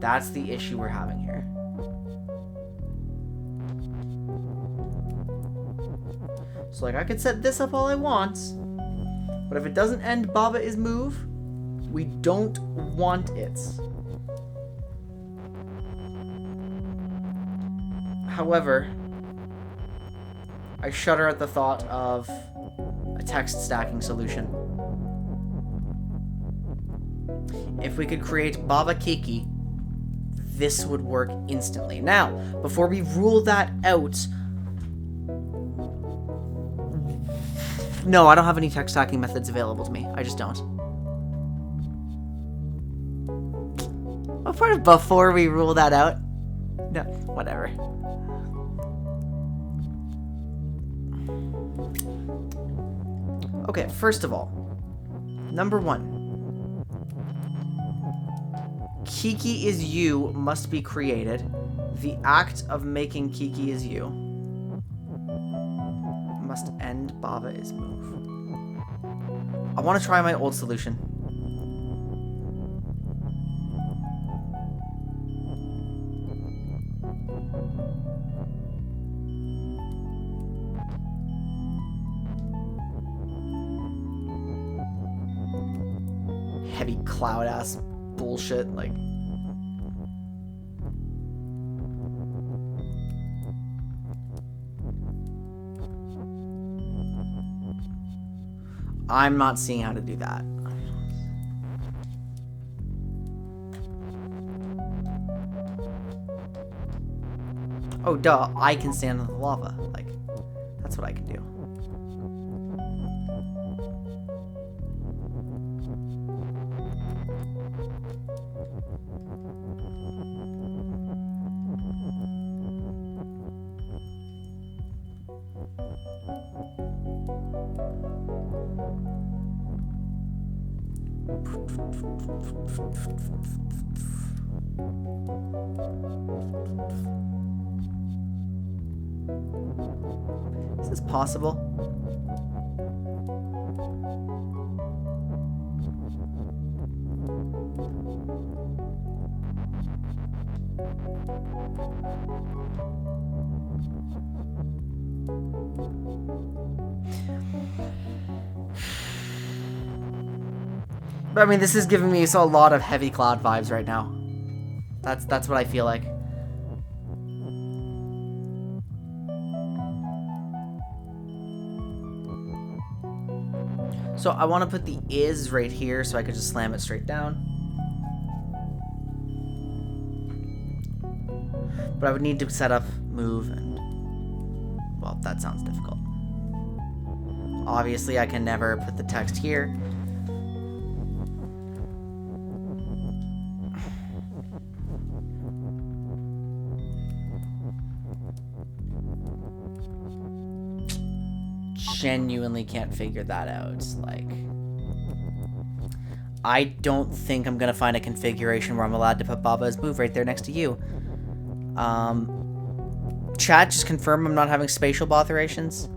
That's the issue we're having here. So like I could set this up all I want. But if it doesn't end Baba is move, we don't want it. However, I shudder at the thought of a text stacking solution. If we could create Baba Kiki, this would work instantly. Now, before we rule that out... No, I don't have any text stacking methods available to me. I just don't. What part of before we rule that out? No, whatever. Okay, first of all, number one. Kiki is you must be created. The act of making Kiki is you must end Baba is move. I want to try my old solution. Heavy cloud ass bullshit, like. I'm not seeing how to do that. Oh, duh, I can stand on the lava. Like, that's what I can do. Is this possible? But I mean, this is giving me a lot of heavy cloud vibes right now. That's what I feel like. So I want to put the is right here so I could just slam it straight down. But I would need to set up move and, well, that sounds difficult. Obviously, I can never put the text here. Genuinely can't figure that out. Like, I don't think I'm gonna find a configuration where I'm allowed to put Baba's move right there next to you. Chat, just confirm I'm not having spatial botherations.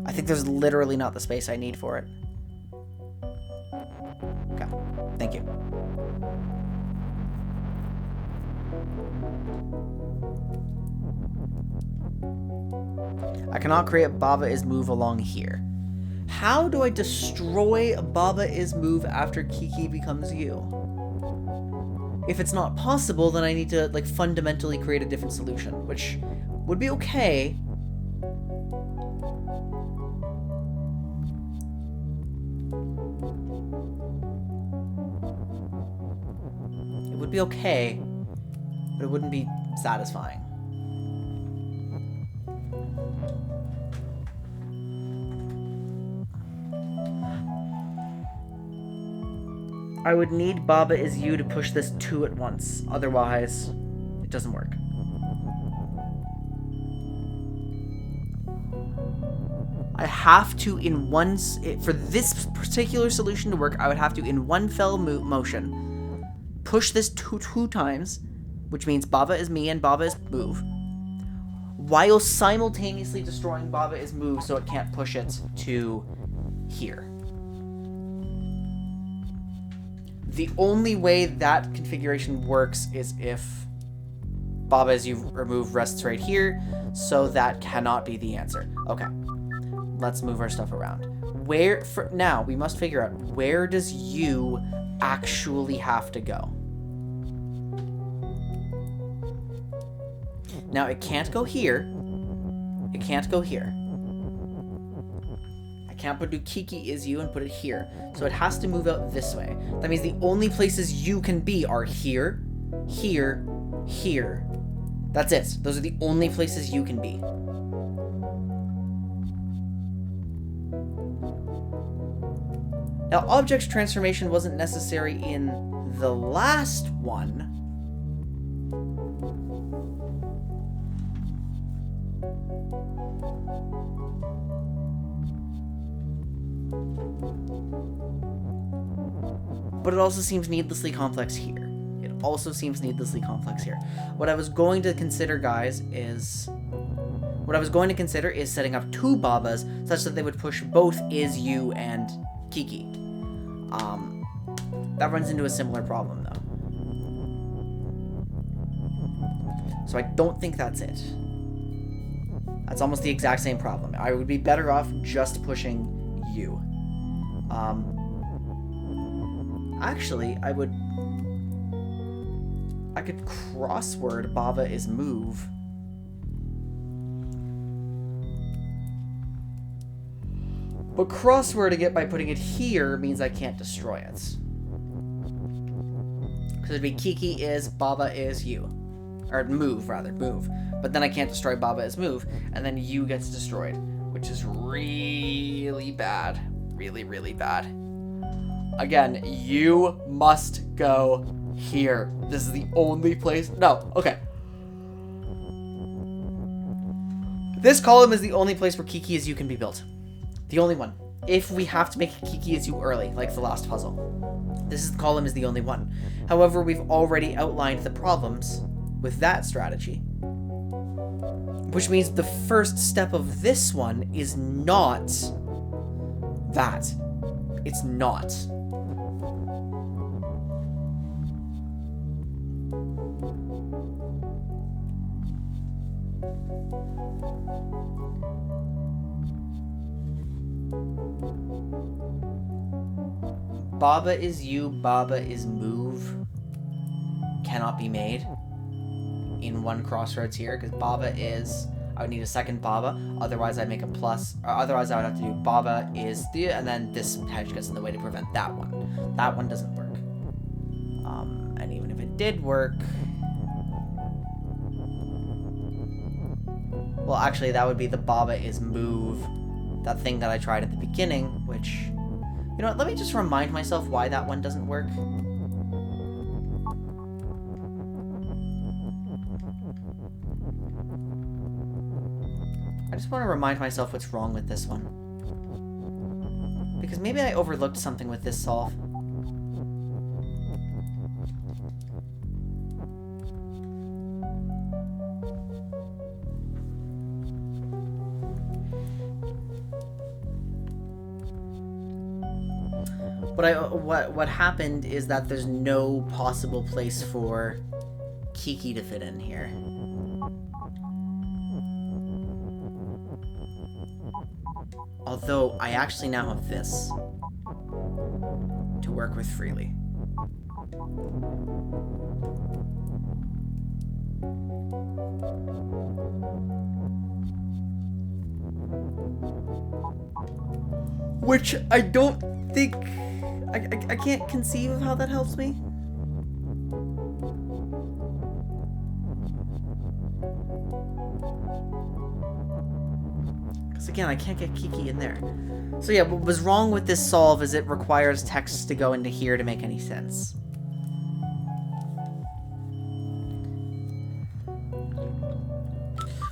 I think there's literally not the space I need for it. Okay, thank you. I cannot create Baba is move along here. How do I destroy Baba is move after Kiki becomes you? If it's not possible, then I need to like fundamentally create a different solution, which would be okay. It would be okay, but it wouldn't be satisfying. I would need Baba is you to push this 2 at once. Otherwise, it doesn't work. I have to, in one... For this particular solution to work, I would have to, in one fell motion, push this two times, which means Baba is me and Baba is move, while simultaneously destroying Baba is move so it can't push it to here. The only way that configuration works is if Baba is you remove rests right here, so that cannot be the answer. Okay, let's move our stuff around. Now, we must figure out, where does you actually have to go? Now, it can't go here. It can't go here. I can't put Kiki is you and put it here. So it has to move out this way. That means the only places you can be are here, here, here. That's it. Those are the only places you can be. Now, object transformation wasn't necessary in the last one. But it also seems needlessly complex here. It also seems needlessly complex here. What I was going to consider, guys, is... What I was going to consider is setting up 2 Babas such that they would push both is you and Kiki. That runs into a similar problem, though. So I don't think that's it. That's almost the exact same problem. I would be better off just pushing you. Actually, I could crossword Baba is move. But crosswording it by putting it here means I can't destroy it. Because it'd be Kiki is, Baba is you. Or move, rather, move. But then I can't destroy Baba is move, and then you gets destroyed. Which is really bad. Really, really bad. Again, you must go here. This is the only place... No, okay. This column is the only place where Kiki is you can be built. The only one. If we have to make Kiki is you early, like the last puzzle. This column is the only one. However, we've already outlined the problems with that strategy. Which means the first step of this one is not that. It's not. Baba is you, Baba is move. Cannot be made in one crossroads here, because Baba is... I would need a second Baba, otherwise I'd make a plus, or otherwise I would have to do Baba is the, and then this hedge gets in the way to prevent that one. That one doesn't work. And even if it did work... Well, actually, that would be the Baba is move, that thing that I tried at the beginning, which... You know what, let me just remind myself why that one doesn't work. I just want to remind myself what's wrong with this one. Because maybe I overlooked something with this solve. What happened is that there's no possible place for Kiki to fit in here. Although I actually now have this to work with freely. Which I don't think... I can't conceive of how that helps me. Because again, I can't get Kiki in there. So yeah, what was wrong with this solve is it requires text to go into here to make any sense.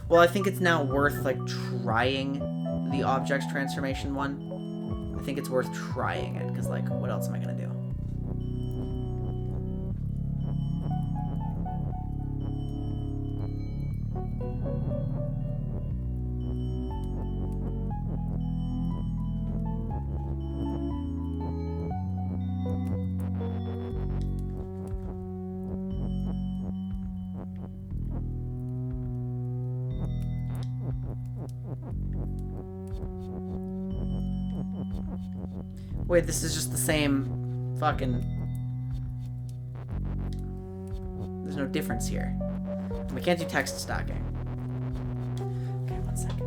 Well, I think it's now worth, like, trying the objects transformation one. I think it's worth trying it, because, like, what else am I gonna do? Wait, this is just the same fucking... There's no difference here. We can't do text stacking. Okay, 1 second.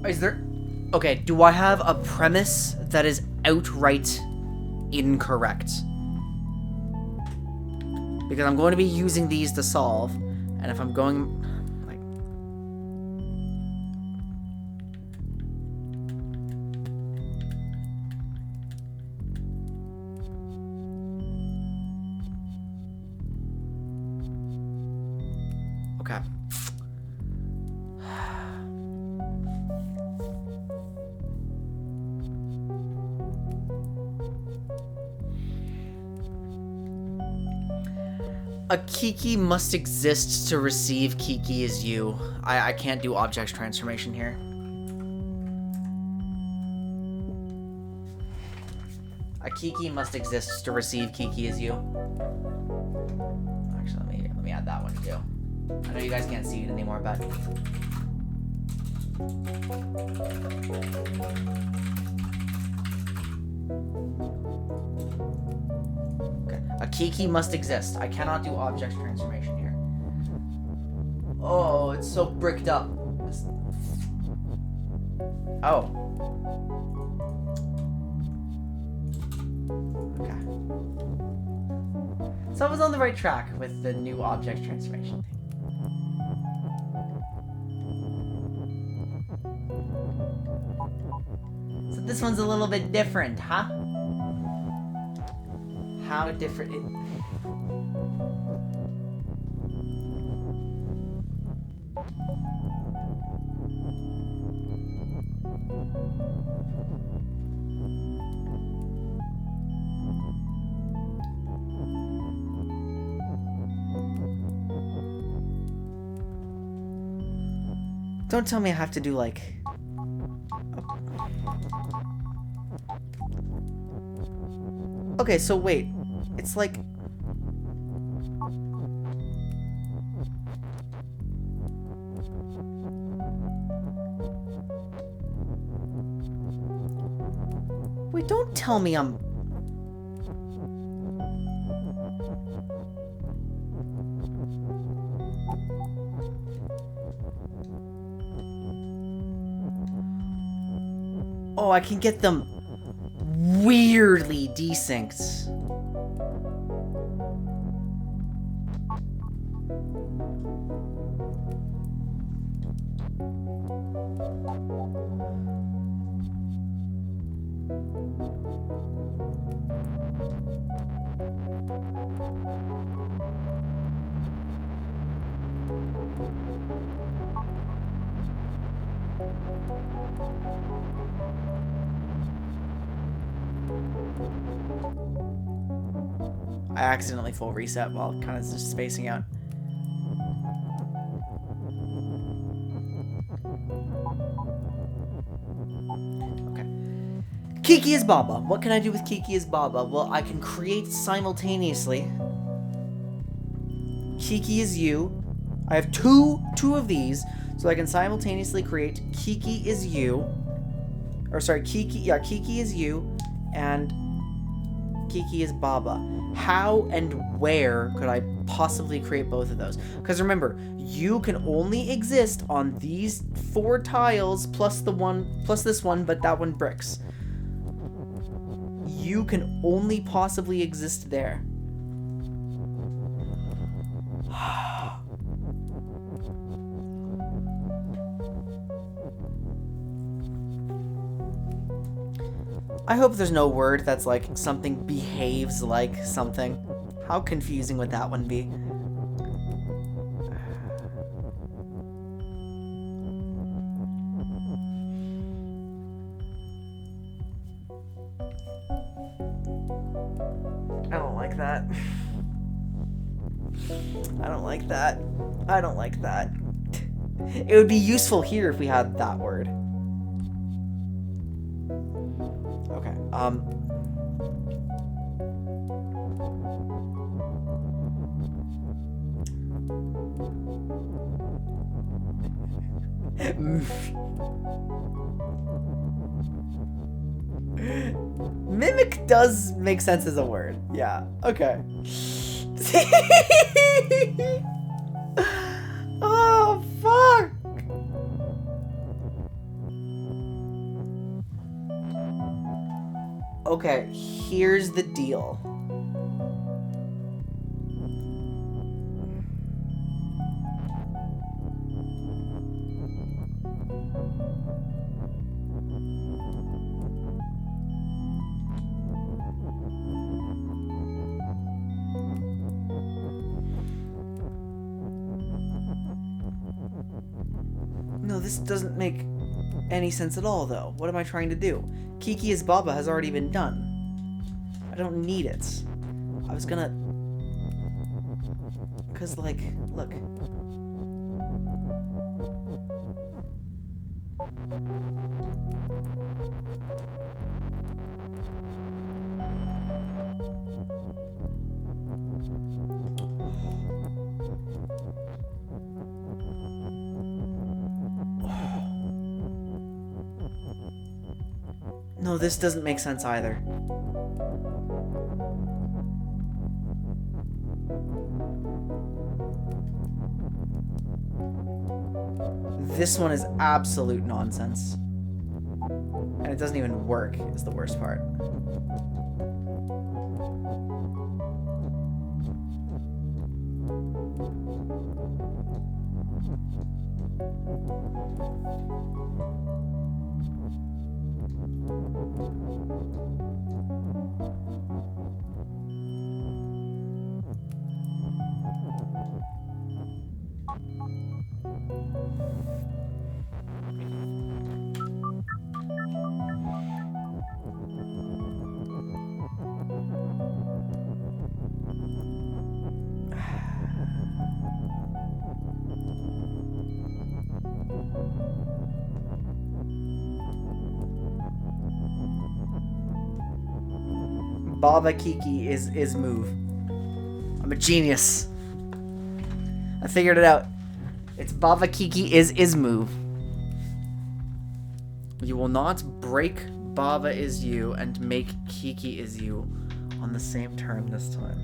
Is there... Okay, do I have a premise that is outright incorrect? Because I'm going to be using these to solve, and if I'm going... like... Okay. A Kiki must exist to receive Kiki is you. I can't do object transformation here. A Kiki must exist to receive Kiki is you. Actually, let me add that one too. I know you guys can't see it anymore, but okay. A Kiki must exist. I cannot do object transformation here. Oh, it's so bricked up. Oh. Okay. So I was on the right track with the new object transformation thing. So this one's a little bit different, huh? How different it... Don't tell me I have to do like... Okay, so wait. It's like... Wait, don't tell me I'm... Oh, I can get them weirdly desynced. I accidentally full reset while kind of just spacing out. Okay. Kiki is Baba. What can I do with Kiki is Baba? Well, I can create simultaneously Kiki is you. I have two of these, so I can simultaneously create Kiki is you. Or sorry, Kiki is you and Kiki is Baba. How and where could I possibly create both of those? Because remember, you can only exist on these 4 tiles plus this one, but that one bricks. You can only possibly exist there. I hope there's no word that's like something behaves like something. How confusing would that one be? I don't like that. I don't like that. I don't like that. It would be useful here if we had that word. Okay, Mimic does make sense as a word. Yeah, okay. Oh, fuck! Okay, here's the deal. No, this doesn't make any sense at all, though. What am I trying to do? Kiki is Baba has already been done. I don't need it. I was gonna... Because, like, look. No, this doesn't make sense either. This one is absolute nonsense. And it doesn't even work, is the worst part. Baba Kiki is move. I'm a genius. I figured it out. It's Baba Kiki is move. You will not break Baba is you and make Kiki is you on the same turn this time.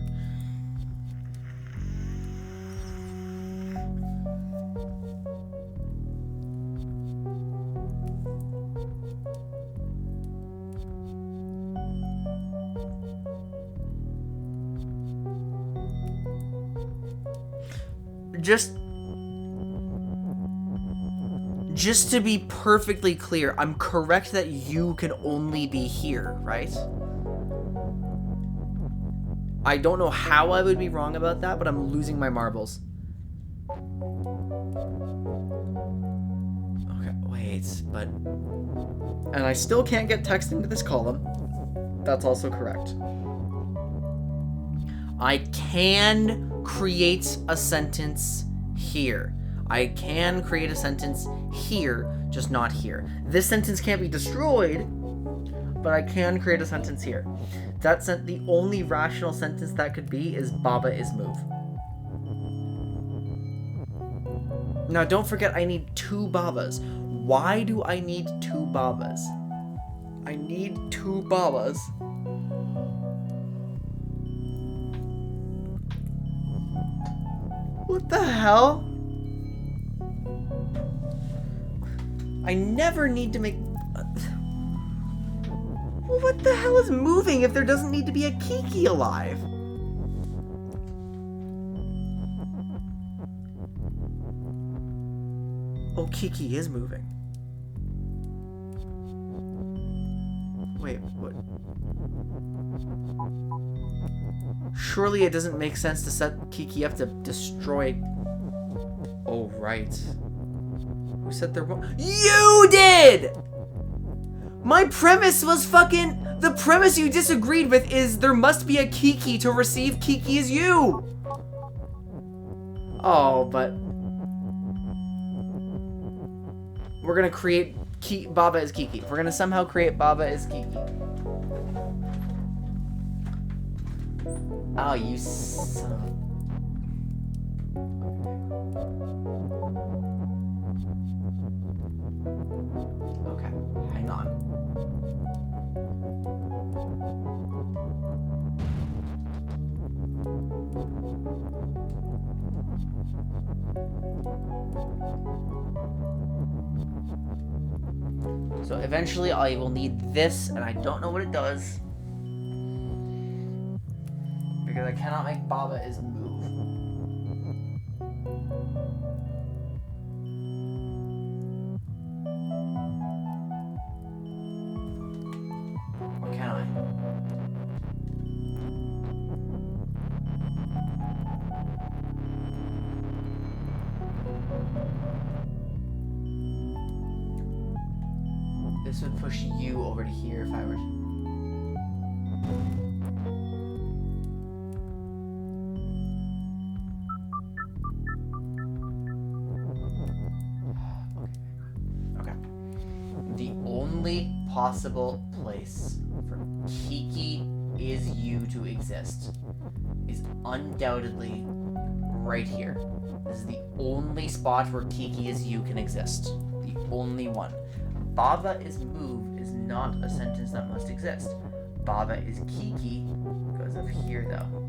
Just to be perfectly clear, I'm correct that you can only be here, right? I don't know how I would be wrong about that, but I'm losing my marbles. Okay, wait, but... And I still can't get text into this column. That's also correct. I can create a sentence here. I can create a sentence here, just not here. This sentence can't be destroyed, but I can create a sentence here. The only rational sentence that could be is Baba is move. Now, don't forget I need 2 Babas. Why do I need 2 Babas? I need 2 Babas. What the hell? I never need to make... What the hell is moving if there doesn't need to be a Kiki alive? Oh, Kiki is moving. Wait, what? Surely it doesn't make sense to set Kiki up to destroy... Oh, right. Who said there won't? You did! My premise was fucking... The premise you disagreed with is there must be a Kiki to receive Kiki is you! Oh, but... We're gonna create Baba is Kiki. We're gonna somehow create Baba is Kiki. Oh, you son of... Okay, hang on. So eventually I will need this, and I don't know what it does. Because I cannot make Baba is move. Or can I? This would push you over to here if I were... possible place for Kiki is you to exist is undoubtedly right here. This is the only spot where Kiki is you can exist. The only one. Bava is move is not a sentence that must exist. Bava is Kiki because of here though.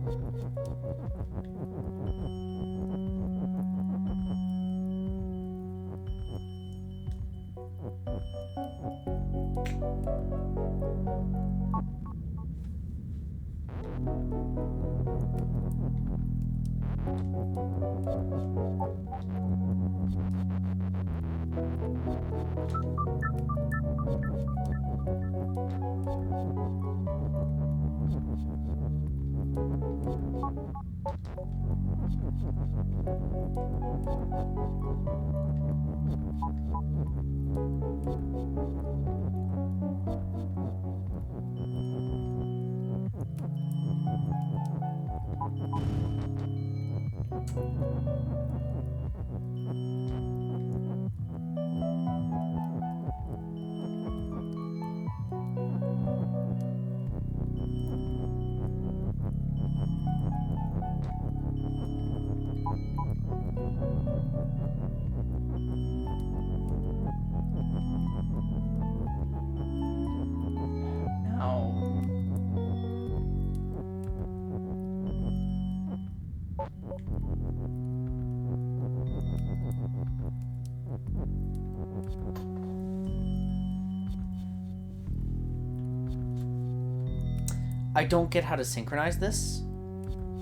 I don't get how to synchronize this,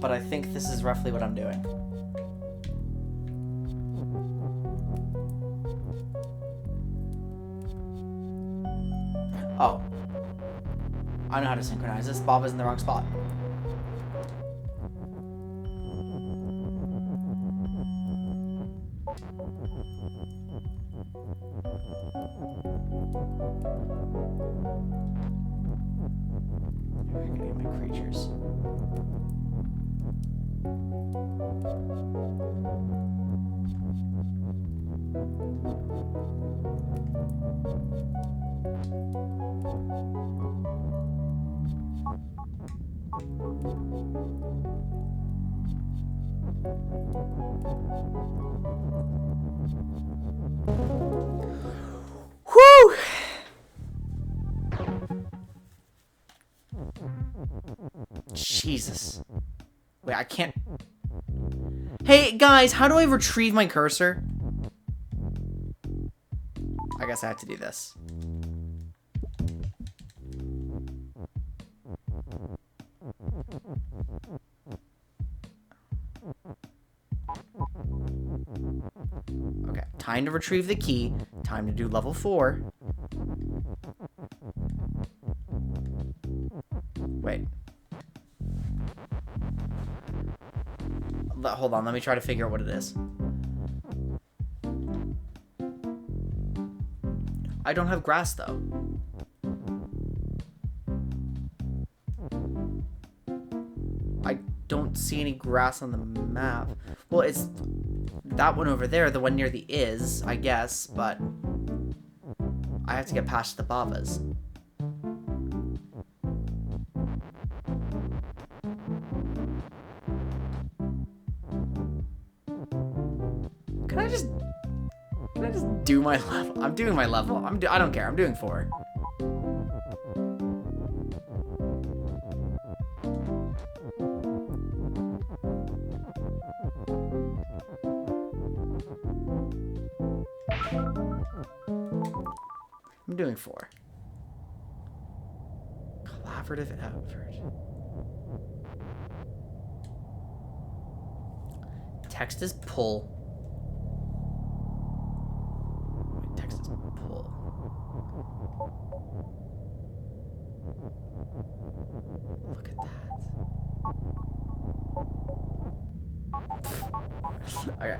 but I think this is roughly what I'm doing. Oh. I know how to synchronize this. Bava's in the wrong spot. I'm gonna get my creatures. Whew! Jesus. Wait, I can't... Hey, guys, how do I retrieve my cursor? I guess I have to do this. Okay, time to retrieve the key. Time to do level 4. Wait. Hold on, let me try to figure out what it is. I don't have grass, though. I don't see any grass on the map. Well, it's that one over there, the one near the is, I guess, but I have to get past the Bavas. Can I just do my level? I'm doing my level. I don't care. I'm doing 4. I'm doing 4. Collaborative effort. Text is pull. Wait, text is pull. Look at that. Okay.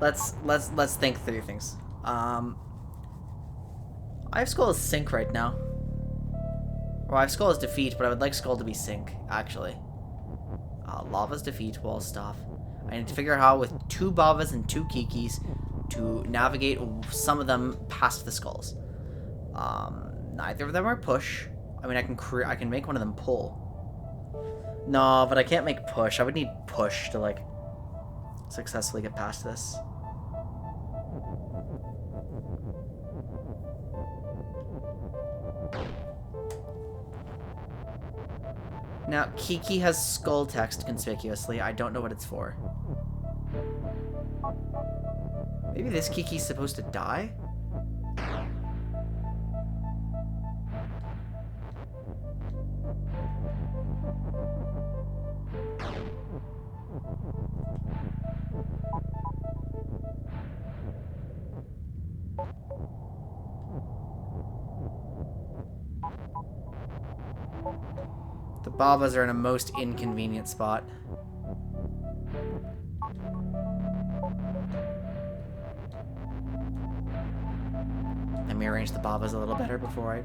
Let's think through things. I have Skull as sync right now. Or I have Skull as defeat, but I would like Skull to be sync, actually. Lava's defeat, wall stuff. I need to figure out how with 2 Bavas and 2 Kikis to navigate some of them past the skulls. Neither of them are push. I mean, I can make one of them pull. No, but I can't make push. I would need push to, like, successfully get past this. Now, Kiki has skull text conspicuously. I don't know what it's for. Maybe this Kiki's supposed to die? The Babas are in a most inconvenient spot. Let me arrange the Babas a little better before I...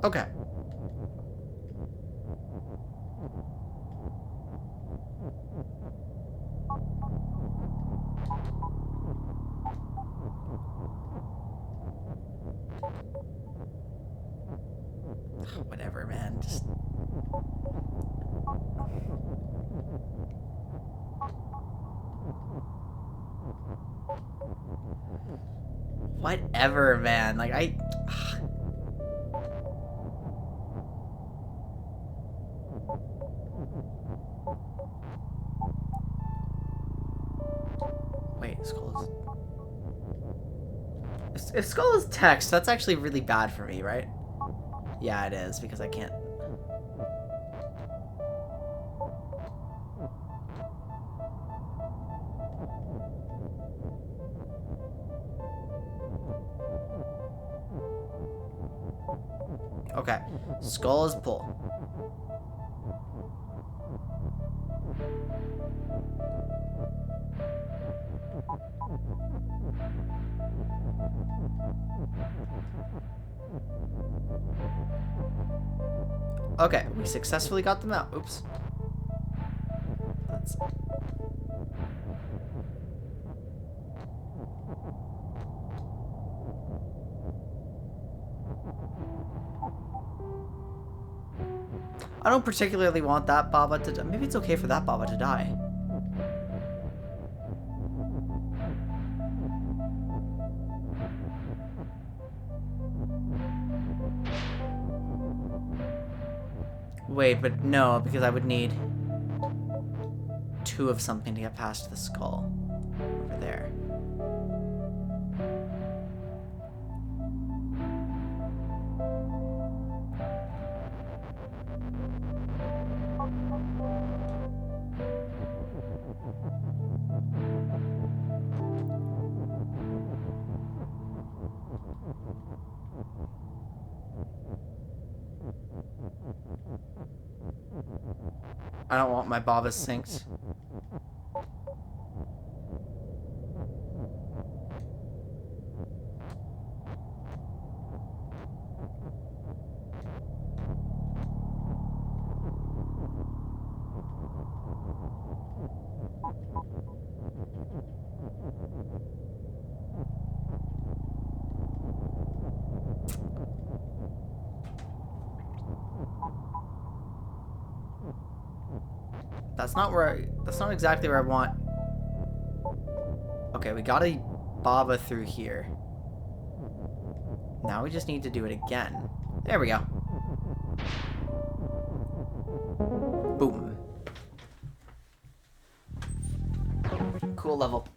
Okay. Whatever, man. Just... Whatever, man. Like, I... Wait, Skull is... If Skull is text, that's actually really bad for me, right? Yeah, it is, because I can't... Okay, Skull is pull. Okay, we successfully got them out. Oops. That's... I don't particularly want that Baba to die. Maybe it's okay for that Baba to die. Wait, but no, because I would need 2 of something to get past the skull. Over there. I don't want my Babas synced. That's not exactly where I want. Okay, we got a Baba through here. Now we just need to do it again. There we go. Boom. Cool level.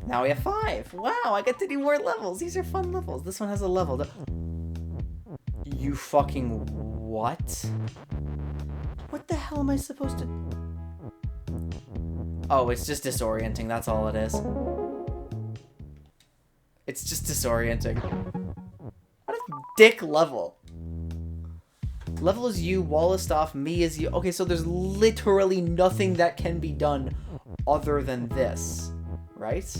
Now we have 5. Wow, I get to do more levels. These are fun levels. This one has a level. You fucking what? hell am I supposed to... Oh, it's just disorienting. That's all it is. It's just disorienting. What a dick level. Level is you, wall is stuff, me is you. Okay, so there's literally nothing that can be done other than this, right?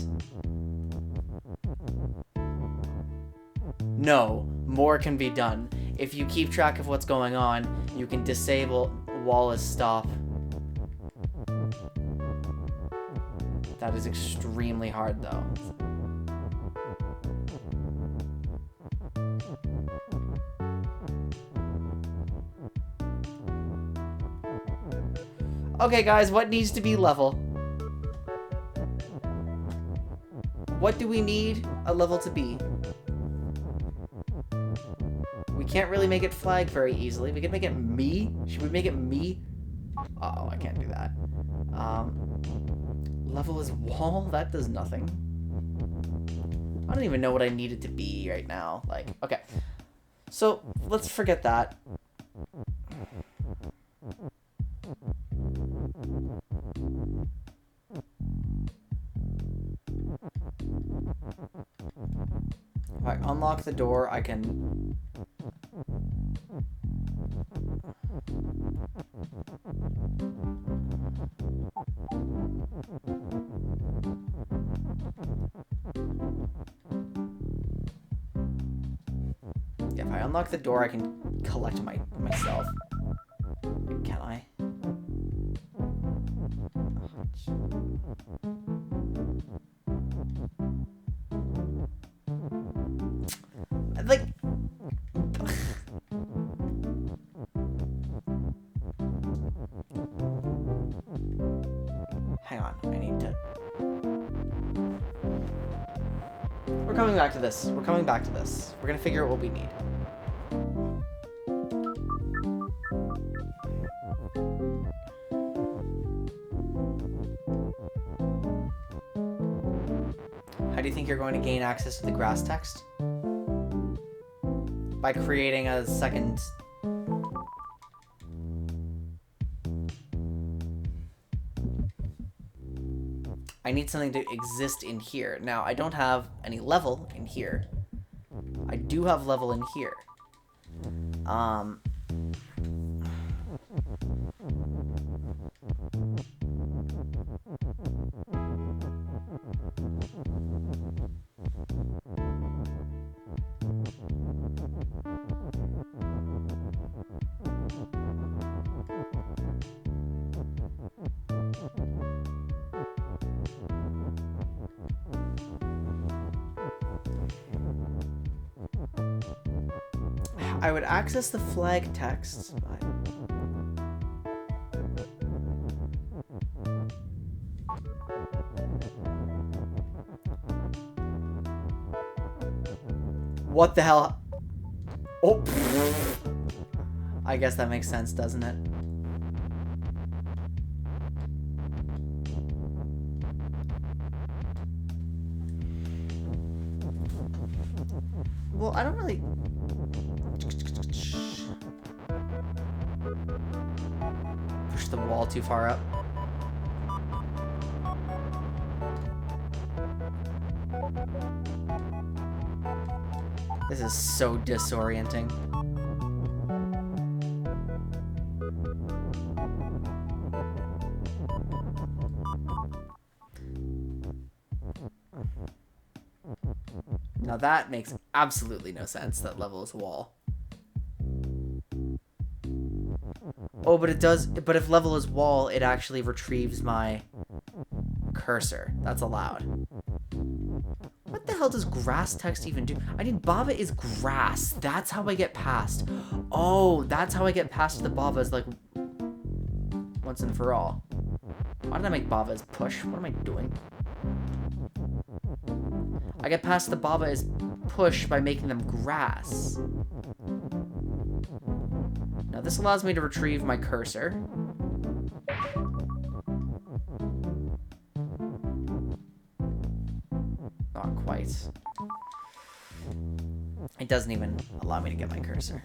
No, more can be done. If you keep track of what's going on, you can disable wall is stop. That is extremely hard, though. Okay, guys, what needs to be level? What do we need a level to be? We can't really make it flag very easily. We can make it me. Should we make it me? Uh-oh, I can't do that. Level is wall? That does nothing. I don't even know what I need it to be right now. Like, okay. So, let's forget that. If I unlock the door, I can... Yeah, if I unlock the door, I can collect myself. Can I? Like... Hang on, I need to... We're coming back to this. We're coming back to this. We're gonna figure out what we need. How do you think you're going to gain access to the grass text? By creating a second... I need something to exist in here. Now, I don't have any level in here. I do have level in here. I would access the flag text, but... What the hell? Oh! I guess that makes sense, doesn't it? Well, I don't really... Push the wall too far up. This is so disorienting. Now that makes absolutely no sense. That level is wall. Oh, but it does. But if level is wall, it actually retrieves my cursor. That's allowed. What the hell does grass text even do? I need Bava is grass. That's how I get past. Oh, that's how I get past the Bava's like once and for all. Why did I make Bava as push? What am I doing? I get past the Bava as push by making them grass. Now this allows me to retrieve my cursor. Not quite. It doesn't even allow me to get my cursor.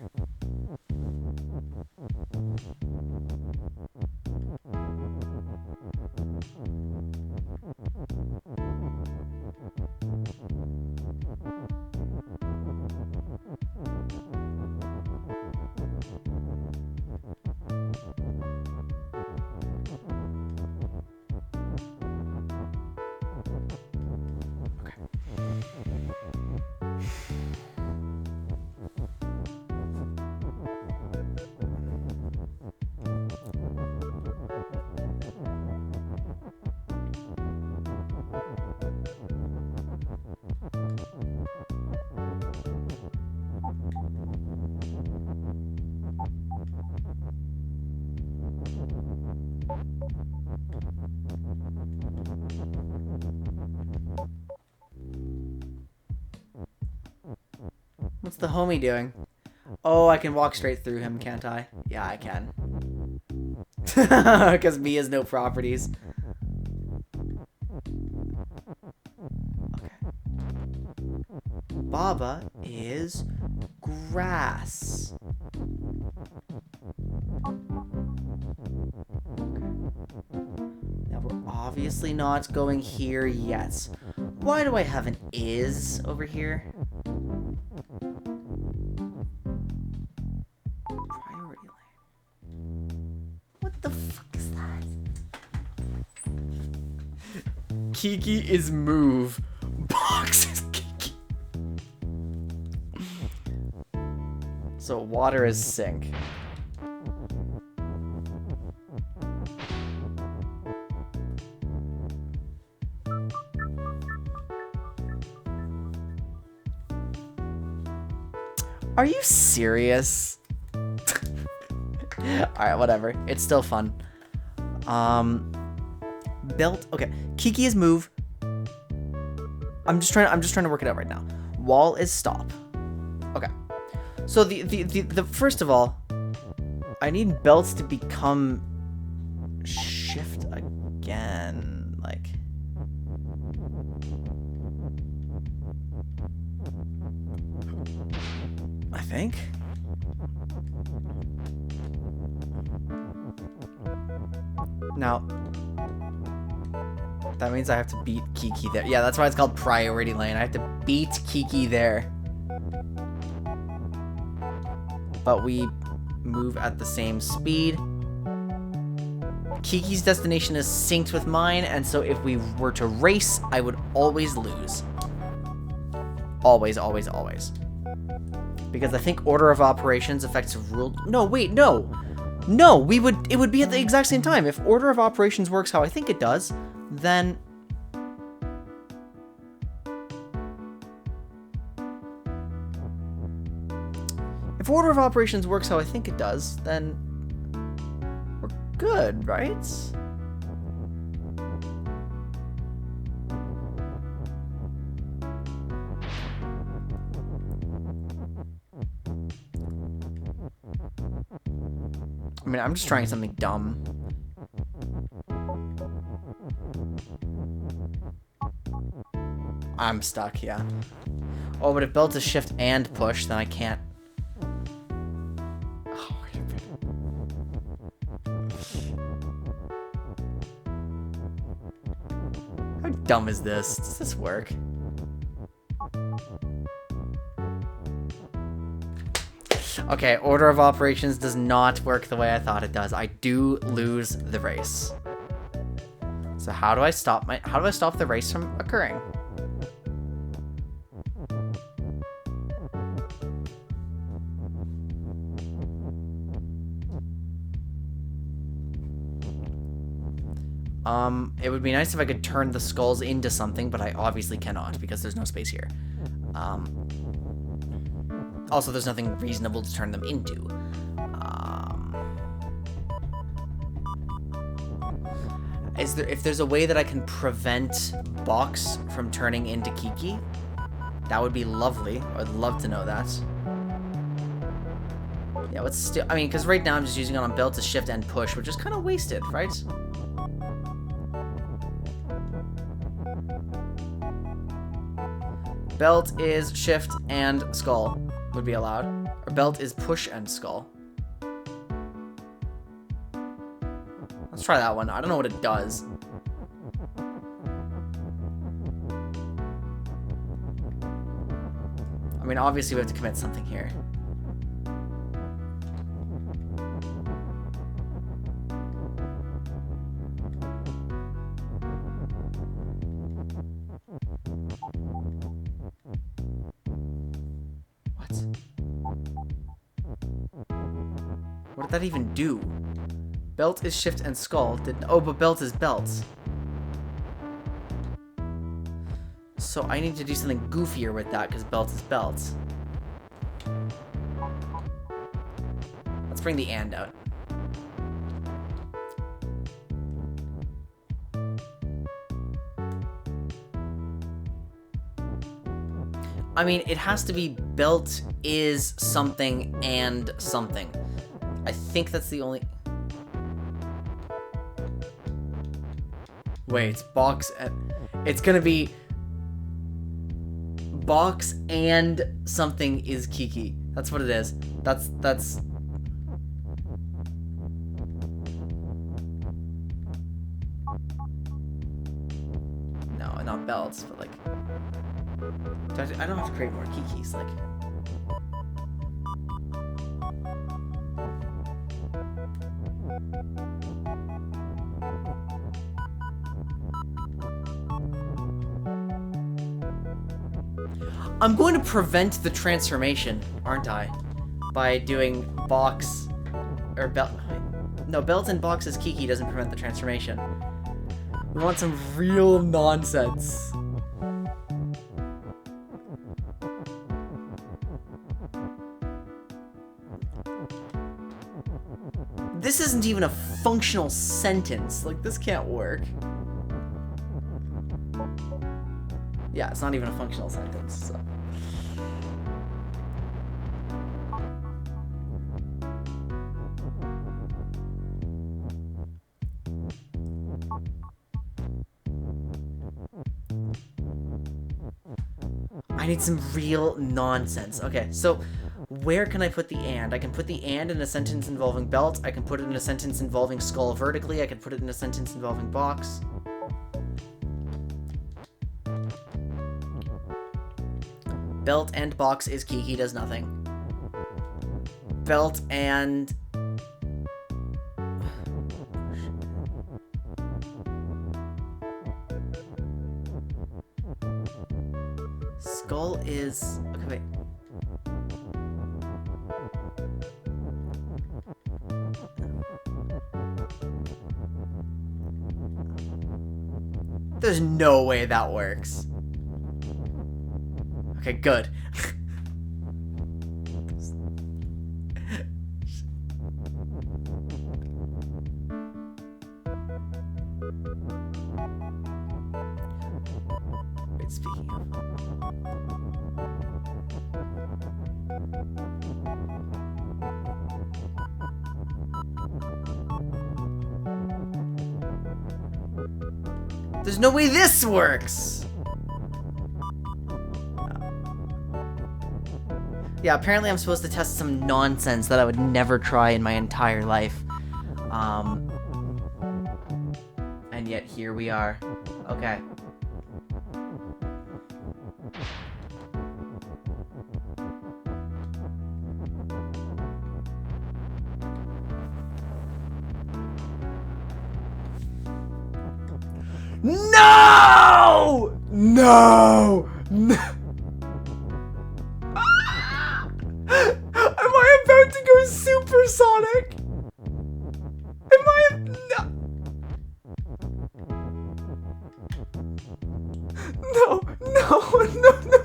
What's the homie doing? Oh, I can walk straight through him, can't I? Yeah, I can. Because me has no properties. Okay. Baba is grass. Now we're obviously not going here yet. Why do I have an is over here? Priority lane. What the fuck is that? Kiki is move. Box is Kiki. So water is sink. Are you serious? Alright, whatever. It's still fun. Belt. Okay. Kiki is move. I'm just trying to work it out right now. Wall is stop. Okay. So the first of all, I need belts to become shift again. Like, I think. Now, that means I have to beat Kiki there. Yeah, that's why it's called priority lane. I have to beat Kiki there. But we move at the same speed. Kiki's destination is synced with mine, and so if we were to race, I would always lose. Always, always, always. Because I think order of operations affects rule. No, wait, no. No, it would be at the exact same time. If order of operations works how I think it does, then if order of operations works how I think it does, then we're good, right? I mean, I'm just trying something dumb. I'm stuck, yeah. Oh, but if belt is shift and push, then I can't. Oh, how dumb is this? Does this work? Okay, order of operations does not work the way I thought it does. I do lose the race. So how do I stop the race from occurring? It would be nice if I could turn the skulls into something, but I obviously cannot because there's no space here. Also, there's nothing reasonable to turn them into. If there's a way that I can prevent Box from turning into Kiki, that would be lovely. I'd love to know that. Yeah, what's still? I mean, because right now I'm just using it on belt to shift and push, which is kind of wasted, right? Belt is shift and skull would be allowed. Or belt is push and skull. Let's try that one. I don't know what it does. I mean, obviously we have to commit something here. What did that even do? Belt is shift and skull. Oh, but belt is belt. So I need to do something goofier with that because belt is belt. Let's bring the and out. I mean, it has to be belt is something and something. I think that's the only... Wait, it's box and... It's gonna be... Box and something is Kiki. That's what it is. That's... No, not belts, but like... I don't have to create more Kikis, like... I'm going to prevent the transformation, aren't I? By doing box... Or belt... No, belt and box as Kiki doesn't prevent the transformation. We want some real nonsense. This isn't even a functional sentence. Like, this can't work. Yeah, it's not even a functional sentence, so... I need some real nonsense. Okay, so where can I put the and? I can put the and in a sentence involving belt. I can put it in a sentence involving skull vertically. I can put it in a sentence involving box. Belt and box is Kiki does nothing. Belt and... Skull is... Okay, wait. There's no way that works. Okay, good. Wait, speaking of... There's no way this works! Yeah, apparently I'm supposed to test some nonsense that I would never try in my entire life. And yet here we are. Okay. No! No! No! Am I about to go supersonic? Am I... No! No! No! No! No!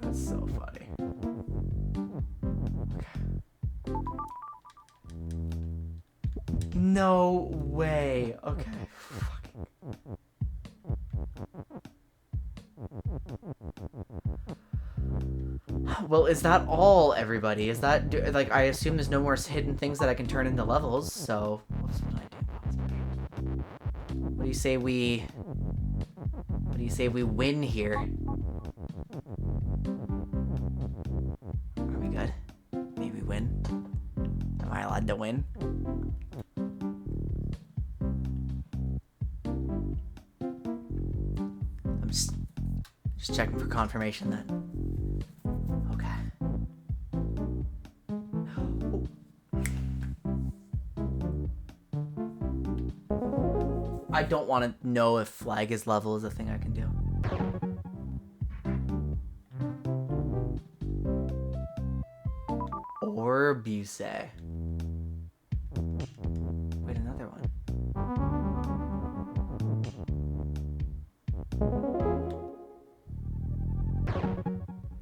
That's so funny. Okay. No way. Okay. Well, is that all, everybody? Is that, like, I assume there's no more hidden things that I can turn into levels, so... What do you say we... What do you say we win here? Are we good? Maybe we win? Am I allowed to win? I'm just checking for confirmation then. don't want to know if flag is level is a thing I can do. Orbuse. Wait, another one.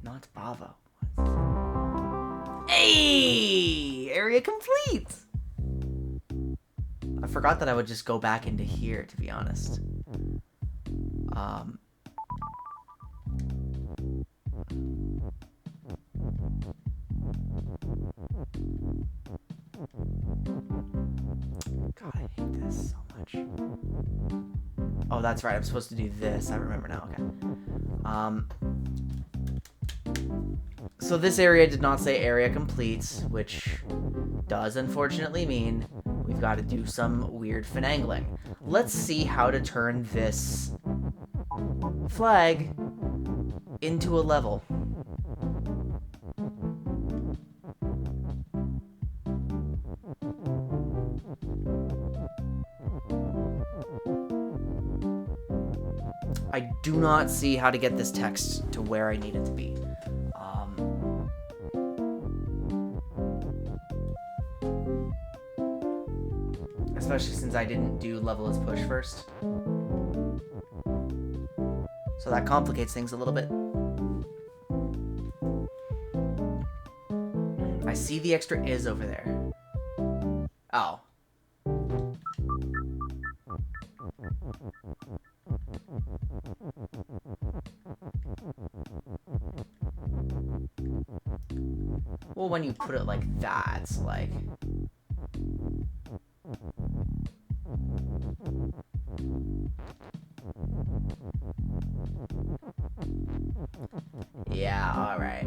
Not Bavo. Hey! Area complete! I forgot that I would just go back into here, to be honest. God, I hate this so much. Oh, that's right. I'm supposed to do this. I remember now. Okay. So this area did not say area complete, which does unfortunately mean we've got to do some weird finagling. Let's see how to turn this flag into a level. I do not see how to get this text to where I need it to be. Especially since I didn't do level as push first. So that complicates things a little bit. I see the extra is over there. Oh. Well, when you put it like that, it's like... Yeah, alright.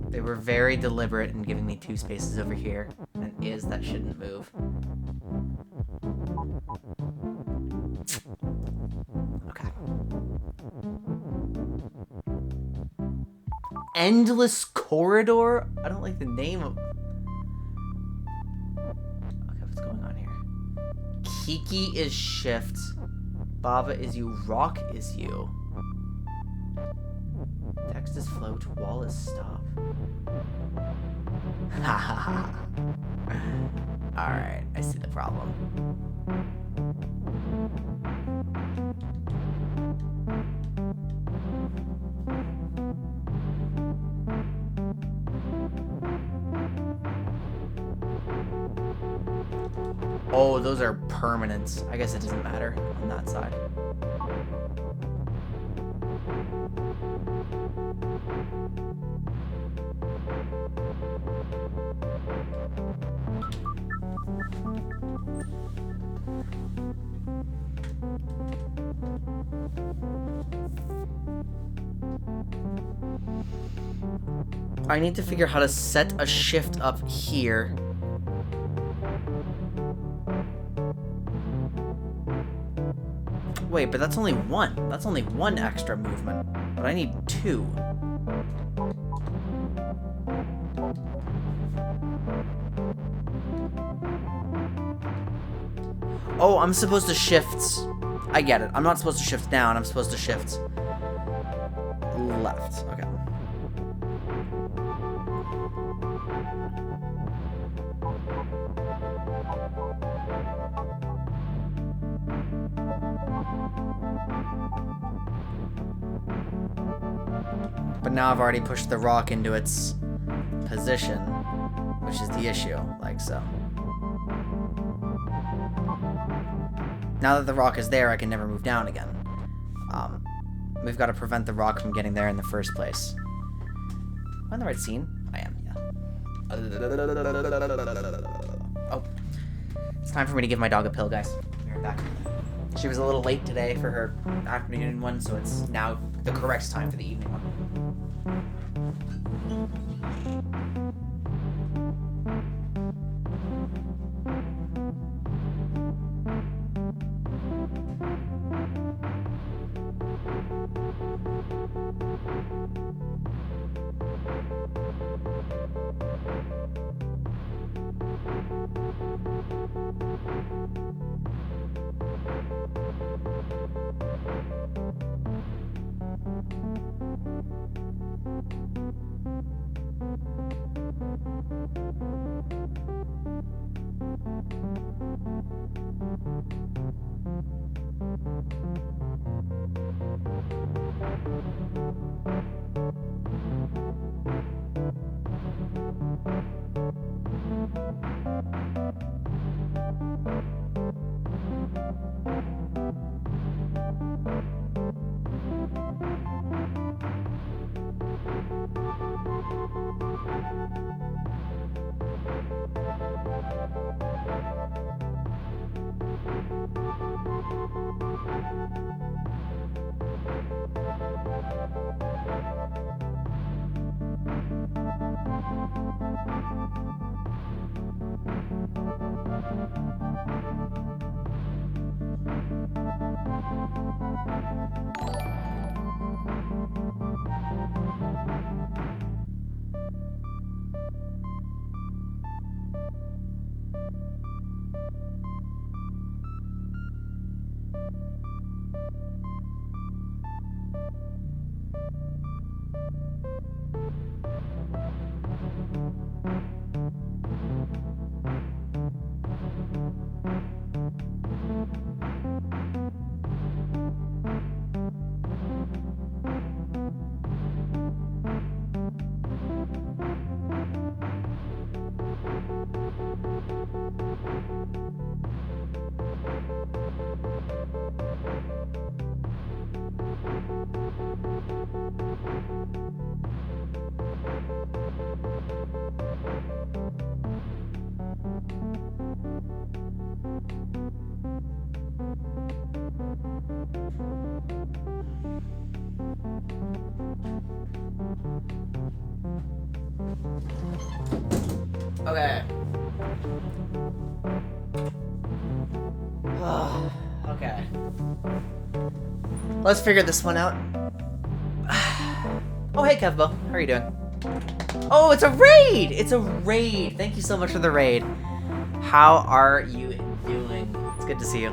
They were very deliberate in giving me 2 spaces over here, and is that shouldn't move. Okay. Endless Corridor? I don't like the name of... Okay, what's going on here? Kiki is shift. Bava is you. Rock is you. Text is float. Wall is stop. Ha ha ha. Alright, I see the problem. Oh, those are permanents. I guess it doesn't matter on that side. I need to figure how to set a shift up here. Wait, but that's only one. That's only one extra movement. But I need 2. Oh, I'm supposed to shift. I get it. I'm not supposed to shift down. I'm supposed to shift left. Okay. But now I've already pushed the rock into its position, which is the issue, like so. Now that the rock is there, I can never move down again. We've got to prevent the rock from getting there in the first place. Am I in the right scene? I am, yeah. Oh. It's time for me to give my dog a pill, guys. Be right back. She was a little late today for her afternoon one, so it's now the correct time for the evening one. Okay. Okay. Let's figure this one out. Oh, hey, Kevbo. How are you doing? Oh, it's a raid! It's a raid! Thank you so much for the raid. How are you doing? It's good to see you.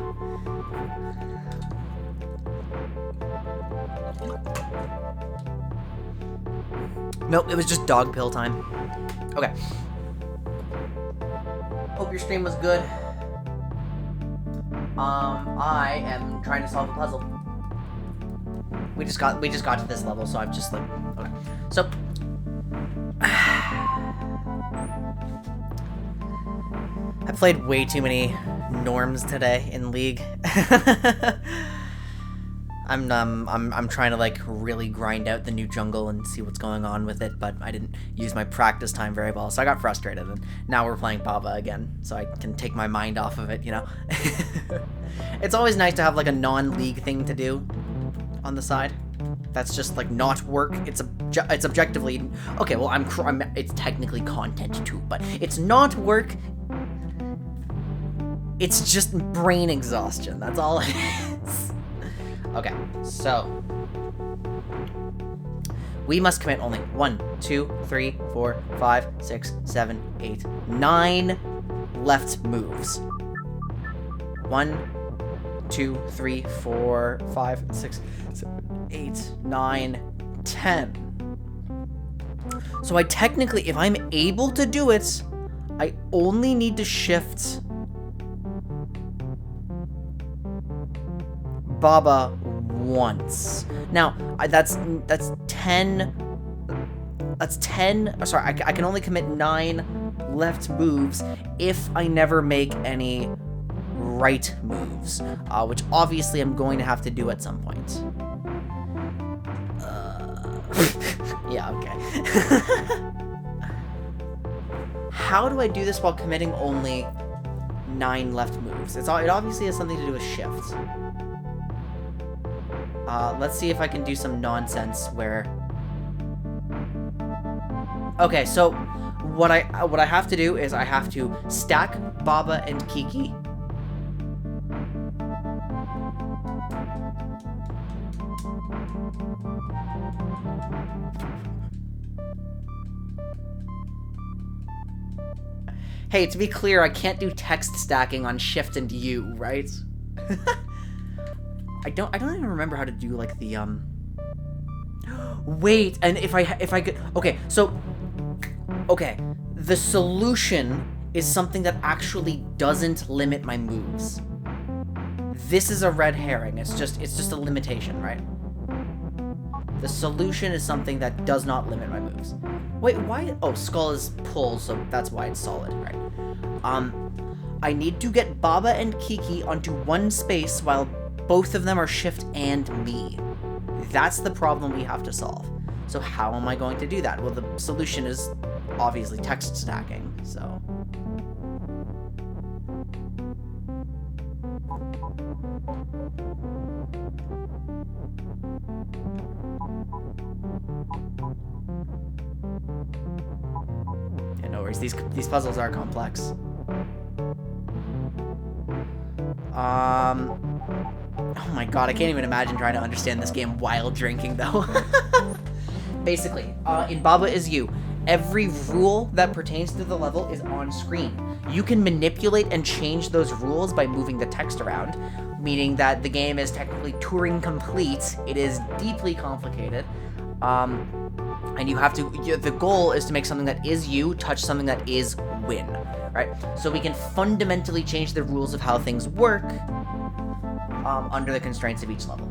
Nope, it was just dog pill time. Okay. Hope your stream was good. I am trying to solve a puzzle. We just got to this level, so I'm just like, okay. So I played way too many norms today in League. I'm trying to like really grind out the new jungle and see what's going on with it, but I didn't use my practice time very well, so I got frustrated, and now we're playing Baba again, so I can take my mind off of it, you know? It's always nice to have like a non-League thing to do on the side. That's just like not work. It's objectively okay. Well, it's technically content too, but it's not work. It's just brain exhaustion. That's all it is. Okay, so we must commit only 1, 2, 3, 4, 5, 6, 7, 8, 9 left moves. 1, 2, 3, 4, 5, 6, 7, 8, 9, 10. So I technically, if I'm able to do it, I only need to shift Baba once. Now, that's 10. That's 10. Oh, sorry, I can only commit 9 left moves if I never make any right moves, which obviously I'm going to have to do at some point. Yeah, okay. How do I do this while committing only 9 left moves? It obviously has something to do with shifts. Let's see if I can do some nonsense where... Okay, so what I have to do is I have to stack Baba and Kiki. Hey, to be clear, I can't do text stacking on Shift and U, right? I don't even remember how to do like the wait, and if I could, okay, so the solution is something that actually doesn't limit my moves. This is a red herring. It's just a limitation, right? The solution is something that does not limit my moves. Wait, why? Oh, Skull is pull, so that's why it's solid, right? I need to get Baba and Kiki onto one space while both of them are Shift and me. That's the problem we have to solve. So how am I going to do that? Well, the solution is obviously text stacking, so... Yeah, no worries. These puzzles are complex. Oh my god, I can't even imagine trying to understand this game while drinking, though. Basically, in Baba Is You, every rule that pertains to the level is on screen. You can manipulate and change those rules by moving the text around, meaning that the game is technically Turing complete. It is deeply complicated. And you have to, the goal is to make something that is you touch something that is win, right? So we can fundamentally change the rules of how things work under the constraints of each level.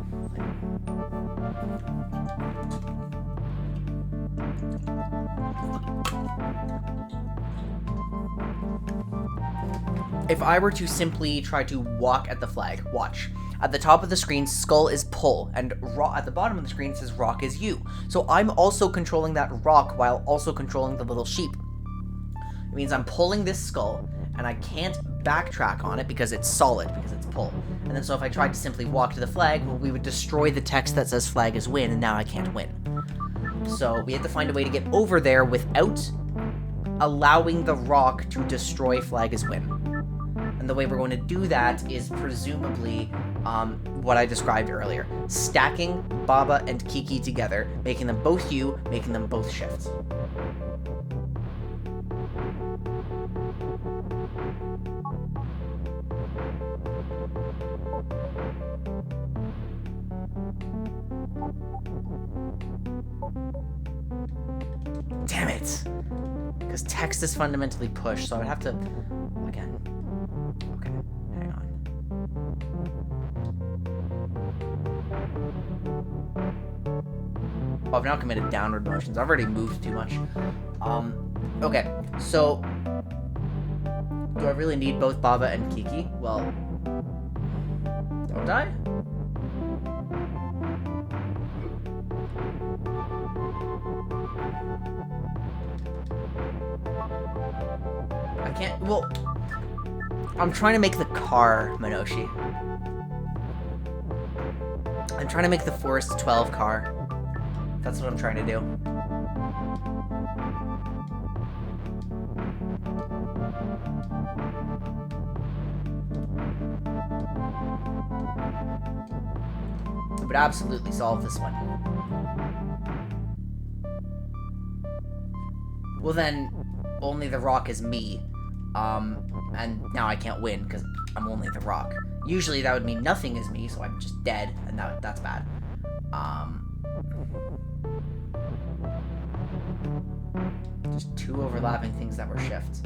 If I were to simply try to walk at the flag, watch. At the top of the screen, Skull is pull, and at the bottom of the screen, it says rock is you. So I'm also controlling that rock while also controlling the little sheep. It means I'm pulling this skull, and I can't backtrack on it because it's solid, because it's pull. And then so if I tried to simply walk to the flag, well, we would destroy the text that says flag is win, and now I can't win. So we have to find a way to get over there without allowing the rock to destroy flag is win. And the way we're going to do that is presumably what I described earlier. Stacking Baba and Kiki together, making them both U, making them both shift. Damn it! Because text is fundamentally push, so I would have to... Again. Okay, hang on. Oh, I've now committed downward motions. I've already moved too much. Okay, so... Do I really need both Baba and Kiki? Well... Don't I? I can't... Well... I'm trying to make the car, Minoshi. I'm trying to make the Forest 12 car. That's what I'm trying to do. It would absolutely solve this one. Well then, only the rock is me. And now I can't win because I'm only the rock. Usually that would mean nothing is me, so I'm just dead, and that's bad. Just two overlapping things that were shifts.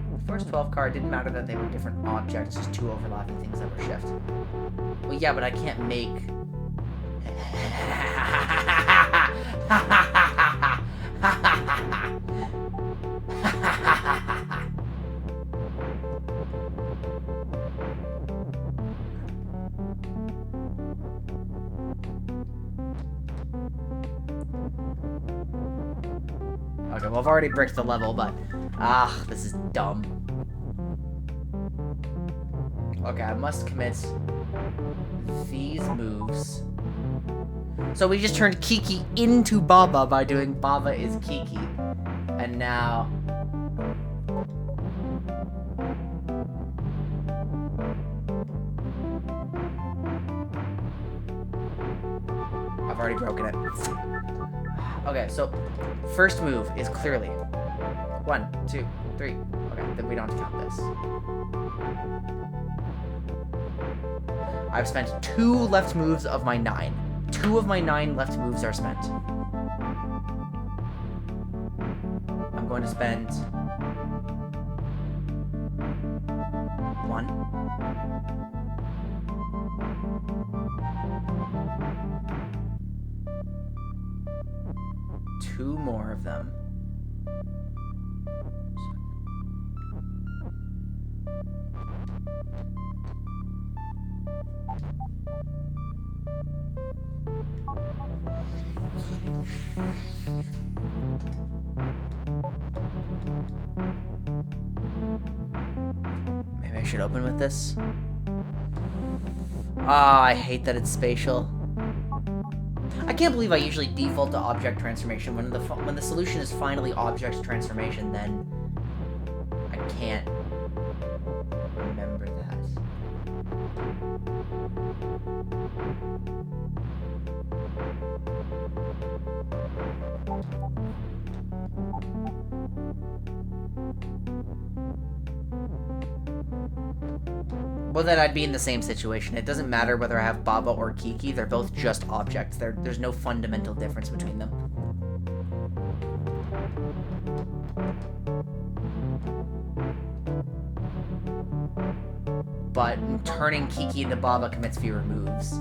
The first 12 card didn't matter that they were different objects, just two overlapping things that were shift. Well, yeah, but I can't make... Okay, well, I've already bricked the level, but... this is dumb. Okay, I must commit these moves. So we just turned Kiki into Baba by doing Baba is Kiki. And now... I've already broken it. Okay, so first move is clearly 1, 2, 3. Okay, then we don't have to count this. I've spent 2 left moves of my 9. 2 of my 9 left moves are spent. I'm going to spend 1. 2 more of them. Maybe I should open with this. Ah, I hate that it's spatial. I can't believe I usually default to object transformation. When the solution is finally object transformation, then I can't remember that. Well, then I'd be in the same situation. It doesn't matter whether I have Baba or Kiki. They're both just objects. There's no fundamental difference between them. But turning Kiki into Baba commits fewer moves.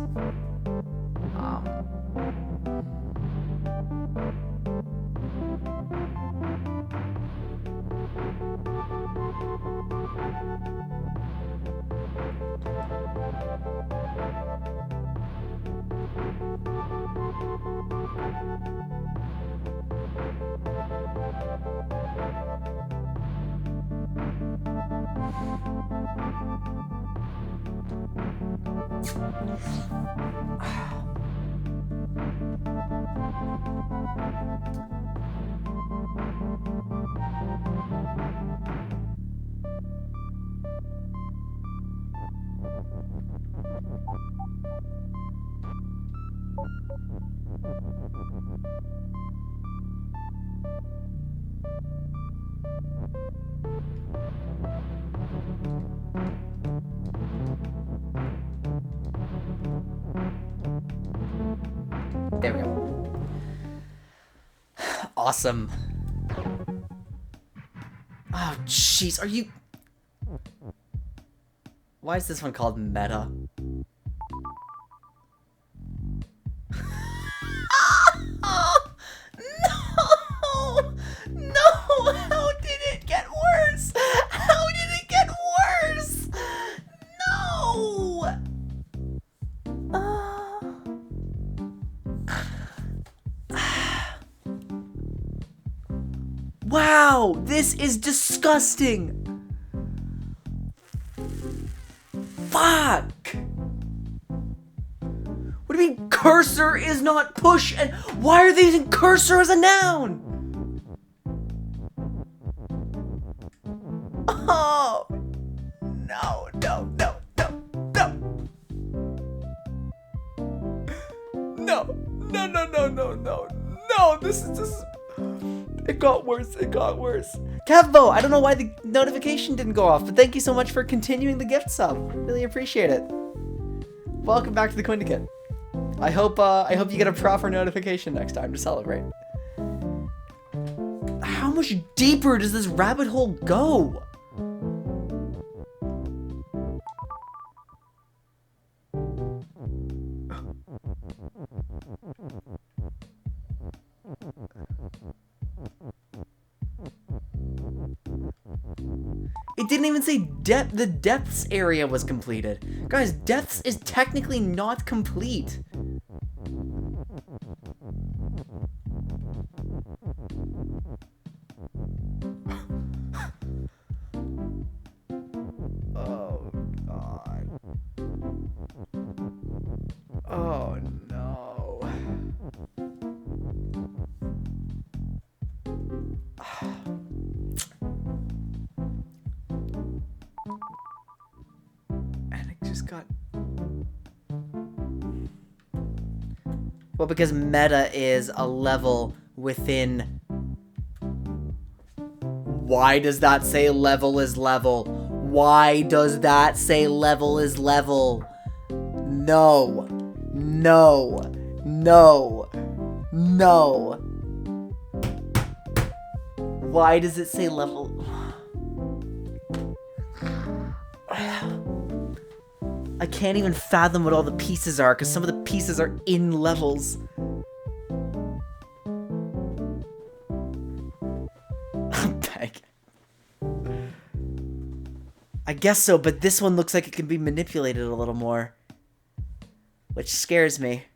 There we go. Awesome. Oh, jeez. Are you... Why is this one called Meta? Oh, no! No! How did it get worse? How did it get worse? No! Wow! This is disgusting! Fuck! What do you mean cursor is not push? And why are they using cursor as a noun? Oh! No, no, no, no, no! No, no, no, no, no, no, no! This is just... It got worse, it got worse. Kevbo, I don't know why the notification didn't go off, but thank you so much for continuing the gift sub. Really appreciate it. Welcome back to the Quindicate. I hope you get a proper notification next time to celebrate. How much deeper does this rabbit hole go? It didn't even say depth. The depths area was completed. Guys, depths is technically not complete. Oh, God. Oh, no. And it just got... Well, because meta is a level within... Why does that say level is level? Why does that say level is level? No. No. No. No. Why does it say level? I can't even fathom what all the pieces are, because some of the pieces are in levels. I guess so, but this one looks like it can be manipulated a little more. Which scares me.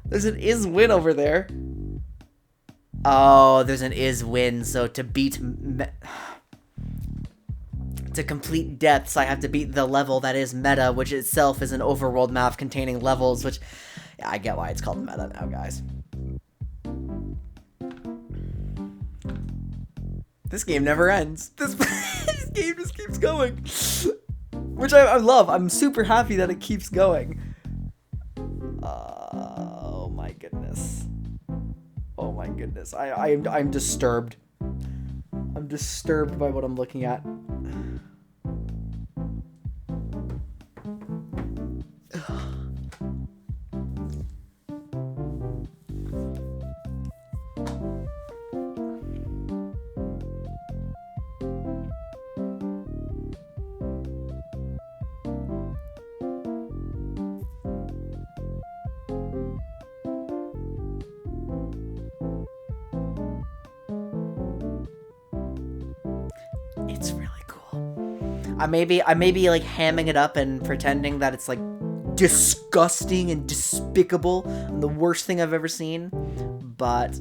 There's an is win over there. Oh, there's an is win, so to beat... To complete depths, I have to beat the level that is meta, which itself is an overworld map containing levels, which... Yeah, I get why it's called meta now, guys. This game never ends. This game just keeps going. Which I love. I'm super happy that it keeps going. Oh my goodness. Oh my goodness. I'm disturbed. I'm disturbed by what I'm looking at. It's really cool. I may be like hamming it up and pretending that it's like disgusting and despicable and the worst thing I've ever seen, but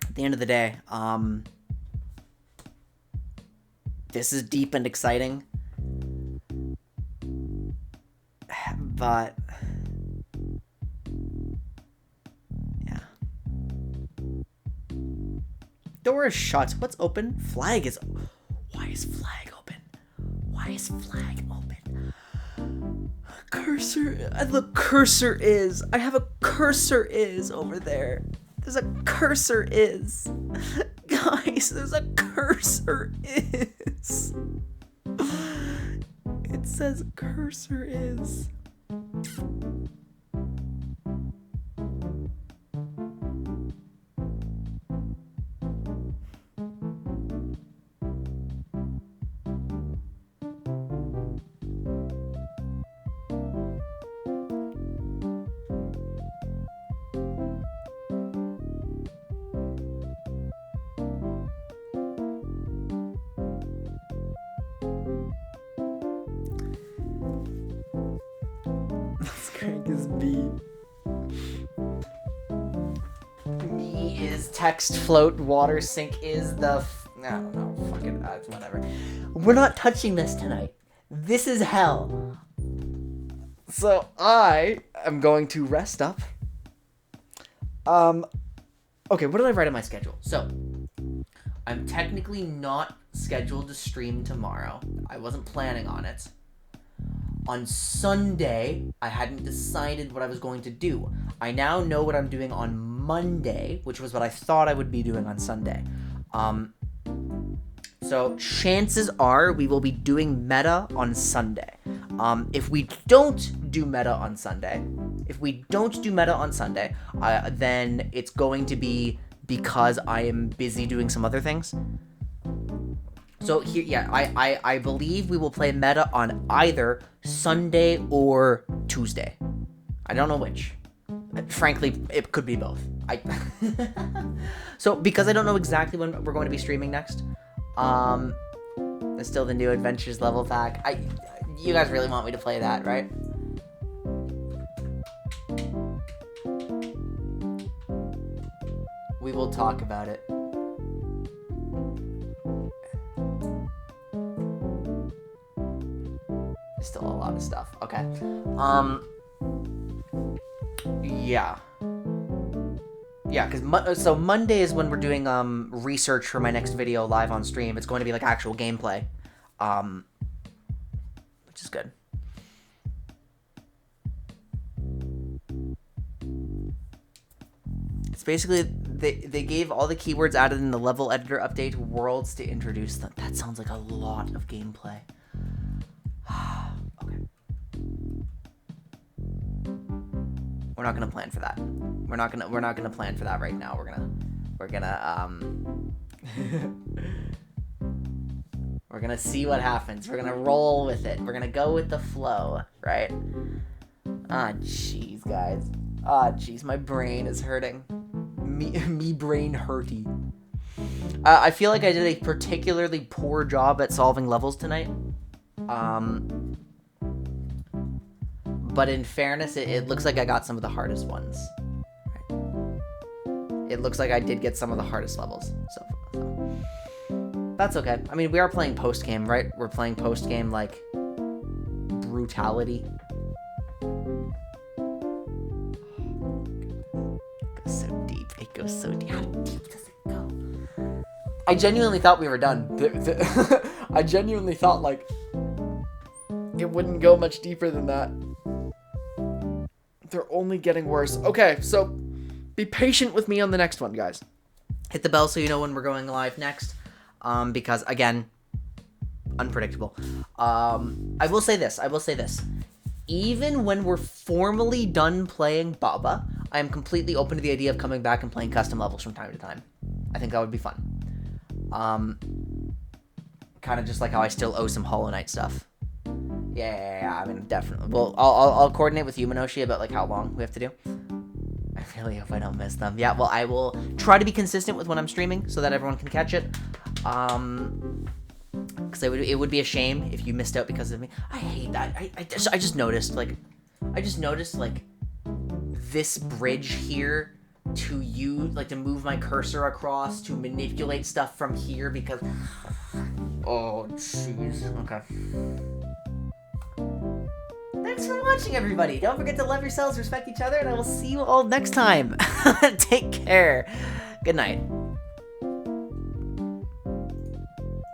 at the end of the day, this is deep and exciting. But yeah. Door is shut. What's open? Flag is. Why is flag open? Why is flag open? Cursor. The cursor is. I have a cursor is over there. There's a cursor is. Guys, there's a cursor is. It says cursor is. Crank is B. Me is text float. Water sink is the. I don't know. Fuck it. Whatever. We're not touching this tonight. This is hell. So I am going to rest up. Okay, what did I write on my schedule? So I'm technically not scheduled to stream tomorrow. I wasn't planning on it. On Sunday, I hadn't decided what I was going to do. I now know what I'm doing on Monday, which was what I thought I would be doing on Sunday. So chances are we will be doing meta on Sunday. If we don't do meta on Sunday, then it's going to be because I am busy doing some other things. So here, yeah, I believe we will play meta on either Sunday or Tuesday. I don't know which. Frankly, it could be both. So because I don't know exactly when we're going to be streaming next, there's still the new Adventures level pack. You guys really want me to play that, right? We will talk about it. Still a lot of stuff. Okay. Yeah. Yeah, because so Monday is when we're doing research for my next video live on stream. It's going to be like actual gameplay, which is good. It's basically they gave all the keywords added in the level editor update worlds to introduce them. That sounds like a lot of gameplay. Okay. We're not gonna plan for that. We're not gonna plan for that right now. We're gonna see what happens. We're gonna roll with it. We're gonna go with the flow, right? Jeez, guys. Jeez, my brain is hurting. Me brain hurty. I feel like I did a particularly poor job at solving levels tonight. But in fairness, it looks like I got some of the hardest ones. Right. It looks like I did get some of the hardest levels. So that's okay. I mean, we are playing post-game, right? We're playing post-game, like, brutality. It goes so deep. It goes so deep. How deep does it go? I genuinely thought we were done. I genuinely thought, like, it wouldn't go much deeper than that. They're only getting worse. Okay, so be patient with me on the next one, guys. Hit the bell so you know when we're going live next. Because, again, unpredictable. I will say this. Even when we're formally done playing Baba, I am completely open to the idea of coming back and playing custom levels from time to time. I think that would be fun. Kind of just like how I still owe some Hollow Knight stuff. Yeah, I mean, definitely. Well, I'll coordinate with you, Minoshi, about, like, how long we have to do. I really hope I don't miss them. Yeah, well, I will try to be consistent with when I'm streaming so that everyone can catch it. Because it would be a shame if you missed out because of me. I hate that. I just noticed, like, this bridge here to to move my cursor across, to manipulate stuff from here because... Oh, jeez. Okay. Thanks for watching, everybody. Don't forget to love yourselves, respect each other, and I will see you all next time. Take care. Good night.